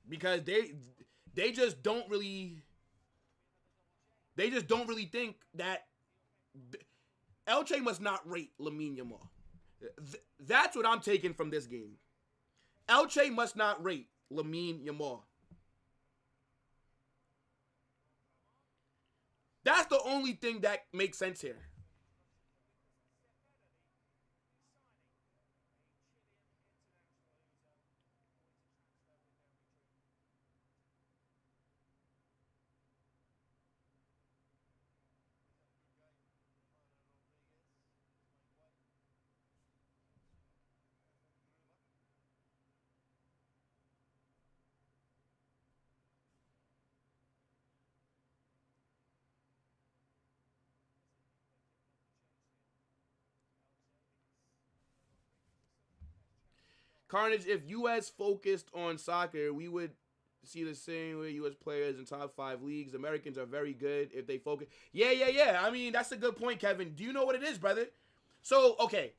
because they just don't really think that Elche must not rate Lamine Yamal. That's what I'm taking from this game. Elche must not rate Lamine Yamal. That's the only thing that makes sense here. Carnage, if U.S. focused on soccer, we would see the same way U.S. players in top 5 leagues. Americans are very good if they focus. Yeah. I mean, that's a good point, Kevin. Do you know what it is, brother? So, okay.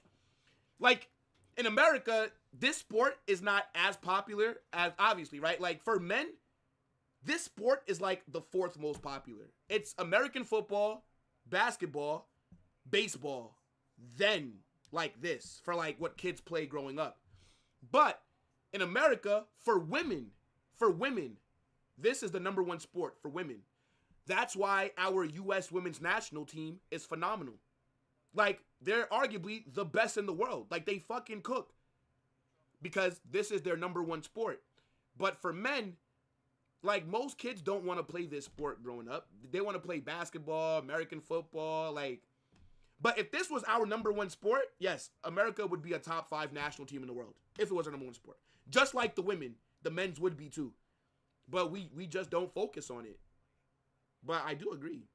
Like, in America, this sport is not as popular as, obviously, right? Like, for men, this sport is like the 4th most popular. It's American football, basketball, baseball, then like this for like what kids play growing up. But in America, for women, this is the number 1 sport for women. That's why our U.S. women's national team is phenomenal. Like, they're arguably the best in the world. Like, they fucking cook. Because this is their number 1 sport. But for men, like, most kids don't want to play this sport growing up. They want to play basketball, American football, like. But if this was our number 1 sport, yes, America would be a top 5 national team in the world. If it was our number 1 sport. Just like the women, the men's would be too. But we just don't focus on it. But I do agree.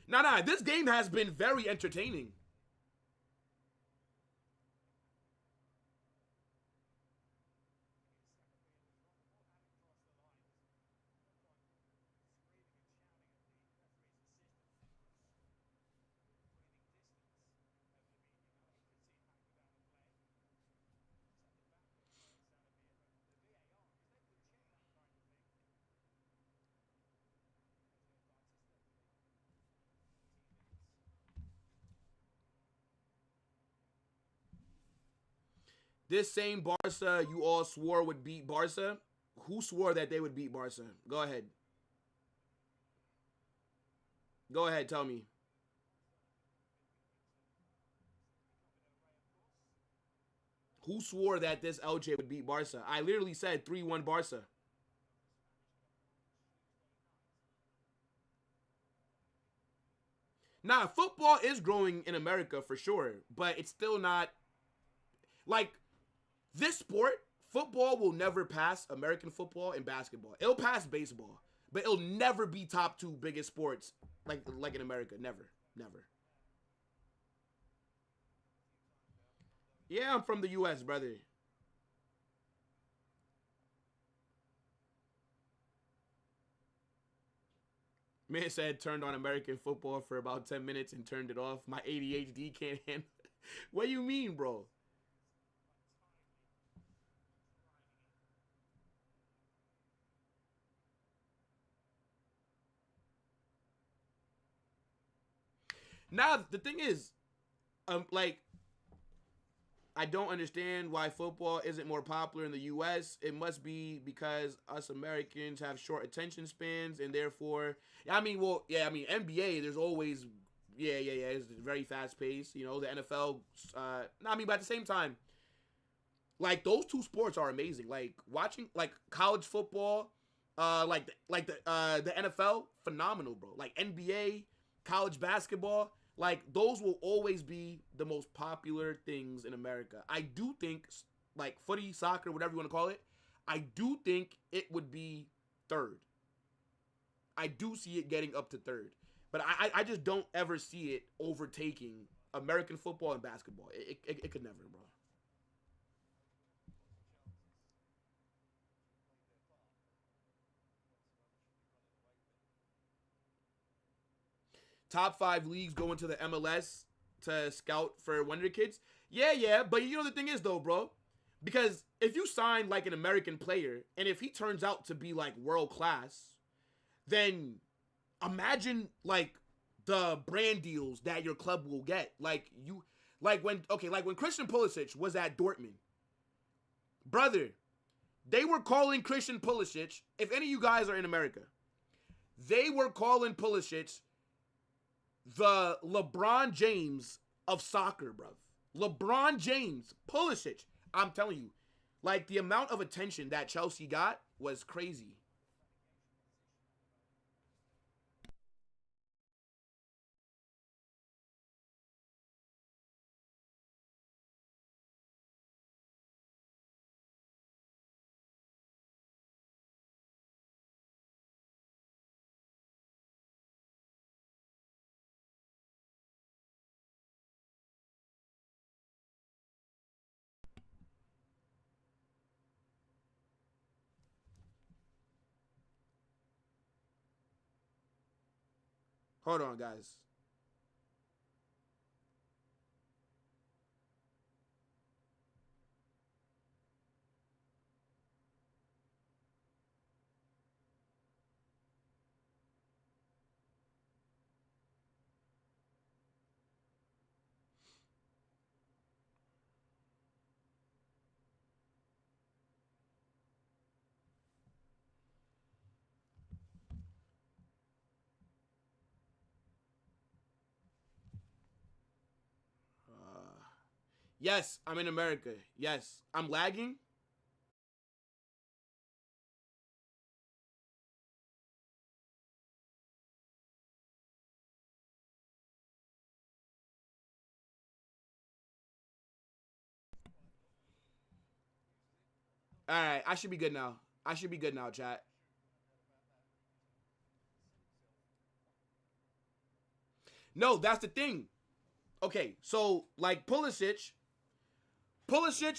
Nah, this game has been very entertaining. This same Barça you all swore would beat Barça. Who swore that they would beat Barça? Go ahead. Go ahead, tell me. Who swore that this Elche would beat Barça? I literally said 3-1 Barça. Nah, football is growing in America for sure, but it's still not like this sport. Football will never pass American football and basketball. It'll pass baseball, but it'll never be top 2 biggest sports like in America. Never. Yeah, I'm from the U.S., brother. Man said turned on American football for about 10 minutes and turned it off. My ADHD can't handle it. What do you mean, bro? Now, the thing is, like, I don't understand why football isn't more popular in the U.S. It must be because us Americans have short attention spans, and therefore, NBA, there's always, it's very fast paced. You know, the NFL, but at the same time, like, those 2 sports are amazing. Like, watching, like, college football, the NFL, phenomenal, bro. Like, NBA, college basketball, like, those will always be the most popular things in America. I do think, like, footy, soccer, whatever you want to call it, I do think it would be 3rd. I do see it getting up to 3rd. But I just don't ever see it overtaking American football and basketball. It could never, bro. Top 5 leagues go into the MLS to scout for Wonder Kids. Yeah, but you know the thing is though, bro, because if you sign like an American player and if he turns out to be like world class, then imagine like the brand deals that your club will get. Like when Christian Pulisic was at Dortmund, brother, they were calling Christian Pulisic, if any of you guys are in America, they were calling Pulisic the LeBron James of soccer, bro. LeBron James, Pulisic. I'm telling you, like, the amount of attention that Chelsea got was crazy. Hold on, guys. Yes, I'm in America. Yes, I'm lagging. All right, I should be good now. I should be good now, chat. No, that's the thing. Okay, so like Pulisic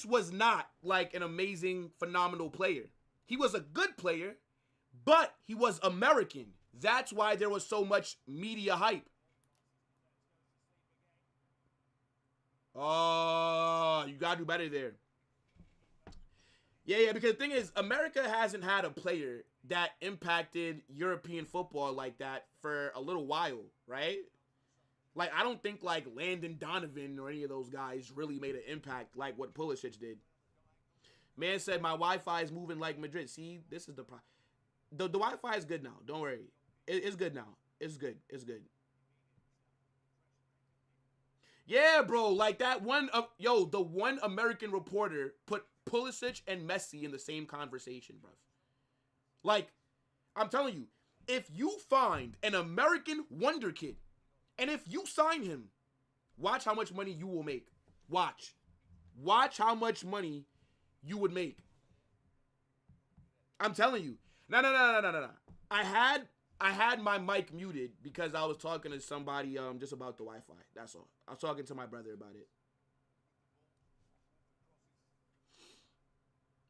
was not like an amazing, phenomenal player. He was a good player, but he was American. That's why there was so much media hype. Oh, you gotta do better there. Yeah, because the thing is, America hasn't had a player that impacted European football like that for a little while, right? Like, I don't think, like, Landon Donovan or any of those guys really made an impact like what Pulisic did. Man said, my Wi-Fi is moving like Madrid. See, this is the problem. The Wi-Fi is good now. Don't worry. It's good now. It's good. It's good. Yeah, bro. Like, that one, the one American reporter put Pulisic and Messi in the same conversation, bro. Like, I'm telling you, if you find an American wonder kid, and if you sign him, watch how much money you will make. Watch. Watch how much money you would make. I'm telling you. No. I had my mic muted because I was talking to somebody just about the Wi-Fi. That's all. I was talking to my brother about it.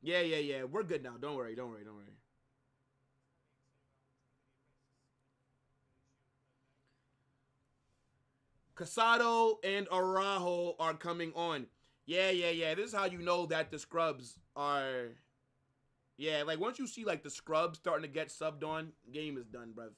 Yeah. We're good now. Don't worry. Casado and Araujo are coming on. Yeah. This is how you know that the scrubs are. Yeah, like once you see like the scrubs starting to get subbed on, game is done, bruv.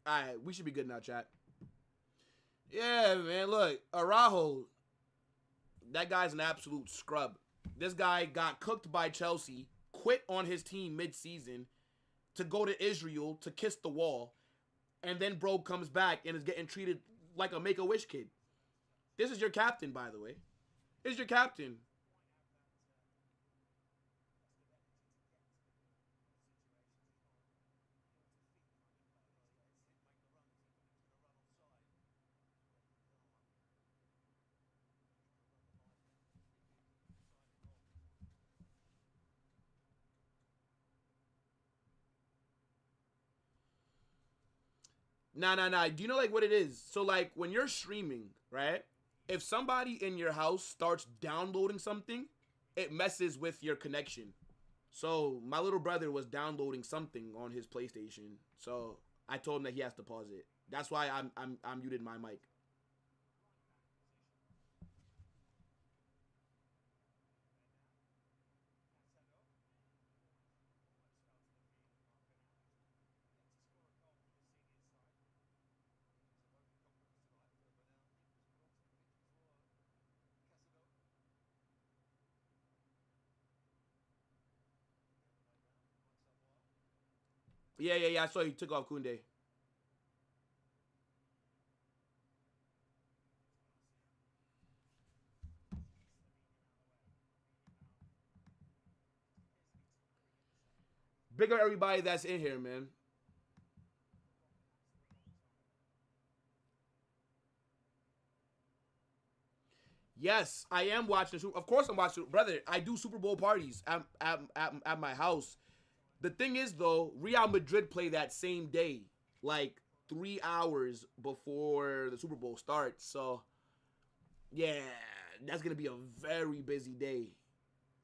All right, we should be good now, chat. Yeah, man. Look, Araujo, that guy's an absolute scrub. This guy got cooked by Chelsea, quit on his team mid-season to go to Israel to kiss the wall, and then bro comes back and is getting treated like a Make-A-Wish kid. This is your captain, by the way. This is your captain. Nah. Do you know like what it is? So like when you're streaming, right? If somebody in your house starts downloading something, it messes with your connection. So my little brother was downloading something on his PlayStation. So I told him that he has to pause it. That's why I muted my mic. Yeah. I saw he took off Kunde. Big up everybody that's in here, man. Yes, I am watching. Of course, I'm watching. Brother, I do Super Bowl parties at my house. The thing is, though, Real Madrid play that same day, like 3 hours before the Super Bowl starts. So, yeah, that's gonna be a very busy day.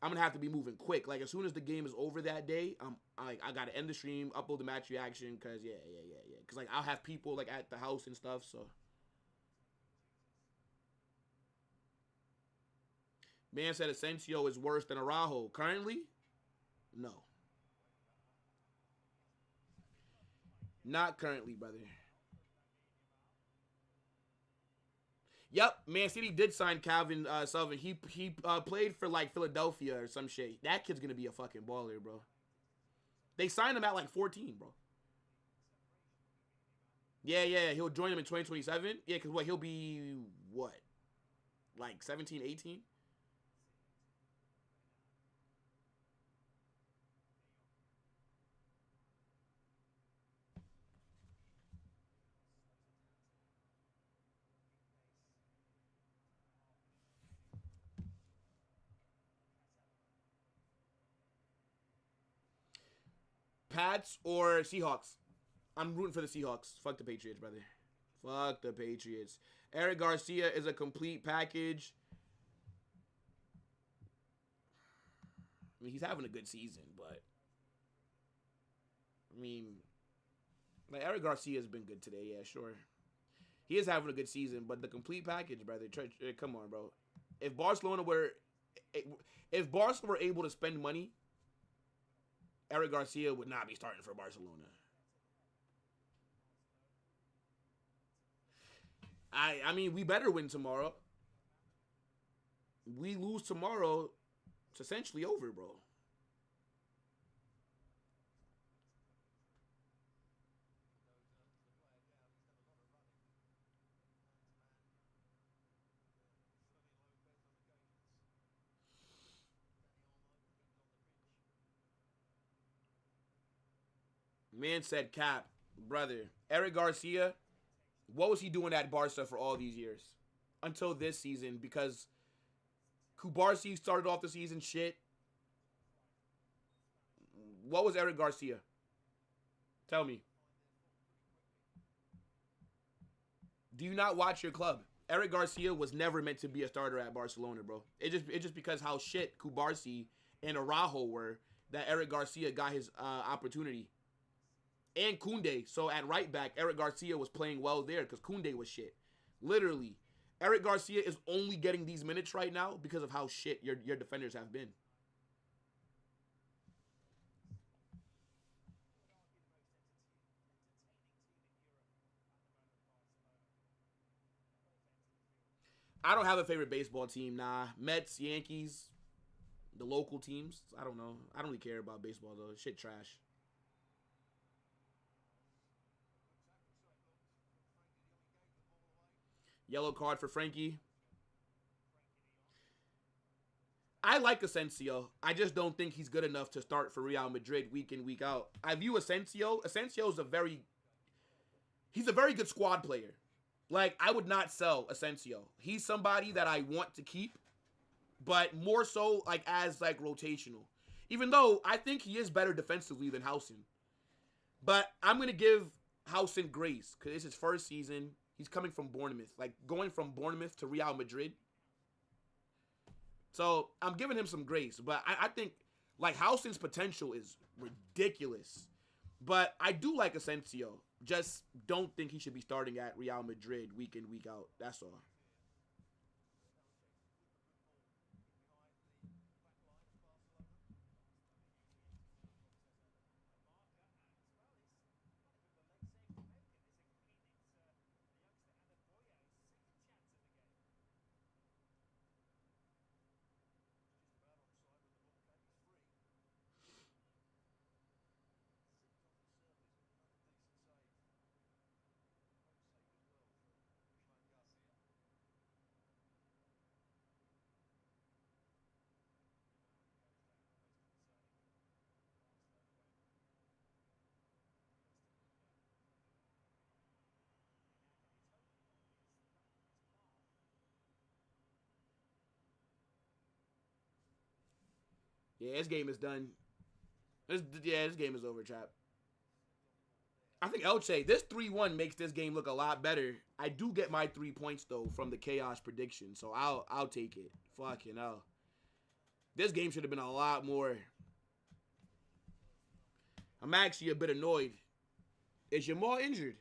I'm gonna have to be moving quick. Like as soon as the game is over that day, I gotta end the stream, upload the match reaction, cause yeah. Cause like I'll have people like at the house and stuff. So, man said Asensio is worse than Araujo currently. No, not currently, brother. Yep, Man City did sign Calvin Sullivan. He played for like Philadelphia or some shit. That kid's gonna be a fucking baller, bro. They signed him at like 14, bro. Yeah, he'll join them in 2027. Yeah, because what, he'll be, what, like 17, 18? Pats or Seahawks? I'm rooting for the Seahawks. Fuck the Patriots, brother. Fuck the Patriots. Eric Garcia is a complete package. I mean, he's having a good season, but I mean, like Eric Garcia has been good today. Yeah, sure. He is having a good season, but the complete package, brother. Come on, bro. If Barcelona were able to spend money, Eric Garcia would not be starting for Barcelona. I mean, we better win tomorrow. We lose tomorrow, it's essentially over, bro. Man said cap, brother. Eric Garcia, what was he doing at Barca for all these years? Until this season, because Kubarsi started off the season shit. What was Eric Garcia? Tell me. Do you not watch your club? Eric Garcia was never meant to be a starter at Barcelona, bro. It just because how shit Kubarsi and Araujo were that Eric Garcia got his opportunity. And Koundé. So at right back, Eric Garcia was playing well there because Koundé was shit. Literally. Eric Garcia is only getting these minutes right now because of how shit your defenders have been. I don't have a favorite baseball team, nah. Mets, Yankees, the local teams. I don't know. I don't really care about baseball, though. Shit trash. Yellow card for Frankie. I like Asensio. I just don't think he's good enough to start for Real Madrid week in, week out. I view Asensio. Asensio is he's a very good squad player. Like, I would not sell Asensio. He's somebody that I want to keep, but more so like as like rotational. Even though I think he is better defensively than Housen. But I'm going to give Housen grace because it's his first season. He's coming from Bournemouth. Like, going from Bournemouth to Real Madrid. So, I'm giving him some grace. But I think, like, Housen's potential is ridiculous. But I do like Asensio. Just don't think he should be starting at Real Madrid week in, week out. That's all. Yeah, this game is done. This game is over, Chap. I think Elche, this 3-1 makes this game look a lot better. I do get my 3 points, though, from the chaos prediction, so I'll take it. Fucking hell. This game should have been a lot more. I'm actually a bit annoyed. Is Yamal injured?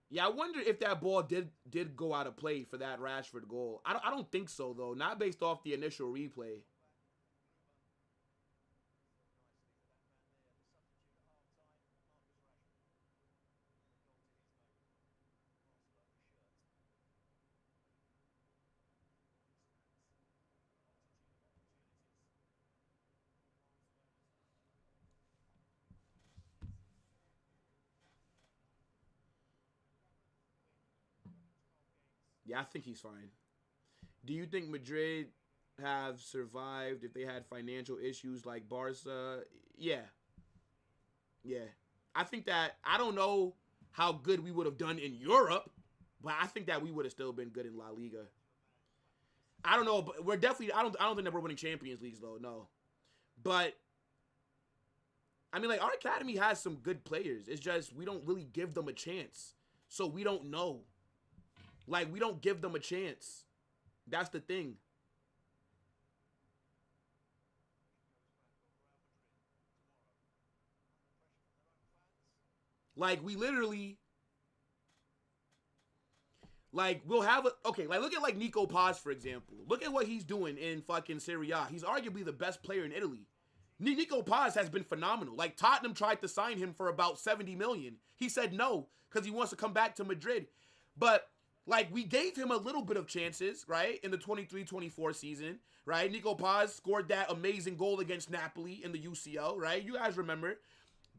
Yeah, I wonder if that ball did go out of play for that Rashford goal. I don't think so, though. Not based off the initial replay. Yeah, I think he's fine. Do you think Madrid have survived if they had financial issues like Barça? Yeah. Yeah. I think that, I don't know how good we would have done in Europe, but I think that we would have still been good in La Liga. I don't know, but we're definitely, I don't think that we're winning Champions Leagues, though, no. But, I mean, like, our academy has some good players. It's just, we don't really give them a chance. So we don't know. Like, we don't give them a chance. That's the thing. Like, we literally, like, we'll have a, okay, like, look at, like, Nico Paz, for example. Look at what he's doing in fucking Serie A. He's arguably the best player in Italy. Nico Paz has been phenomenal. Like, Tottenham tried to sign him for about 70 million. He said no, because he wants to come back to Madrid. But, like, we gave him a little bit of chances, right, in the 23-24 season, right? Nico Paz scored that amazing goal against Napoli in the UCL, right? You guys remember.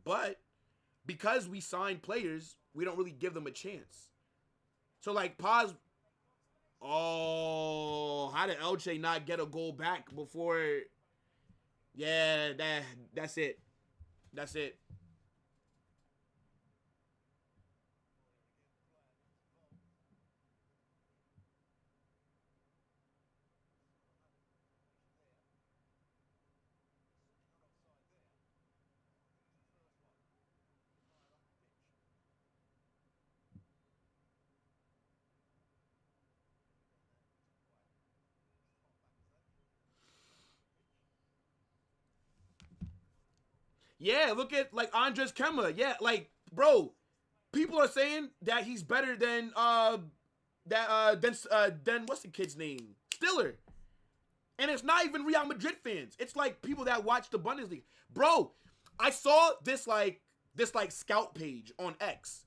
But because we sign players, we don't really give them a chance. So, like, Paz... Oh, how did Elche not get a goal back before... Yeah, that's it. That's it. Yeah, look at, like, Andres Kemmer. Yeah, like, bro, people are saying that he's better than what's the kid's name? Stiller. And it's not even Real Madrid fans. It's like people that watch the Bundesliga. Bro, I saw this scout page on X.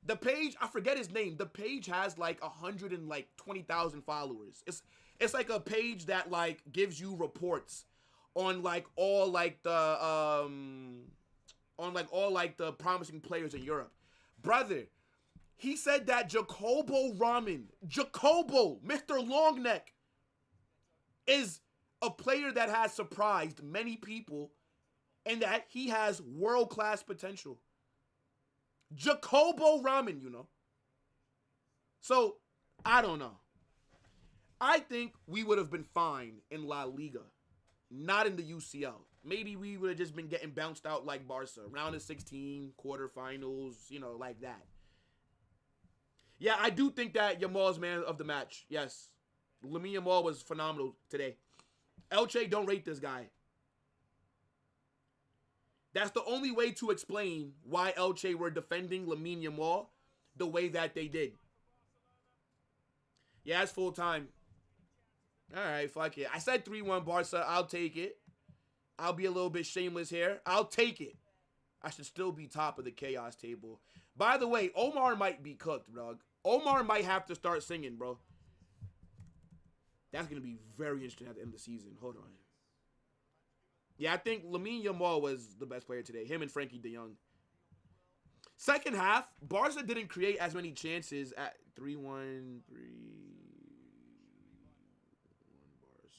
The page, I forget his name. The page has like 120,000 followers. It's like a page that like gives you reports on like all the promising players in Europe. Brother, he said that Jacobo Ramen, Mr. Longneck, is a player that has surprised many people and that he has world-class potential. Jacobo Ramen, you know. So, I don't know. I think we would have been fine in La Liga, not in the UCL. Maybe we would have just been getting bounced out like Barça, round of 16, quarterfinals, you know, like that. Yeah, I do think that Yamal's man of the match. Yes. Lamine Yamal was phenomenal today. Elche don't rate this guy. That's the only way to explain why Elche were defending Lamine Yamal the way that they did. Yeah, it's full time. All right, fuck it. I said 3-1 Barca. I'll take it. I'll be a little bit shameless here. I'll take it. I should still be top of the chaos table. By the way, Omar might be cooked, dog. Omar might have to start singing, bro. That's going to be very interesting at the end of the season. Hold on. Yeah, I think Lamine Yamal was the best player today. Him and Frankie de Jong. Second half, Barca didn't create as many chances at 3-1, 3-1 Barca.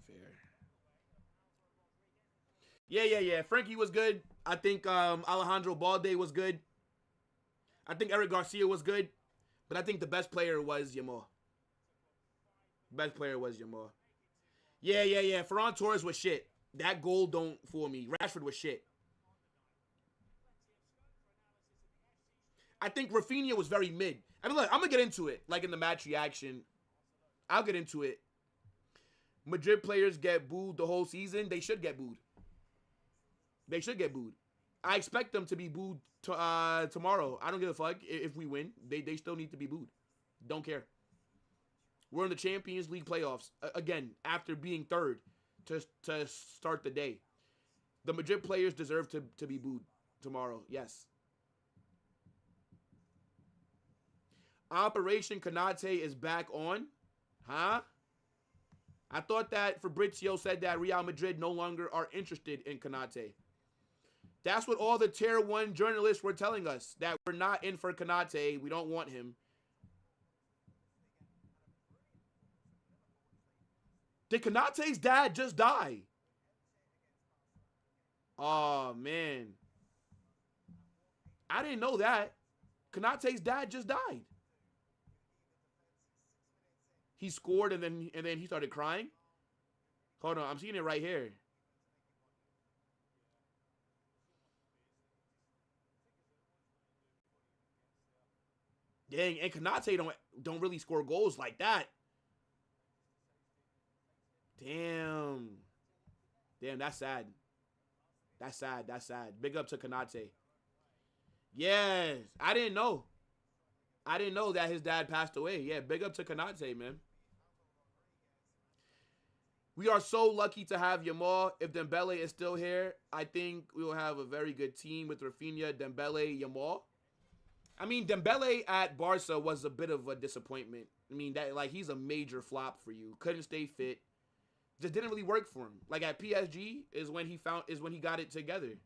Fair. Yeah. Frankie was good. I think Alejandro Balde was good. I think Eric Garcia was good. But I think the best player was Yamal. Best player was Yamal. Yeah. Ferran Torres was shit. That goal don't fool me. Rashford was shit. I think Rafinha was very mid. I mean, look, I'm going to get into it. Like in the match reaction. I'll get into it. Madrid players get booed the whole season. They should get booed. They should get booed. I expect them to be booed tomorrow. I don't give a fuck if we win. They still need to be booed. Don't care. We're in the Champions League playoffs. Again, after being third to start the day. The Madrid players deserve to be booed tomorrow. Yes. Operation Konate is back on. Huh? I thought that Fabrizio said that Real Madrid no longer are interested in Konate. That's what all the Tier 1 journalists were telling us. That we're not in for Konate. We don't want him. Did Konate's dad just die? Oh, man. I didn't know that. Konate's dad just died. He scored and then he started crying. Hold on, I'm seeing it right here. Dang, and Konate don't really score goals like that. Damn, that's sad. That's sad. Big up to Konate. Yes, I didn't know. I didn't know that his dad passed away. Yeah, big up to Konate, man. We are so lucky to have Yamal. If Dembele is still here, I think we will have a very good team with Rafinha, Dembele, Yamal. I mean, Dembele at Barca was a bit of a disappointment. I mean, he's a major flop for you. Couldn't stay fit. Just didn't really work for him. Like at PSG is when he got it together.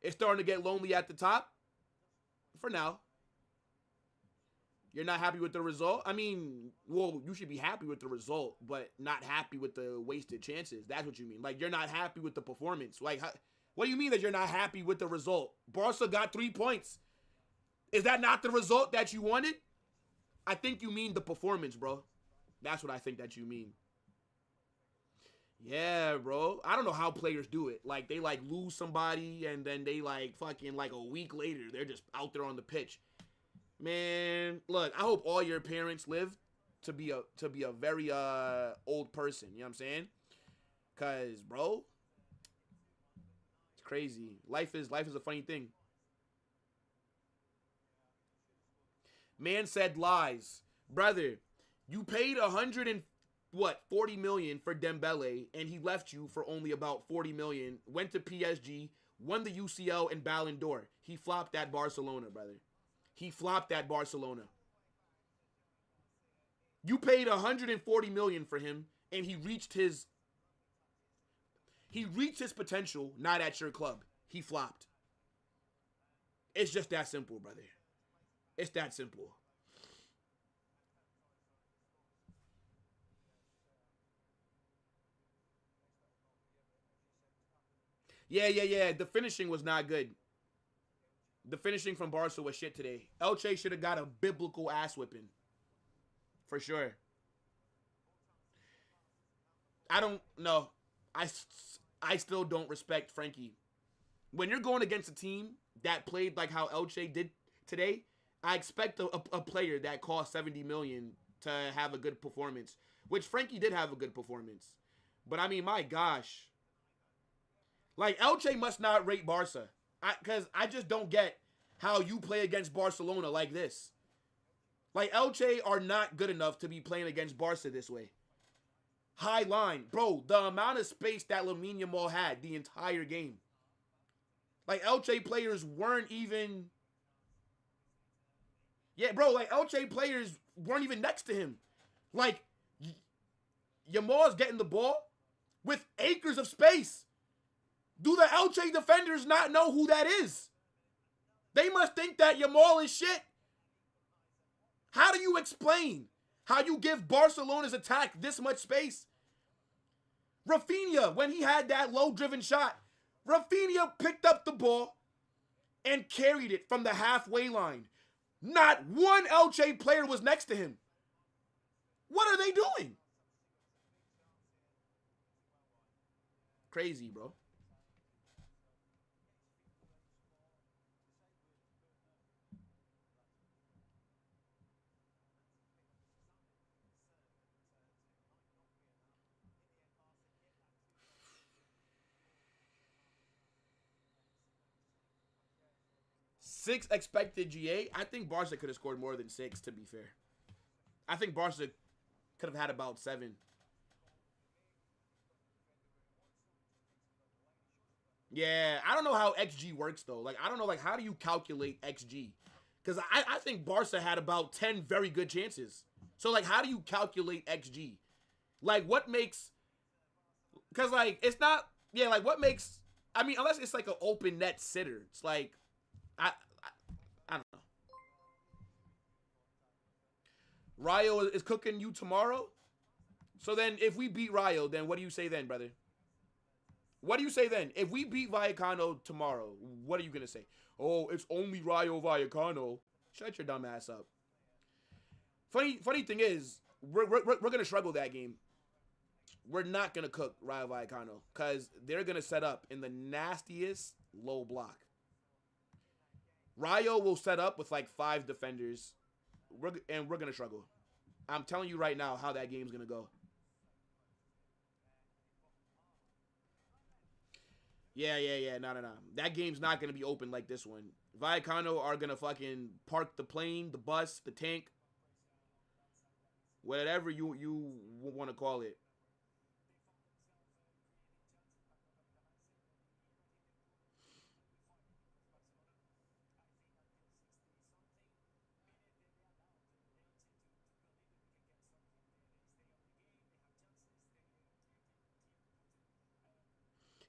It's starting to get lonely at the top. For now. You're not happy with the result? I mean, well, you should be happy with the result, but not happy with the wasted chances. That's what you mean. Like, you're not happy with the performance. Like, what do you mean that you're not happy with the result? Barca got 3 points. Is that not the result that you wanted? I think you mean the performance, bro. That's what I think that you mean. Yeah, bro. I don't know how players do it. Like, they, lose somebody, and then they, fucking, a week later, they're just out there on the pitch. Man, look, I hope all your parents live to be a very old person. You know what I'm saying? Cause, bro, it's crazy. Life is a funny thing. Man said lies, brother. You paid 40 million for Dembele, and he left you for only about 40 million. Went to PSG, won the UCL and Ballon d'Or. He flopped at Barcelona, brother. He flopped at Barcelona. You paid 140 million for him, and he reached his potential not at your club. He flopped. It's just that simple, brother. It's that simple. Yeah. The finishing was not good. The finishing from Barca was shit today. Elche should have got a biblical ass whipping. For sure. I don't know. I still don't respect Frankie. When you're going against a team that played like how Elche did today, I expect a player that cost 70 million to have a good performance. Which Frankie did have a good performance. But I mean, my gosh. Like, Elche must not rate Barca. Because I just don't get how you play against Barcelona like this. Like, Elche are not good enough to be playing against Barca this way. High line. Bro, the amount of space that Lamine Yamal had the entire game. Like, Elche players weren't even... Yeah, bro, like, Elche players weren't even next to him. Like, Yamal's getting the ball, with acres of space. Do the Elche defenders not know who that is? They must think that Yamal is shit. How do you explain how you give Barcelona's attack this much space? Rafinha, when he had that low-driven shot, Rafinha picked up the ball and carried it from the halfway line. Not one Elche player was next to him. What are they doing? Crazy, bro. Six expected GA. I think Barca could have scored more than 6, to be fair. I think Barca could have had about 7. Yeah, I don't know how XG works, though. Like, I don't know, like, how do you calculate XG? Because I think Barca had about 10 very good chances. So, like, how do you calculate XG? Like, what makes... Because, like, it's not... Yeah, like, what makes... I mean, unless it's, like, an open net sitter. It's like... I don't know. Rayo is cooking you tomorrow? So then, if we beat Rayo, then what do you say then, brother? What do you say then? If we beat Vallecano tomorrow, what are you going to say? Oh, it's only Rayo Vallecano. Shut your dumb ass up. Funny thing is, we're going to struggle that game. We're not going to cook Rayo Vallecano because they're going to set up in the nastiest low block. Rayo will set up with like 5 defenders, and we're going to struggle. I'm telling you right now how that game's going to go. Yeah. No. That game's not going to be open like this one. Vallecano are going to fucking park the plane, the bus, the tank, whatever you want to call it.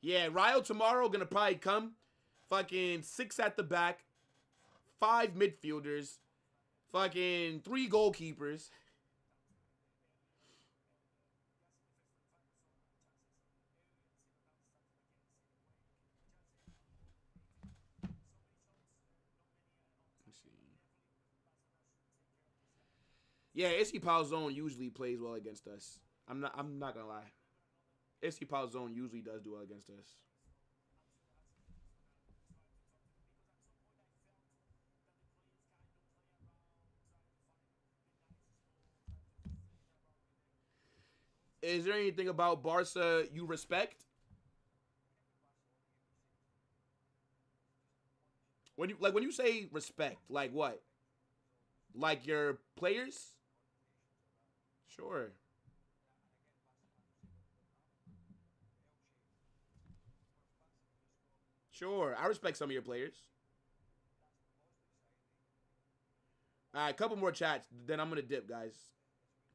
Yeah, Rayo tomorrow going to probably come. Fucking 6 at the back. 5 midfielders. Fucking 3 goalkeepers. Let's see. Yeah, Issy Palzone usually plays well against us. I'm not gonna lie. Issy Palzone usually does do well against us. Is there anything about Barca you respect? When you say respect, like what? Like your players? Sure. Sure. I respect some of your players. All right, couple more chats, then I'm going to dip, guys.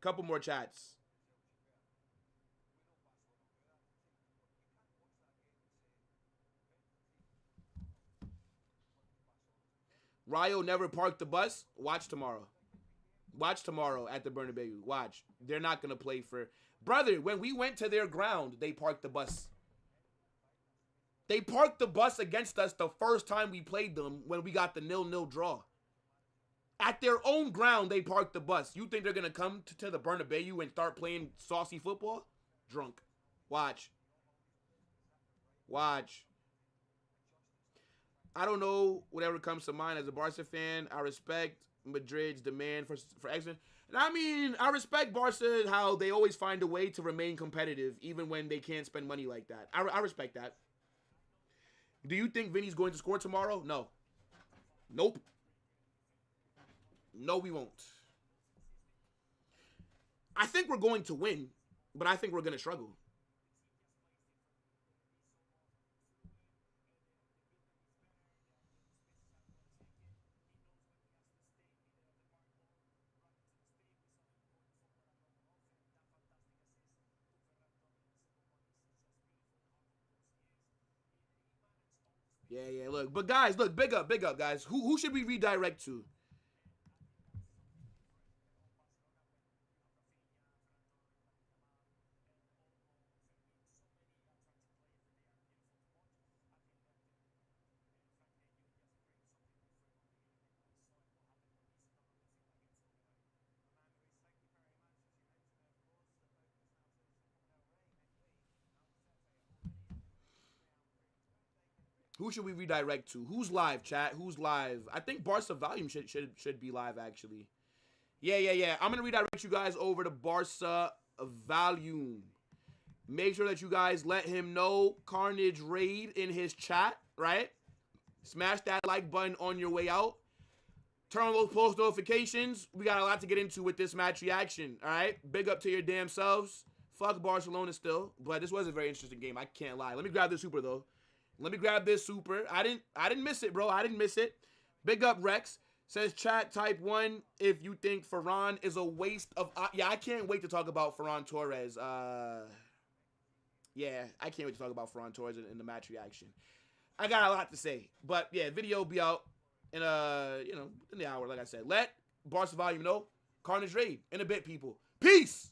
Couple more chats. Rayo never parked the bus. Watch tomorrow. Watch tomorrow at the Bernabeu. Watch. They're not going to play for... Brother, when we went to their ground, they parked the bus. They parked the bus against us the first time we played them when we got the 0-0 draw. At their own ground, they parked the bus. You think they're going to come to the Bernabeu and start playing saucy football? Drunk. Watch. Watch. I don't know whatever comes to mind as a Barca fan. I respect Madrid's demand for excellence. And I mean, I respect Barca, how they always find a way to remain competitive even when they can't spend money like that. I respect that. Do you think Vinny's going to score tomorrow? No. Nope. No, we won't. I think we're going to win, but I think we're going to struggle. Yeah. Look, but guys, look, big up, guys. Who should we redirect to? Who should we redirect to? Who's live, chat? Who's live? I think Barça Volume should be live, actually. Yeah. I'm going to redirect you guys over to Barça Volume. Make sure that you guys let him know Carnage Raid in his chat, right? Smash that like button on your way out. Turn on those post notifications. We got a lot to get into with this match reaction, all right? Big up to your damn selves. Fuck Barcelona still, but this was a very interesting game. I can't lie. Let me grab this super, though. Let me grab this super. I didn't miss it, bro. I didn't miss it. Big up, Rex. Says chat type 1 if you think Ferran is a waste of... yeah, I can't wait to talk about Ferran Torres. Yeah, I can't wait to talk about Ferran Torres in the match reaction. I got a lot to say. But, yeah, video will be out in, in the hour, like I said. Let Barça Volume know. Carnage Raid in a bit, people. Peace!